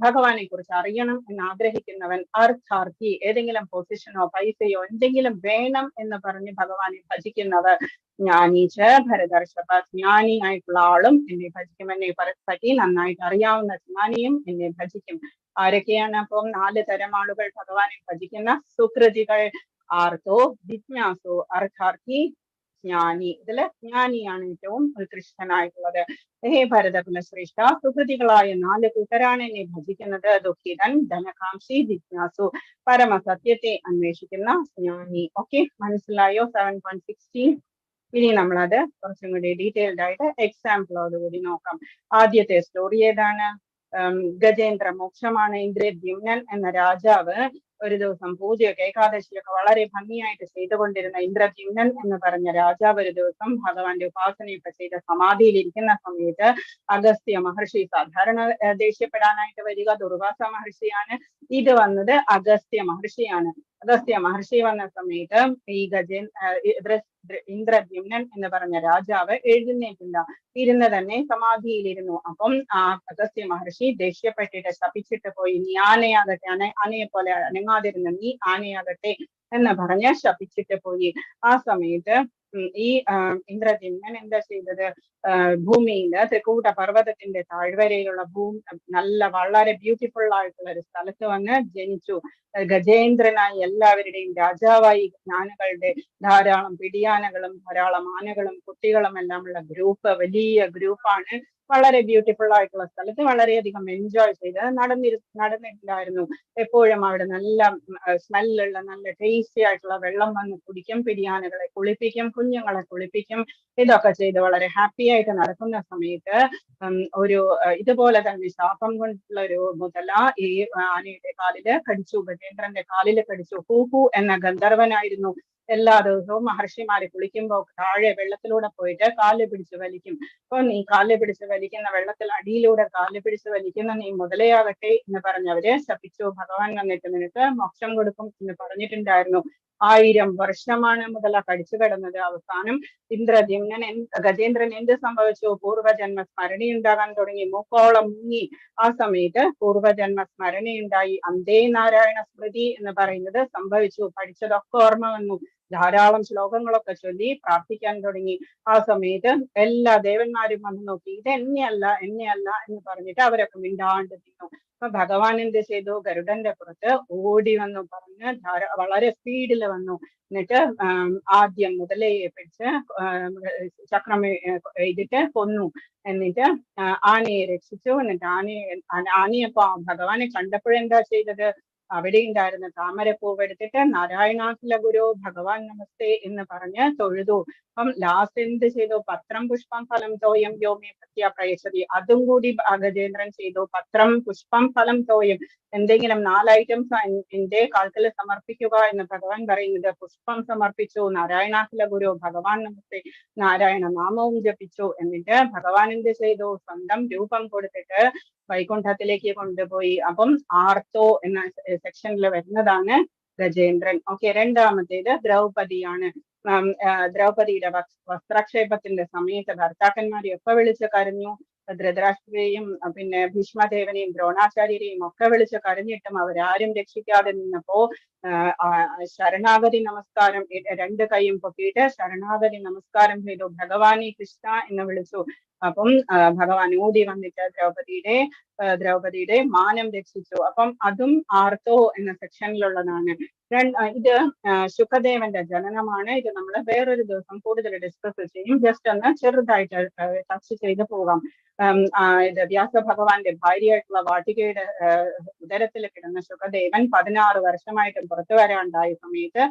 ഭഗവാനെ കുറിച്ച് അറിയണം എന്ന് ആഗ്രഹിക്കുന്നവൻ. അർത്ഥാർത്ഥി, ഏതെങ്കിലും പൊസിഷനോ പൈസയോ എന്തെങ്കിലും വേണം എന്ന് പറഞ്ഞ് ഭഗവാനെ ഭജിക്കുന്നവർ. ജ്ഞാനീച്ച ഭരതർഷഭ, ജ്ഞാനി ആയിട്ടുള്ള ആളും എന്നെ ഭജിക്കും. എന്നെ പറ്റി നന്നായിട്ട് അറിയാവുന്ന ജ്ഞാനിയും എന്നെ ഭജിക്കും. ആരൊക്കെയാണ് അപ്പം 4 തരം ആളുകൾ ഭഗവാനെ ഭജിക്കുന്ന? സുകൃതികൾ, ആർത്തോ ജിജ്ഞാസോ അർത്ഥാർത്ഥി ജ്ഞാനി. ഇതില് ജ്ഞാനിയാണ് ഏറ്റവും ഉത്കൃഷ്ടനായിട്ടുള്ളത്. ഹേ ഭരതകുലശ്രേഷ്ഠ, സുഹൃതികളായ 4 കൂട്ടരാണ് എന്നെ ഭജിക്കുന്നത്. ദുഃഖിതൻ, ധനകാംക്ഷി, ജിജ്ഞാസു, പരമസത്യത്തെ അന്വേഷിക്കുന്ന ജ്ഞാനി. ഓക്കെ, മനസ്സിലായോ? 7.16. ഇനി നമ്മളത് കുറച്ചും കൂടി ഡീറ്റെയിൽഡ് ആയിട്ട് എക്സാമ്പിളോടുകൂടി നോക്കാം. ആദ്യത്തെ സ്റ്റോറി ഏതാണ്? ഗജേന്ദ്ര മോക്ഷമാണ്. ഇന്ദ്രദ്യുമ്നൻ എന്ന രാജാവ് ഒരു ദിവസം പൂജയൊക്കെ ഏകാദശിയൊക്കെ വളരെ ഭംഗിയായിട്ട് ചെയ്തുകൊണ്ടിരുന്ന ഇന്ദ്രദ്യുമ്നൻ എന്ന് പറഞ്ഞ രാജാവ് ഒരു ദിവസം ഭഗവാന്റെ ഉപാസനയൊക്കെ ചെയ്ത സമാധിയിലിരിക്കുന്ന സമയത്ത് അഗസ്ത്യ മഹർഷി, സാധാരണ ദേഷ്യപ്പെടാനായിട്ട് വരിക ദുർവാസ മഹർഷിയാണ്, ഇത് വന്നത് അഗസ്ത്യ മഹർഷിയാണ്. അഗസ്ത്യ മഹർഷി വന്ന സമയത്ത് ഈ ഇന്ദ്രദ്യുമ്നൻ എന്ന് പറഞ്ഞ രാജാവ് എഴുന്നേറ്റില്ല, ഇരുന്ന് തന്നെ സമാധിയിലിരുന്നു. അപ്പം ആ അഗസ്ത്യ മഹർഷി ദേഷ്യപ്പെട്ടിട്ട് ശപിച്ചിട്ട് പോയി, നീ ആനയാകട്ടെ, ആനയെ പോലെ അനങ്ങാതിരുന്ന നീ ആനയാകട്ടെ എന്ന് പറഞ്ഞ് ശപിച്ചിട്ട് പോയി. ആ സമയത്ത് ഈ ഇന്ദ്രദ്യുമ്നൻ എന്താ ചെയ്തത്? ഭൂമിയില് ത്രികൂട പർവ്വതത്തിന്റെ താഴ്വരയിലുള്ള നല്ല വളരെ ബ്യൂട്ടിഫുൾ ആയിട്ടുള്ള ഒരു സ്ഥലത്ത് വന്ന് ജനിച്ചു. ഗജേന്ദ്രനായി എല്ലാവരുടെയും രാജാവായി ജ്ഞാനികളുടെ ധാരാളം പിടിയാനകളും ധാരാളം ആനകളും കുട്ടികളും എല്ലാം ഉള്ള ഗ്രൂപ്പ്, വലിയ ഗ്രൂപ്പാണ്. വളരെ ബ്യൂട്ടിഫുൾ ആയിട്ടുള്ള സ്ഥലത്ത് വളരെയധികം എൻജോയ് ചെയ്ത് നടന്നിട്ടുണ്ടായിരുന്നു. എപ്പോഴും അവിടെ നല്ല സ്മെല്ലുള്ള നല്ല ടേസ്റ്റി ആയിട്ടുള്ള വെള്ളം വന്ന് കുടിക്കും, പിടിയാനകളെ കുളിപ്പിക്കും, കുഞ്ഞുങ്ങളെ കുളിപ്പിക്കും. ഇതൊക്കെ ചെയ്ത് വളരെ ഹാപ്പി ആയിട്ട് നടക്കുന്ന സമയത്ത് ഒരു ഇതുപോലെ തന്നെ ശാപം കൊണ്ടുള്ള ഒരു മുതല ഈ ആനയുടെ കാലില് കടിച്ചു, ഗജേന്ദ്രന്റെ കാലില് കടിച്ചു. ഹൂഹു എന്ന ഗന്ധർവനായിരുന്നു. എല്ലാ ദിവസവും മഹർഷിമാര് കുളിക്കുമ്പോൾ താഴെ വെള്ളത്തിലൂടെ പോയിട്ട് കാല് പിടിച്ച് വലിക്കും. അപ്പൊ നീ കാല് പിടിച്ച് വലിക്കുന്ന വെള്ളത്തിൽ അടിയിലൂടെ കാല് പിടിച്ച് വലിക്കുന്ന നീ മുതലയാകട്ടെ എന്ന് പറഞ്ഞവര് ശപിച്ചു. ഭഗവാൻ വന്നിട്ട് നിനക്ക് മോക്ഷം കൊടുക്കും എന്ന് പറഞ്ഞിട്ടുണ്ടായിരുന്നു. 1000 വർഷമാണ് മുതല കടിച്ചു കിടന്നത്. അവസാനം ഗജേന്ദ്രൻ എന്ത് സംഭവിച്ചു? പൂർവ്വജന്മ സ്മരണയുണ്ടാകാൻ തുടങ്ങി, മൂക്കോളം മുങ്ങി. ആ സമയത്ത് പൂർവ്വജന്മ സ്മരണയുണ്ടായി. അന്തേ നാരായണ സ്മൃതി എന്ന് പറയുന്നത് സംഭവിച്ചു. പഠിച്ചതൊക്കെ ഓർമ്മ വന്നു. ധാരാളം ശ്ലോകങ്ങളൊക്കെ ചൊല്ലി പ്രാർത്ഥിക്കാൻ തുടങ്ങി. ആ സമയത്ത് എല്ലാ ദേവന്മാരും വന്ന് നോക്കി, ഇത് എന്നെയല്ല എന്ന് പറഞ്ഞിട്ട് അവരൊക്കെ മിണ്ടാണ്ട് നിന്നു. അപ്പൊ ഭഗവാൻ എന്ത് ചെയ്തു? ഗരുഡന്റെ പുറത്ത് ഓടി വന്നു പറഞ്ഞ് വളരെ സ്പീഡിൽ വന്നു. എന്നിട്ട് ആദ്യം മുതലയെ പിടിച്ച് ചക്രം എഴുതിട്ട് കൊന്നു. എന്നിട്ട് ആനയെ രക്ഷിച്ചു. എന്നിട്ട് ആനയപ്പോ ഭഗവാനെ കണ്ടപ്പോഴെന്താ ചെയ്തത്? അവിടെ ഉണ്ടായിരുന്ന താമരപ്പൂവെടുത്തിട്ട് നാരായണാഖില ഗുരു ഭഗവാൻ നമസ്തേ എന്ന് പറഞ്ഞ് തൊഴുതു. അപ്പം ലാസ്റ്റ് എന്ത് ചെയ്തു? പത്രം പുഷ്പം ഫലം തോയം യോമേ പ്രത്യ പ്രയശതി. അതും കൂടി ഗജേന്ദ്രൻ ചെയ്തു. പത്രം പുഷ്പം ഫലം തോയം, എന്തെങ്കിലും 4 ഐറ്റംസ് എന്റെ കാൽക്കൽ സമർപ്പിക്കുക എന്ന് ഭഗവാൻ പറയുന്നത്. പുഷ്പം സമർപ്പിച്ചു, നാരായണാഖില ഗുരു ഭഗവാൻ നമസ്തേ നാരായണ നാമവും ജപിച്ചു. എന്നിട്ട് ഭഗവാൻ എന്ത് ചെയ്തു? സ്വന്തം രൂപം കൊടുത്തിട്ട് വൈകുണ്ഠത്തിലേക്ക് കൊണ്ടുപോയി. അപ്പം ആർത്തോ എന്ന സെക്ഷനിൽ വരുന്നതാണ് ഗജേന്ദ്രൻ. ഓക്കെ, രണ്ടാമത്തേത് ദ്രൗപദിയാണ്. ദ്രൗപദിയുടെ വസ്ത്രക്ഷേപത്തിന്റെ സമയത്ത് ഭർത്താക്കന്മാരെ ഒക്കെ വിളിച്ച് കരഞ്ഞു. ധൃതരാഷ്ട്രയെയും പിന്നെ ഭീഷ്മദേവനെയും ദ്രോണാചാര്യരെയും ഒക്കെ വിളിച്ച് കരഞ്ഞിട്ടും അവരാരും രക്ഷിക്കാതെ നിന്നപ്പോ ശരണാഗതി നമസ്കാരം 2 കൈയും പൊക്കിയിട്ട് ശരണാഗതി നമസ്കാരം ചെയ്തു. ഭഗവാനെ കൃഷ്ണ എന്ന് വിളിച്ചു. അപ്പം ഭഗവാൻ ഓടി വന്നിട്ട് ദ്രൗപദിയുടെ മാനം രക്ഷിച്ചു. അപ്പം അതും ആർത്തോ എന്ന സെക്ഷനിലുള്ളതാണ്. ഇത് ശുകദേവന്റെ ജനനമാണ്. ഇത് നമ്മൾ വേറൊരു ദിവസം കൂടുതൽ ഡിസ്കസ് ചെയ്യും. ജസ്റ്റ് ഒന്ന് ചെറുതായിട്ട് ടച്ച് ചെയ്ത് പോകാം. ഇത് വ്യാസഭഗവാന്റെ ഭാര്യയായിട്ടുള്ള വാട്ടികയുടെ ഉദരത്തിൽ കിടന്ന ശുകദേവൻ 16 വർഷമായിട്ടും പുറത്തു വരാണ്ടായ സമയത്ത്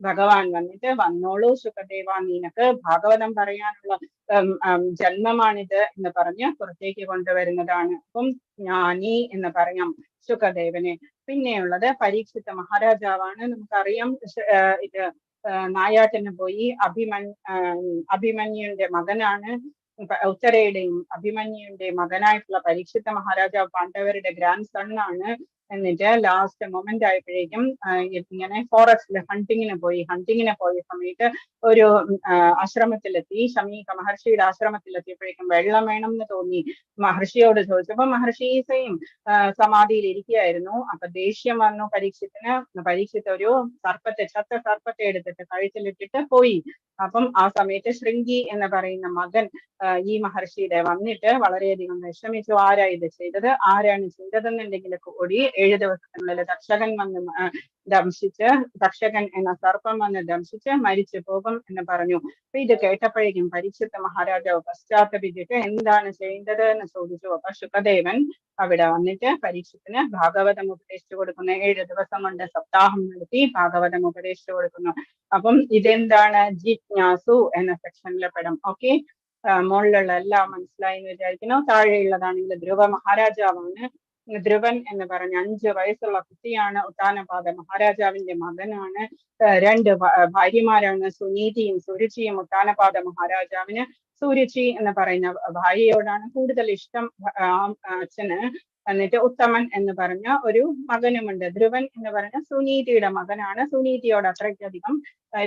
ഭഗവാൻ വന്നിട്ട്, വന്നോളൂ ശുകദേവ, നിനക്ക് ഭാഗവതം പറയാനുള്ള ജന്മമാണിത് എന്ന് പറഞ്ഞ് പുറത്തേക്ക് കൊണ്ടുവരുന്നതാണ്. അപ്പം ജ്ഞാനി എന്ന് പറയാം ശുകദേവനെ. പിന്നെയുള്ളത് പരീക്ഷിത മഹാരാജാവാണ്. നമുക്കറിയാം ഇത് നായാട്ടിന് പോയി അഭിമന്യുന്റെ മകനാണ്. ഉത്തരയുടെയും അഭിമന്യുന്റെ മകനായിട്ടുള്ള പരീക്ഷിത മഹാരാജാവ് പാണ്ഡവരുടെ ഗ്രാൻഡ് സൺ ആണ്. എന്നിട്ട് ലാസ്റ്റ് മൊമെന്റ് ആയപ്പോഴേക്കും ഇങ്ങനെ ഫോറസ്റ്റിൽ ഹണ്ടിങ്ങിന് പോയ സമയത്ത് ഒരു ആശ്രമത്തിലെത്തി. ശമീക മഹർഷിയുടെ ആശ്രമത്തിലെത്തിയപ്പോഴേക്കും വെള്ളം വേണം എന്ന് തോന്നി. മഹർഷിയോട് ചോദിച്ചപ്പോ മഹർഷി സെയിം സമാധിയിൽ ഇരിക്കുകയായിരുന്നു. അപ്പൊ ദേഷ്യം വന്നു പരീക്ഷത്തിന്. പരീക്ഷത്ത് ഒരു ചത്ത സർപ്പത്തെ എടുത്തിട്ട് കഴുത്തിലിട്ടിട്ട് പോയി. അപ്പം ആ സമയത്ത് ശൃംഗി എന്ന് പറയുന്ന മകൻ ഈ മഹർഷിയുടെ വന്നിട്ട് വളരെയധികം വിഷമിച്ചു. ആരാ ഇത് ചെയ്തത്, ആരാണ് ചെയ്തതെന്നുണ്ടെങ്കിൽ കൂടി 7 ദിവസത്തിനുള്ളിൽ തക്ഷകൻ വന്ന് ദംശിച്ച് തക്ഷകൻ എന്ന സർപ്പം വന്ന് ദംശിച്ച് മരിച്ചു പോകും എന്ന് പറഞ്ഞു. അപ്പൊ ഇത് കേട്ടപ്പോഴേക്കും പരീക്ഷിത്ത് മഹാരാജാവ് പശ്ചാത്തപിച്ചിട്ട് എന്താണ് ചെയ്യേണ്ടത് എന്ന് ചോദിച്ചു. അപ്പൊ ശുകദേവൻ അവിടെ വന്നിട്ട് പരീക്ഷത്തിന് ഭാഗവതം ഉപദേശിച്ചു കൊടുക്കുന്നു. 7 ദിവസം കൊണ്ട് സപ്താഹം നടത്തി ഭാഗവതം ഉപദേശിച്ചു കൊടുക്കുന്നു. അപ്പം ഇതെന്താണ്? ജിജ്ഞാസു എന്ന സെക്ഷനിലെ പെടും. ഓക്കെ, മുകളിലുള്ള എല്ലാം മനസ്സിലായി എന്ന് വിചാരിക്കുന്നു. താഴെയുള്ളതാണെങ്കിൽ ധ്രുവ മഹാരാജാവാണ്. ധ്രുവൻ എന്ന് പറഞ്ഞ 5 വയസ്സുള്ള കുട്ടിയാണ്. ഉത്താനപാദ മഹാരാജാവിന്റെ മകനാണ്. 2 ഭാര്യമാരാണ്, സുനീതിയും സുരുചിയും. ഉത്താനപാദ മഹാരാജാവിന് സുരുചി എന്ന് പറയുന്ന ഭാര്യയോടാണ് കൂടുതൽ ഇഷ്ടം അച്ഛന്. എന്നിട്ട് ഉത്തമൻ എന്ന് പറഞ്ഞ ഒരു മകനുമുണ്ട്. ധ്രുവൻ എന്ന് പറഞ്ഞ സുനീതിയുടെ മകനാണ്. സുനീതിയോട് അത്രയ്ക്കധികം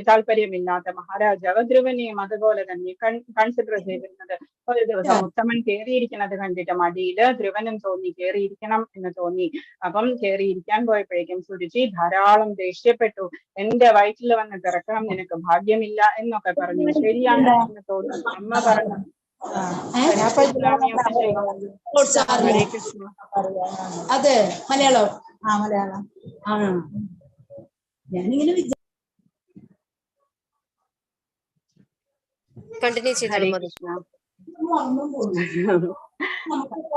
താല്പര്യമില്ലാത്ത മഹാരാജാവ് ധ്രുവനെയും അതുപോലെ തന്നെ കൺസിഡർ ചെയ്തിരുന്നത്. ഒരു ദിവസം ഉത്തമൻ കയറിയിരിക്കുന്നത് കണ്ടിട്ട് മടിയില് ധ്രുവനും തോന്നി കയറിയിരിക്കണം എന്ന് തോന്നി. അപ്പം കയറിയിരിക്കാൻ പോയപ്പോഴേക്കും സുരുചി ധാരാളം ദേഷ്യപ്പെട്ടു. എന്റെ വയറ്റിൽ വന്ന് പിറക്കണം, നിനക്ക് ഭാഗ്യമില്ല എന്നൊക്കെ പറഞ്ഞു. ശരിയാണ് എന്ന് തോന്നുന്നു. അമ്മ പറഞ്ഞു അതെ മലയാളം മലയാളം ഞാനിങ്ങനെ കണ്ടിന്യൂ ചെയ്തോളൂ മതജി.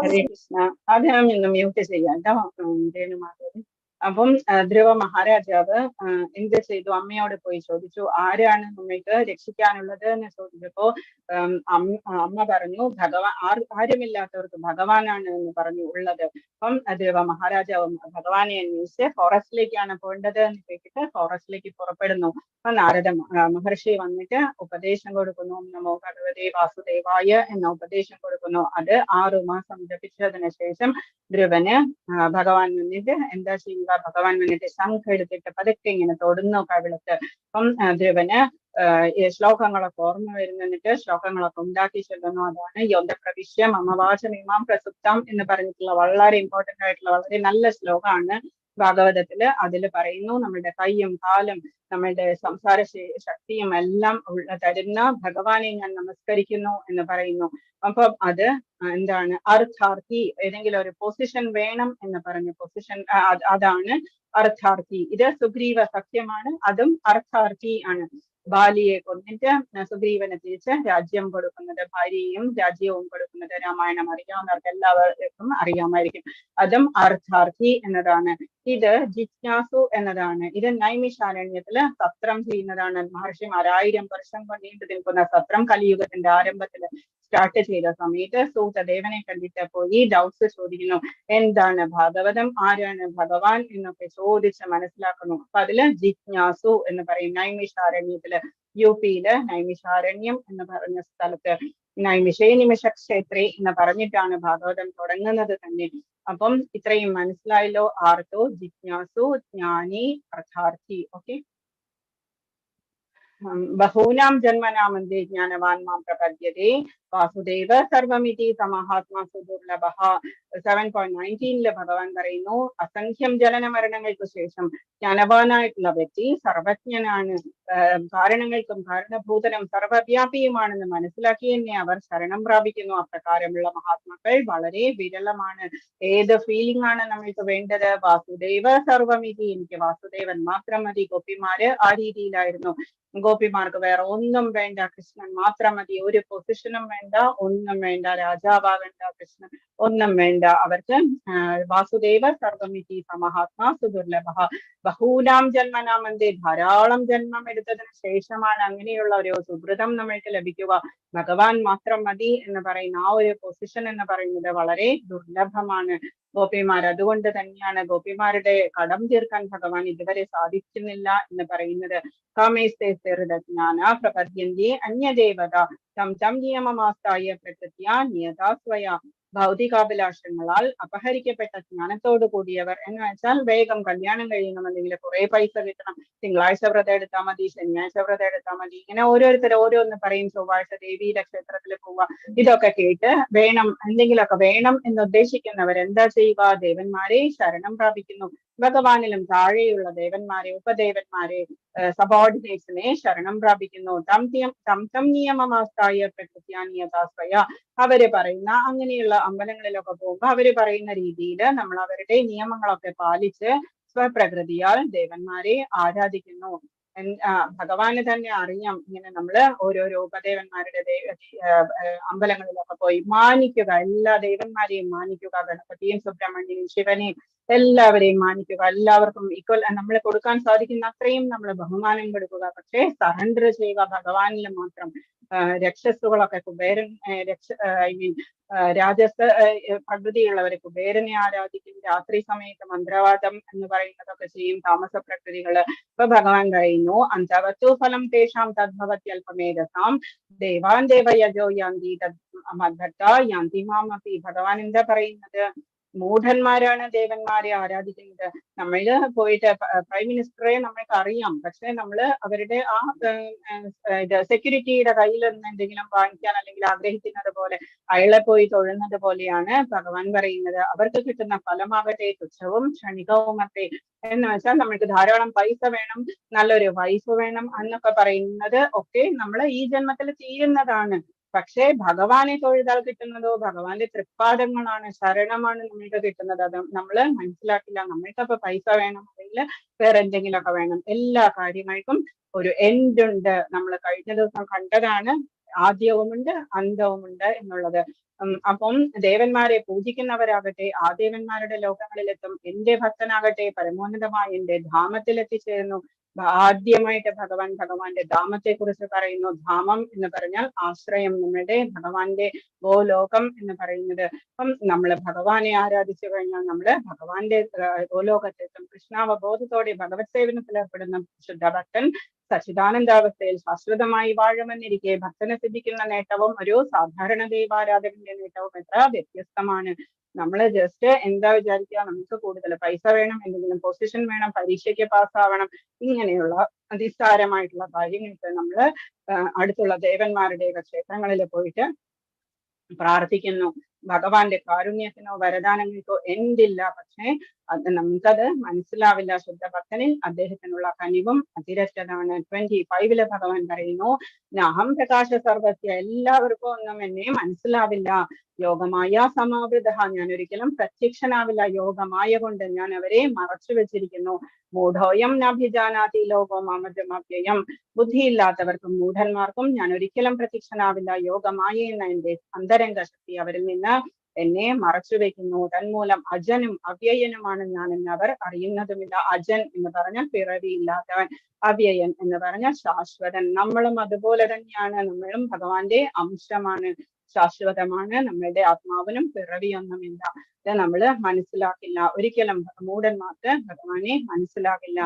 ഹരേ കൃഷ്ണ. അത് ഞാൻ ഇന്ന് മ്യൂട്ട് ചെയ്യാം കേട്ടോ രേണുമാധവൻ. അപ്പം ധ്രുവ മഹാരാജാവ് എന്ത് ചെയ്തു? അമ്മയോട് പോയി ചോദിച്ചു, ആരാണ് നമ്മൾക്ക് രക്ഷിക്കാനുള്ളത് എന്ന് ചോദിച്ചപ്പോ അമ്മ പറഞ്ഞു, ആരുമില്ലാത്തവർക്ക് ഭഗവാനാണ് എന്ന് പറഞ്ഞു ഉള്ളത്. അപ്പം ധ്രുവ മഹാരാജാവ് ഭഗവാനെ അന്വേഷിച്ച് ഫോറസ്റ്റിലേക്കാണ് പോകേണ്ടത് എന്ന് കേട്ടിട്ട് ഫോറസ്റ്റിലേക്ക് പുറപ്പെടുന്നു. അപ്പൊ നാരദ മഹർഷി വന്നിട്ട് ഉപദേശം കൊടുക്കുന്നു. നമോ ഭഗവതേ വാസുദേവായ എന്ന ഉപദേശം കൊടുക്കുന്നു. അത് 6 മാസം ജപിച്ചതിന് ശേഷം ധ്രുവന് ഭഗവാൻ വന്നിട്ട് എന്താ ചെയ്യുക? ഭഗവാൻ വന്നിട്ട് ശംഖ് എടുത്തിട്ട് പതുക്കെ ഇങ്ങനെ തൊടുന്നു കവിളത്ത്. അപ്പം ധ്രുവന് ശ്ലോകങ്ങളൊക്കെ ഓർമ്മ വരുന്നിട്ട് ശ്ലോകങ്ങളൊക്കെ ഉണ്ടാക്കി ചെല്ലുന്നു. അതാണ് യോന്തപ്രവിശ്യം മമവാചമിമാം പ്രസുപ്താം എന്ന് പറഞ്ഞിട്ടുള്ള വളരെ ഇമ്പോർട്ടന്റ് ആയിട്ടുള്ള വളരെ നല്ല ശ്ലോകമാണ് ഭാഗവതത്തില്. അതിൽ പറയുന്നു, നമ്മുടെ കൈയും കാലും നമ്മളുടെ സംസാര ശക്തിയും എല്ലാം തരുന്ന ഭഗവാനെ ഞാൻ നമസ്കരിക്കുന്നു എന്ന് പറയുന്നു. അപ്പം അത് എന്താണ്? അർത്ഥാർത്ഥി, ഏതെങ്കിലും ഒരു പൊസിഷൻ വേണം എന്ന് പറഞ്ഞ പൊസിഷൻ, അതാണ് അർത്ഥാർത്ഥി. ഇത് സുഗ്രീവ സഖ്യമാണ്, അതും അർത്ഥാർത്ഥി ആണ്. ബാലിയെ കൊന്നിട്ട് സുഗ്രീവന് തിരിച്ച് രാജ്യം കൊടുക്കുന്നത്, ഭാര്യയും രാജ്യവും കൊടുക്കുന്നത് രാമായണം അറിയാവുന്നവർക്ക് എല്ലാവർക്കും അറിയാമായിരിക്കും. അതും അർത്ഥാർത്ഥി എന്നതാണ്. ഇത് ജിജ്ഞാസു എന്നതാണ്. ഇത് നൈമിഷാരണ്യത്തില് സത്രം ചെയ്യുന്നതാണ്. മഹർഷിമാർ 1000 വർഷം നീണ്ടു നിൽക്കുന്ന സത്രം കലിയുഗത്തിന്റെ ആരംഭത്തില് സ്റ്റാർട്ട് ചെയ്ത സമയത്ത് സൂതദേവനെ കണ്ടിട്ട് പോയി ഡൗട്ട്സ് ചോദിക്കുന്നു. എന്താണ് ഭാഗവതം, ആരാണ് ഭഗവാൻ എന്നൊക്കെ ചോദിച്ച് മനസ്സിലാക്കുന്നു. അപ്പൊ അതില് ജിജ്ഞാസു എന്ന് പറയും. നൈമിഷാരണ്യത്തില് UP-യില് നൈമിഷാരണ്യം എന്ന് പറഞ്ഞ സ്ഥലത്ത് നൈമിഷേ നിമിഷ ക്ഷേത്രേ എന്ന് പറഞ്ഞിട്ടാണ് ഭാഗവതം തുടങ്ങുന്നത് തന്നെ. അപ്പം ഇത്രയും മനസ്സിലായല്ലോ. ആർത്തോ, ജിജ്ഞാസു, ജ്ഞാനി, അർത്ഥാർത്ഥി. ഓക്കെ. ബഹൂനാം ജന്മനാമന്തേ ജ്ഞാനവാൻ മാം പ്രപദ്യതേ വാസുദേവ സർവമിതി സമഹാത്മാ സുദുർലഭഃ. 7.19 ഭഗവാൻ പറയുന്നു, അസംഖ്യം ജനന മരണങ്ങൾക്ക് ശേഷം ജ്ഞാനവാനായിട്ടുള്ള വ്യക്തി സർവജ്ഞനാണ്, കാരണങ്ങൾക്കും കാരണഭൂതനും സർവവ്യാപിയുമാണെന്ന് മനസ്സിലാക്കി തന്നെ അവർ ശരണം പ്രാപിക്കുന്നു. അപ്രകാരമുള്ള മഹാത്മാക്കൾ വളരെ വിരളമാണ്. ഏത് ഫീലിംഗ് ആണ് നമ്മൾക്ക് വേണ്ടത്? വാസുദേവ സർവമിതി, എനിക്ക് വാസുദേവൻ മാത്രം മതി. ഗോപിമാര് ആ രീതിയിലായിരുന്നു. ഗോപിമാർക്ക് വേറെ ഒന്നും വേണ്ട, കൃഷ്ണൻ മാത്രം മതി. ഒരു പൊസിഷനും വേണ്ട, ഒന്നും വേണ്ട, രാജാവാകേണ്ട, കൃഷ്ണൻ ഒന്നും വേണ്ട. അവർക്ക് വാസുദേവ സർവമിതി സമഹാത്മാ സുദുർലഭഃ. ബഹൂനാം ജന്മനാമന്തേ, ധാരാളം ജന്മം എടുത്തതിന് ശേഷമാണ് അങ്ങനെയുള്ള ഒരു സുഹൃതം നമ്മൾക്ക് ലഭിക്കുക. ഭഗവാൻ മാത്രം മതി എന്ന് പറയുന്ന ആ ഒരു പൊസിഷൻ എന്ന് പറയുന്നത് വളരെ ദുർലഭമാണ്. ഗോപിമാർ അതുകൊണ്ട് തന്നെയാണ് ഗോപിമാരുടെ കടം തീർക്കാൻ ഭഗവാൻ ഇതുവരെ സാധിക്കുന്നില്ല എന്ന് പറയുന്നത്. കാമേസ്തേ ജ്ഞാന പ്രപദ്യന്തി അന്യദേവത തം തം നിയമമാസ്തായ പ്രകൃത്യാ നിയതാ സ്വയാ. ഭൗതികാഭിലാഷങ്ങളാൽ അപഹരിക്കപ്പെട്ട ജ്ഞാനത്തോടു കൂടിയവർ എന്ന് വെച്ചാൽ വേഗം കല്യാണം കഴിയണമെങ്കിൽ കുറെ പൈസ കിട്ടണം, തിങ്കളാഴ്ച വ്രതം എടുത്താൽ മതി, ശനിയാഴ്ച വ്രതം എടുത്താൽ മതി, ഇങ്ങനെ ഓരോരുത്തർ ഓരോന്ന് പറയും. ചൊവ്വാഴ്ച ദേവിയുടെ ക്ഷേത്രത്തിൽ പോവുക, ഇതൊക്കെ കേട്ട് വേണം, എന്തെങ്കിലുമൊക്കെ വേണം എന്ന് ഉദ്ദേശിക്കുന്നവർ എന്താ ചെയ്യുക? ദേവന്മാരെ ശരണം പ്രാപിക്കുന്നു. ഭഗവാനിലും താഴെയുള്ള ദേവന്മാരെ, ഉപദേവന്മാരെ, സബോർഡിനേറ്റ്സിനെ ശരണം പ്രാപിക്കുന്നു. തം നിയമമാസ്തായ പ്രകൃത്യാനിയതാശ്രയ. അവര് പറയുന്ന അങ്ങനെയുള്ള അമ്പലങ്ങളിലൊക്കെ പോകുമ്പോൾ അവര് പറയുന്ന രീതിയിൽ നമ്മൾ അവരുടെ നിയമങ്ങളൊക്കെ പാലിച്ച് സ്വപ്രകൃതിയാൽ ദേവന്മാരെ ആരാധിക്കുന്നു. ഭഗവാന് തന്നെ അറിയാം ഇങ്ങനെ നമ്മള് ഓരോരോ ഉപദേവന്മാരുടെ അമ്പലങ്ങളിലൊക്കെ പോയി മാനിക്കുക, എല്ലാ ദേവന്മാരെയും മാനിക്കുക, ഗണപതിയും സുബ്രഹ്മണ്യനും ശിവനെയും എല്ലാവരെയും മാനിക്കുക, എല്ലാവർക്കും ഈക്വൽ നമ്മൾ കൊടുക്കാൻ സാധിക്കുന്ന അത്രയും നമ്മൾ ബഹുമാനം കൊടുക്കുക. പക്ഷേ സറണ്ടർ ചെയ്യുക ഭഗവാനിൽ മാത്രം. രക്ഷസുകളൊക്കെ കുബേരൻ ഐ മീൻ പ്രകൃതിയുള്ളവരെ കുബേരനെ ആരാധിക്കും, രാത്രി സമയത്ത് മന്ത്രവാദം എന്ന് പറയുന്നതൊക്കെ ചെയ്യും താമസ പ്രകൃതികള്. ഇപ്പൊ ഭഗവാൻ പറയുന്നു അഞ്ചവത്തു ഫലം തേഷാം തദ്ഭവത്യൽപമേധസാം ദേവാൻ ദേവയജോ യാന്തി മദ്ഭക്ത യാന്തി മാമപി. ഭഗവാൻ എന്താ പറയുന്നത്? മൂഢന്മാരാണ് ദേവന്മാരെ ആരാധിക്കുന്നത്. നമ്മള് പോയിട്ട് പ്രൈം മിനിസ്റ്ററെ നമ്മൾക്ക് അറിയാം, പക്ഷെ നമ്മള് അവരുടെ ആ സെക്യൂരിറ്റിയുടെ കയ്യിൽ നിന്ന് എന്തെങ്കിലും വാങ്ങിക്കാൻ അല്ലെങ്കിൽ ആഗ്രഹിക്കുന്നത് പോലെ അയാളെ പോയി തൊഴുന്നത് പോലെയാണ് ഭഗവാൻ പറയുന്നത്. അവർക്ക് കിട്ടുന്ന ഫലമാകട്ടെ തുച്ഛവും ക്ഷണികവുമത്തെ. എന്ന് വെച്ചാൽ നമ്മൾക്ക് ധാരാളം പൈസ വേണം, നല്ലൊരു വൈഫ് വേണം എന്നൊക്കെ പറയുന്നത് ഒക്കെ നമ്മൾ ഈ ജന്മത്തിൽ ചെയ്യുന്നതാണ്. പക്ഷേ ഭഗവാനെ തൊഴുതാൽ കിട്ടുന്നതോ ഭഗവാന്റെ തൃപ്പാദങ്ങളാണ്, ശരണമാണ് നമ്മൾക്ക് കിട്ടുന്നത്. അത് നമ്മള് മനസ്സിലാക്കില്ല. നമ്മൾക്കപ്പൊ പൈസ വേണം അല്ലെങ്കിൽ വേറെ എന്തെങ്കിലുമൊക്കെ വേണം. എല്ലാ കാര്യങ്ങൾക്കും ഒരു എൻഡ് ഉണ്ട്. നമ്മൾ കഴിഞ്ഞ ദിവസം കണ്ടതാണ്, ആദ്യവുമുണ്ട് അന്തവുമുണ്ട് എന്നുള്ളത്. അപ്പം ദേവന്മാരെ പൂജിക്കുന്നവരാകട്ടെ ആ ദേവന്മാരുടെ ലോകങ്ങളിലെത്തും. എന്റെ ഭക്തനാകട്ടെ പരമോന്നതമായ എന്റെ ധാമത്തിൽ എത്തിച്ചേരുന്നു. ആദ്യമായിട്ട് ഭഗവാന്റെ ധാമത്തെ കുറിച്ച് പറയുന്നു. ധാമം എന്ന് പറഞ്ഞാൽ ആശ്രയം, നമ്മുടെ ഭഗവാന്റെ ഗോലോകം എന്ന് പറയുന്നത്. അപ്പം നമ്മള് ഭഗവാനെ ആരാധിച്ചു കഴിഞ്ഞാൽ നമ്മള് ഭഗവാന്റെ ഗോലോകത്തെത്തും. കൃഷ്ണാവബോധത്തോടെ ഭഗവത് സേവനത്തിൽ ഏർപ്പെടുന്ന ശുദ്ധ ഭക്തൻ സച്ചിദാനന്ദാവസ്ഥയിൽ ശാശ്വതമായി വാഴുമെന്നിരിക്കെ ഭക്തന് സിദ്ധിക്കുന്ന നേട്ടവും ഒരു സാധാരണ ദൈവാരാധകന്റെ നേട്ടവും എത്ര വ്യത്യസ്തമാണ്. നമ്മള് ജസ്റ്റ് എന്താ വിചാരിക്കുക, നമുക്ക് കൂടുതൽ പൈസ വേണം, എന്തെങ്കിലും പൊസിഷൻ വേണം, പരീക്ഷയ്ക്ക് പാസ്സാവണം, ഇങ്ങനെയുള്ള അതിസാരമായിട്ടുള്ള കാര്യങ്ങൾക്ക് നമ്മള് അടുത്തുള്ള ദേവന്മാരുടെയൊക്കെ ക്ഷേത്രങ്ങളിൽ പോയിട്ട് പ്രാർത്ഥിക്കുന്നു. ഭഗവാന്റെ കാരുണ്യത്തിനോ വരദാനങ്ങൾക്കോ എന്തില്ല. പക്ഷേ അത് നമുക്കത് മനസ്സിലാവില്ല. ശുദ്ധ ഭക്തനിൽ അദ്ദേഹത്തിനുള്ള കനിവും അതിരറ്റതാണ്. 25 ഭഗവാൻ പറയുന്നു നാഹം പ്രകാശ സർവസ്യ. എല്ലാവർക്കും ഒന്നും എന്നെ മനസ്സിലാവില്ല. യോഗമായ സമാവൃത. ഞാൻ ഒരിക്കലും പ്രത്യക്ഷനാവില്ല. യോഗമായ കൊണ്ട് ഞാൻ അവരെ മറച്ചു വെച്ചിരിക്കുന്നു. മൂഢോയം നഭിജാനാതി ലോകോ മമജമവ്യയം. ബുദ്ധിയില്ലാത്തവർക്കും മൂഢന്മാർക്കും ഞാൻ ഒരിക്കലും പ്രത്യക്ഷനാവില്ല. യോഗമായ എന്ന എന്റെ അന്തരംഗ ശക്തി അവരിൽ നിന്ന് എന്നെ മറച്ചു വെക്കുന്നു. തന്മൂലം അജനും അവ്യയനുമാണ് ഞാൻ എന്ന് അവർ അറിയുന്നതുമില്ല. അജൻ എന്ന് പറഞ്ഞാൽ പിറവിയില്ലാത്തവൻ, അവ്യയൻ എന്ന് പറഞ്ഞാൽ ശാശ്വതൻ. നമ്മളും അതുപോലെ തന്നെയാണ്. നമ്മളും ഭഗവാന്റെ അംശമാണ്, ശാശ്വതമാണ്. നമ്മളുടെ ആത്മാവിനും പിറവിയൊന്നുമില്ല. ഇത് നമ്മള് മനസ്സിലാക്കില്ല. ഒരിക്കലും മൂഢന്മാർക്ക് ഭഗവാനെ മനസ്സിലാകില്ല.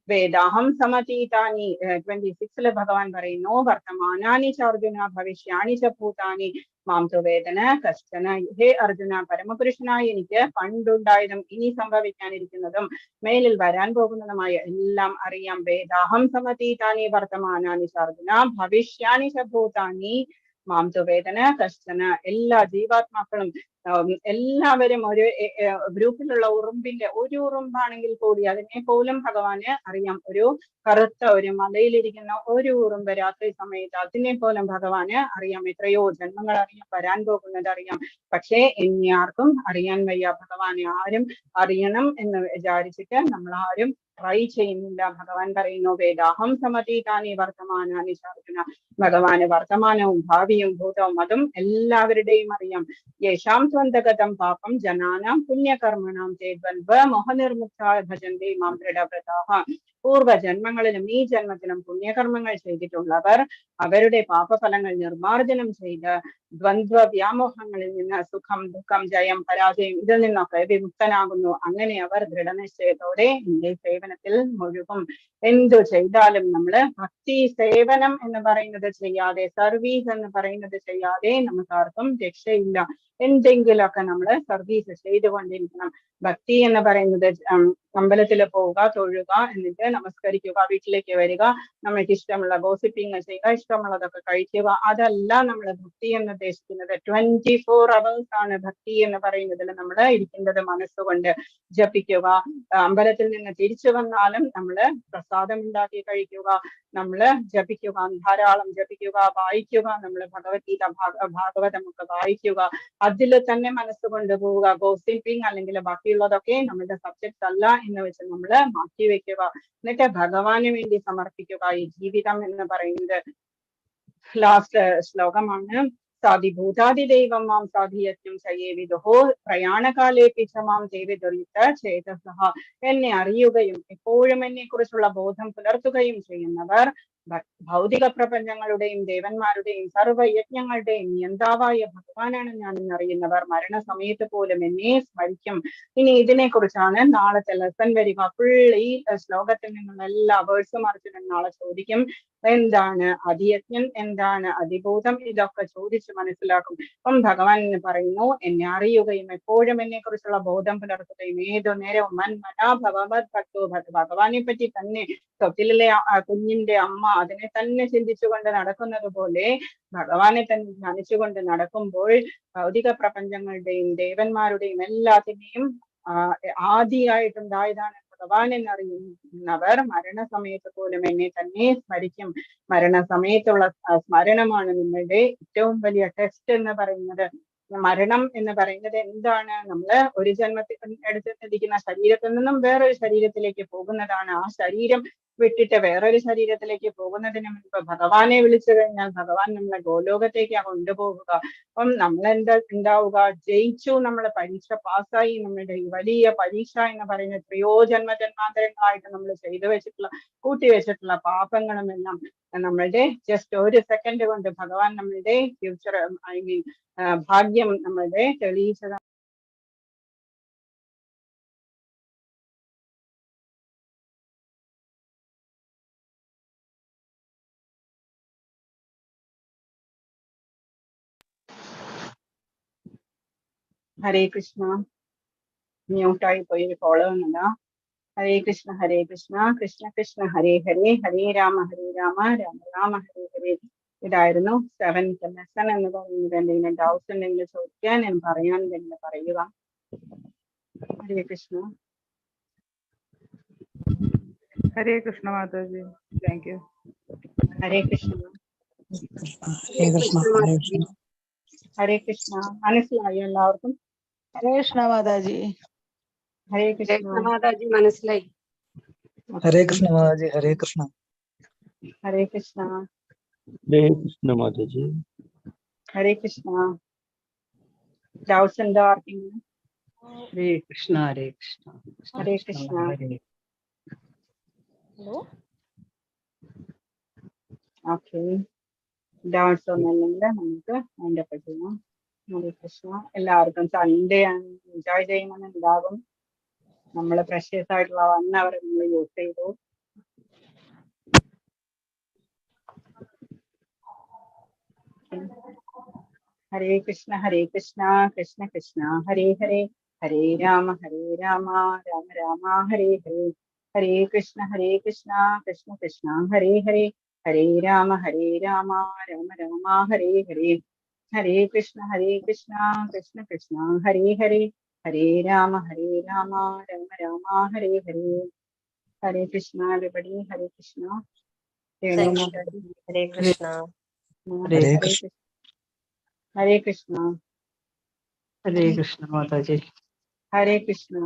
വേദാഹം സമതീതാനി 26 ഭഗവാൻ പറയുന്നു വർത്തമാനാനി ച അർജുന ഭവിഷ്യാണി ച ഭൂതാനി മാം തു വേദന കശ്ചന. ഹേ അർജുന, പരമപുരുഷനായി എനിക്ക് പണ്ടുണ്ടായതും ഇനി സംഭവിക്കാനിരിക്കുന്നതും മേലിൽ വരാൻ പോകുന്നതുമായ എല്ലാം അറിയാം. വേദാഹം സമതീതാനി വർത്തമാനാനി ച അർജുന ഭവിഷ്യാണി ച ഭൂതാനി മാം തു വേദന കശ്ചന. എല്ലാ ജീവാത്മാക്കളും എല്ലാവരും ഒരു ഗ്രൂപ്പിലുള്ള ഉറുമ്പിന്റെ ഒരു ഉറുമ്പാണെങ്കിൽ കൂടി അതിനെ പോലും ഭഗവാന് അറിയാം. ഒരു കറുത്ത ഒരു മലയിലിരിക്കുന്ന ഒരു ഉറുമ്പ് രാത്രി സമയത്ത് അതിനെ പോലും ഭഗവാന് അറിയാം. എത്രയോ ജന്മങ്ങൾ അറിയാം, വരാൻ പോകുന്നത് അറിയാം. പക്ഷേ ഇനി ആർക്കും അറിയാൻ വയ്യ. ഭഗവാനെ ആരും അറിയണം എന്ന് വിചാരിച്ചിട്ട് നമ്മൾ ആരും ട്രൈ ചെയ്യുന്നില്ല. ഭഗവാൻ പറയുന്നു വേദാഹം സമതീതാനി വർത്തമാനാനി ചാർജുന. ഭഗവാന് വർത്തമാനവും ഭാവിയും ഭൂതവും അതും എല്ലാവരുടെയും അറിയാം. യേശാം സ്വന്തഗതം പാപം ജനാനാം പുണ്യകർമ്മണാം ചേദ്വൻവ മോഹനിർമുക്ത ഭജന്തി മാം ദൃഢവ്രതാഹ. പൂർവ്വജന്മങ്ങളിലും ഈ ജന്മത്തിലും പുണ്യകർമ്മങ്ങൾ ചെയ്തിട്ടുള്ളവർ അവരുടെ പാപഫലങ്ങൾ നിർമാർജനം ചെയ്ത് ദ്വന്ദ്വ വ്യാമോഹങ്ങളിൽ നിന്ന് സുഖം ദുഃഖം ജയം പരാജയം ഇതിൽ നിന്നൊക്കെ വിമുക്തനാകുന്നു. അങ്ങനെ അവർ ദൃഢനിശ്ചയത്തോടെ എന്റെ സേവനത്തിൽ മുഴുകും. എന്തു ചെയ്താലും നമ്മള് ഭക്തി സേവനം എന്ന് പറയുന്നത് ചെയ്യാതെ, സർവീസ് എന്ന് പറയുന്നത് ചെയ്യാതെ നമുക്ക് ആർക്കും രക്ഷയില്ല. എന്തെങ്കിലുമൊക്കെ നമ്മള് സർവീസ് ചെയ്തുകൊണ്ടിരിക്കണം. ഭക്തി എന്ന് പറയുന്നത് അമ്പലത്തിൽ പോവുക, തൊഴുക, എന്നിട്ട് നമസ്കരിക്കുക, വീട്ടിലേക്ക് വരിക, നമ്മൾക്ക് ഇഷ്ടമുള്ള ഗോസിപ്പിംഗ് ചെയ്യുക, ഇഷ്ടമുള്ളതൊക്കെ കഴിക്കുക. അതല്ല നമ്മൾ ഭക്തി എന്ന് ഉദ്ദേശിക്കുന്നത്. 24 hours ആണ് ഭക്തി എന്ന് പറയുന്നതിൽ നമ്മൾ ഇരിക്കേണ്ടത്. മനസ്സുകൊണ്ട് ജപിക്കുക, അമ്പലത്തിൽ നിന്ന് തിരിച്ചു വന്നാലും നമ്മള് പ്രസാദം ഉണ്ടാക്കി കഴിക്കുക, നമ്മള് ജപിക്കുക, ധാരാളം ജപിക്കുക, വായിക്കുക, നമ്മൾ ഭഗവത്ഗീത ഭാഗവതമൊക്കെ വായിക്കുക, അതിൽ തന്നെ മനസ്സുകൊണ്ട് പോവുക. ഗോസിപ്പിംഗ് അല്ലെങ്കിൽ ബാക്കിയുള്ളതൊക്കെ നമ്മുടെ സബ്ജക്ട്സ് അല്ല എന്ന് വെച്ച് നമ്മൾ മാറ്റി വെക്കുക. എന്നിട്ട് ഭഗവാന് വേണ്ടി സമർപ്പിക്കുക. ഈ ജീവിതം എന്ന് പറയുന്നത് ലാസ്റ്റ് ശ്ലോകമാണ്. സാധിഭൂതാദിദൈവം മാം സാധിയത്യം സയേവിദുഹോ പ്രയാണകാലേപി ച മാം ദേവിദുരിത ചേതസഃ. എന്നെ അറിയുകയും എപ്പോഴും എന്നെ കുറിച്ചുള്ള ബോധം പുലർത്തുകയും ചെയ്യുന്നവർ ഭൗതിക പ്രപഞ്ചങ്ങളുടെയും ദേവന്മാരുടെയും സർവ്വയജ്ഞങ്ങളുടെയും നിയന്താവായ ഭഗവാനാണ് ഞാൻ എന്നറിയുന്നവർ മരണസമയത്ത് പോലും എന്നെ സ്മരിക്കും. ഇനി ഇതിനെ കുറിച്ചാണ് നാളത്തെ ലെസൺ വരിക. ഫുൾ ഈ ശ്ലോകത്തിൽ നിന്നുള്ള എല്ലാ വേർഡ്സും മറിച്ചിട്ട് നാളെ ചോദിക്കും. എന്താണ് അതിയജ്ഞൻ, എന്താണ് അതിഭൂതം, ഇതൊക്കെ ചോദിച്ച് മനസ്സിലാക്കും. അപ്പം ഭഗവാൻ പറയുന്നു, എന്നെ അറിയുകയും എപ്പോഴും എന്നെ കുറിച്ചുള്ള ബോധം പുലർത്തുകയും ഏതു നേരവും ഭഗവാനെ പറ്റി തന്നെ തൊട്ടിലെ കുഞ്ഞിന്റെ അമ്മ അതിനെ തന്നെ ചിന്തിച്ചുകൊണ്ട് നടക്കുന്നത് പോലെ ഭഗവാനെ തന്നെ ധ്യാനിച്ചുകൊണ്ട് നടക്കുമ്പോൾ ഭൗതിക പ്രപഞ്ചങ്ങളുടെയും ദേവന്മാരുടെയും എല്ലാത്തിനെയും ആദിയായിട്ടുണ്ടായതാണ് ഭഗവാൻ എന്നറിയുന്നവർ മരണസമയത്ത് പോലും എന്നെ തന്നെ സ്മരിക്കും. മരണസമയത്തുള്ള സ്മരണമാണ് നിങ്ങളുടെ ഏറ്റവും വലിയ ടെസ്റ്റ് എന്ന് പറയുന്നത്. മരണം എന്ന് പറയുന്നത് എന്താണ്? നമ്മള് ഒരു ജന്മത്തിൽ എടുത്തിരിക്കുന്ന ശരീരത്തിൽ നിന്നും വേറൊരു ശരീരത്തിലേക്ക് പോകുന്നതാണ്. ആ ശരീരം വിട്ടിട്ട് വേറൊരു ശരീരത്തിലേക്ക് പോകുന്നതിന് മുൻപ് ഭഗവാനെ വിളിച്ചു കഴിഞ്ഞാൽ ഭഗവാൻ നമ്മളെ ഗോലോകത്തേക്കാണ് കൊണ്ടുപോകുക. അപ്പം നമ്മളെന്താ ഉണ്ടാവുക? ജയിച്ചു, നമ്മൾ പരീക്ഷ പാസ്സായി. നമ്മുടെ ഈ വലിയ പരീക്ഷ എന്ന് പറയുന്നത് എത്രയോ ജന്മജന്മാന്തരങ്ങളായിട്ട് നമ്മൾ ചെയ്തു വെച്ചിട്ടുള്ള കൂട്ടിവെച്ചിട്ടുള്ള പാപങ്ങളും എല്ലാം നമ്മളുടെ ജസ്റ്റ് ഒരു സെക്കൻഡ് കൊണ്ട് ഭഗവാൻ നമ്മളുടെ ഫ്യൂച്ചർ ഭാഗ്യം നമ്മളുടെ തെളിയിച്ചത്. ഹരേ കൃഷ്ണ. മ്യൂട്ടായി പോയി, ഫോളോ ചെയ്യുന്നില്ല. ഹരേ കൃഷ്ണ കൃഷ്ണ കൃഷ്ണ ഹരേ ഹരേ, ഹരേ രാമ രാമ രാമ ഹരേ ഹരേ. ഇതായിരുന്നു 7th ലെസൺ എന്ന് പറയുന്നത്. എന്തെങ്കിലും ഡൗട്ട്സ് ഉണ്ടെങ്കിൽ ചോദിക്കാൻ, ഞാൻ പറയാനുണ്ടെങ്കിൽ പറയുക. ഹരേ കൃഷ്ണ. Hare Krishna Mataji, thank U. ഹരേ കൃഷ്ണ. ഹരേ കൃഷ്ണ. ഹരേ കൃഷ്ണ. ഹരേ കൃഷ്ണ. മനസ്സിലായോ എല്ലാവർക്കും? ഹരേ കൃഷ്ണ മാതാജി. ഹരേ കൃഷ്ണ മാതാജി, മനസ്സിലായി. ഹരേ കൃഷ്ണ മാതാജി. ഹരേ കൃഷ്ണ. ഹരേ കൃഷ്ണ. ഹരേ കൃഷ്ണ മാതാജി. ഹരേ കൃഷ്ണ. ഡൗട്ട്സ് ഉണ്ടോ ആർക്കെങ്കിലും? ഹരേ കൃഷ്ണ. ഹരേ കൃഷ്ണ. ഹരേ കൃഷ്ണ. ഓക്കെ, ഡൗട്ട്സ് ഒന്നുമില്ലെങ്കിൽ നമുക്ക് അതിൻ്റെ പറ്റിയാണ്. ഹരേ കൃഷ്ണ. എല്ലാവർക്കും സൺഡേ എൻജോയ് ചെയ്യുമെന്നുണ്ടാകും. നമ്മൾ പ്രഷ്യസ് ആയിട്ടുള്ള 1 hour നമ്മൾ യൂസ് ചെയ്തു. ഹരേ കൃഷ്ണ കൃഷ്ണ കൃഷ്ണ ഹരേ ഹരേ, ഹരേ രാമ രാമ രാമ ഹരേ ഹരേ. ഹരേ കൃഷ്ണ കൃഷ്ണ കൃഷ്ണ ഹരേ ഹരേ, ഹരേ രാമ രാമ രാമ ഹരേ ഹരേ. ഹരേ കൃഷ്ണ കൃഷ്ണ കൃഷ്ണ ഹരേ ഹരേ, ഹരേ രാമ രാമ രാമ ഹരേ ഹരേ. ഹരേ കൃഷ്ണ everybody. ഹരേ കൃഷ്ണ. ഹരേ കൃഷ്ണ. ഹരേ കൃഷ്ണ. ഹരേ കൃഷ്ണ. ഹരേ കൃഷ്ണ മാതാജി. ഹരേ കൃഷ്ണ.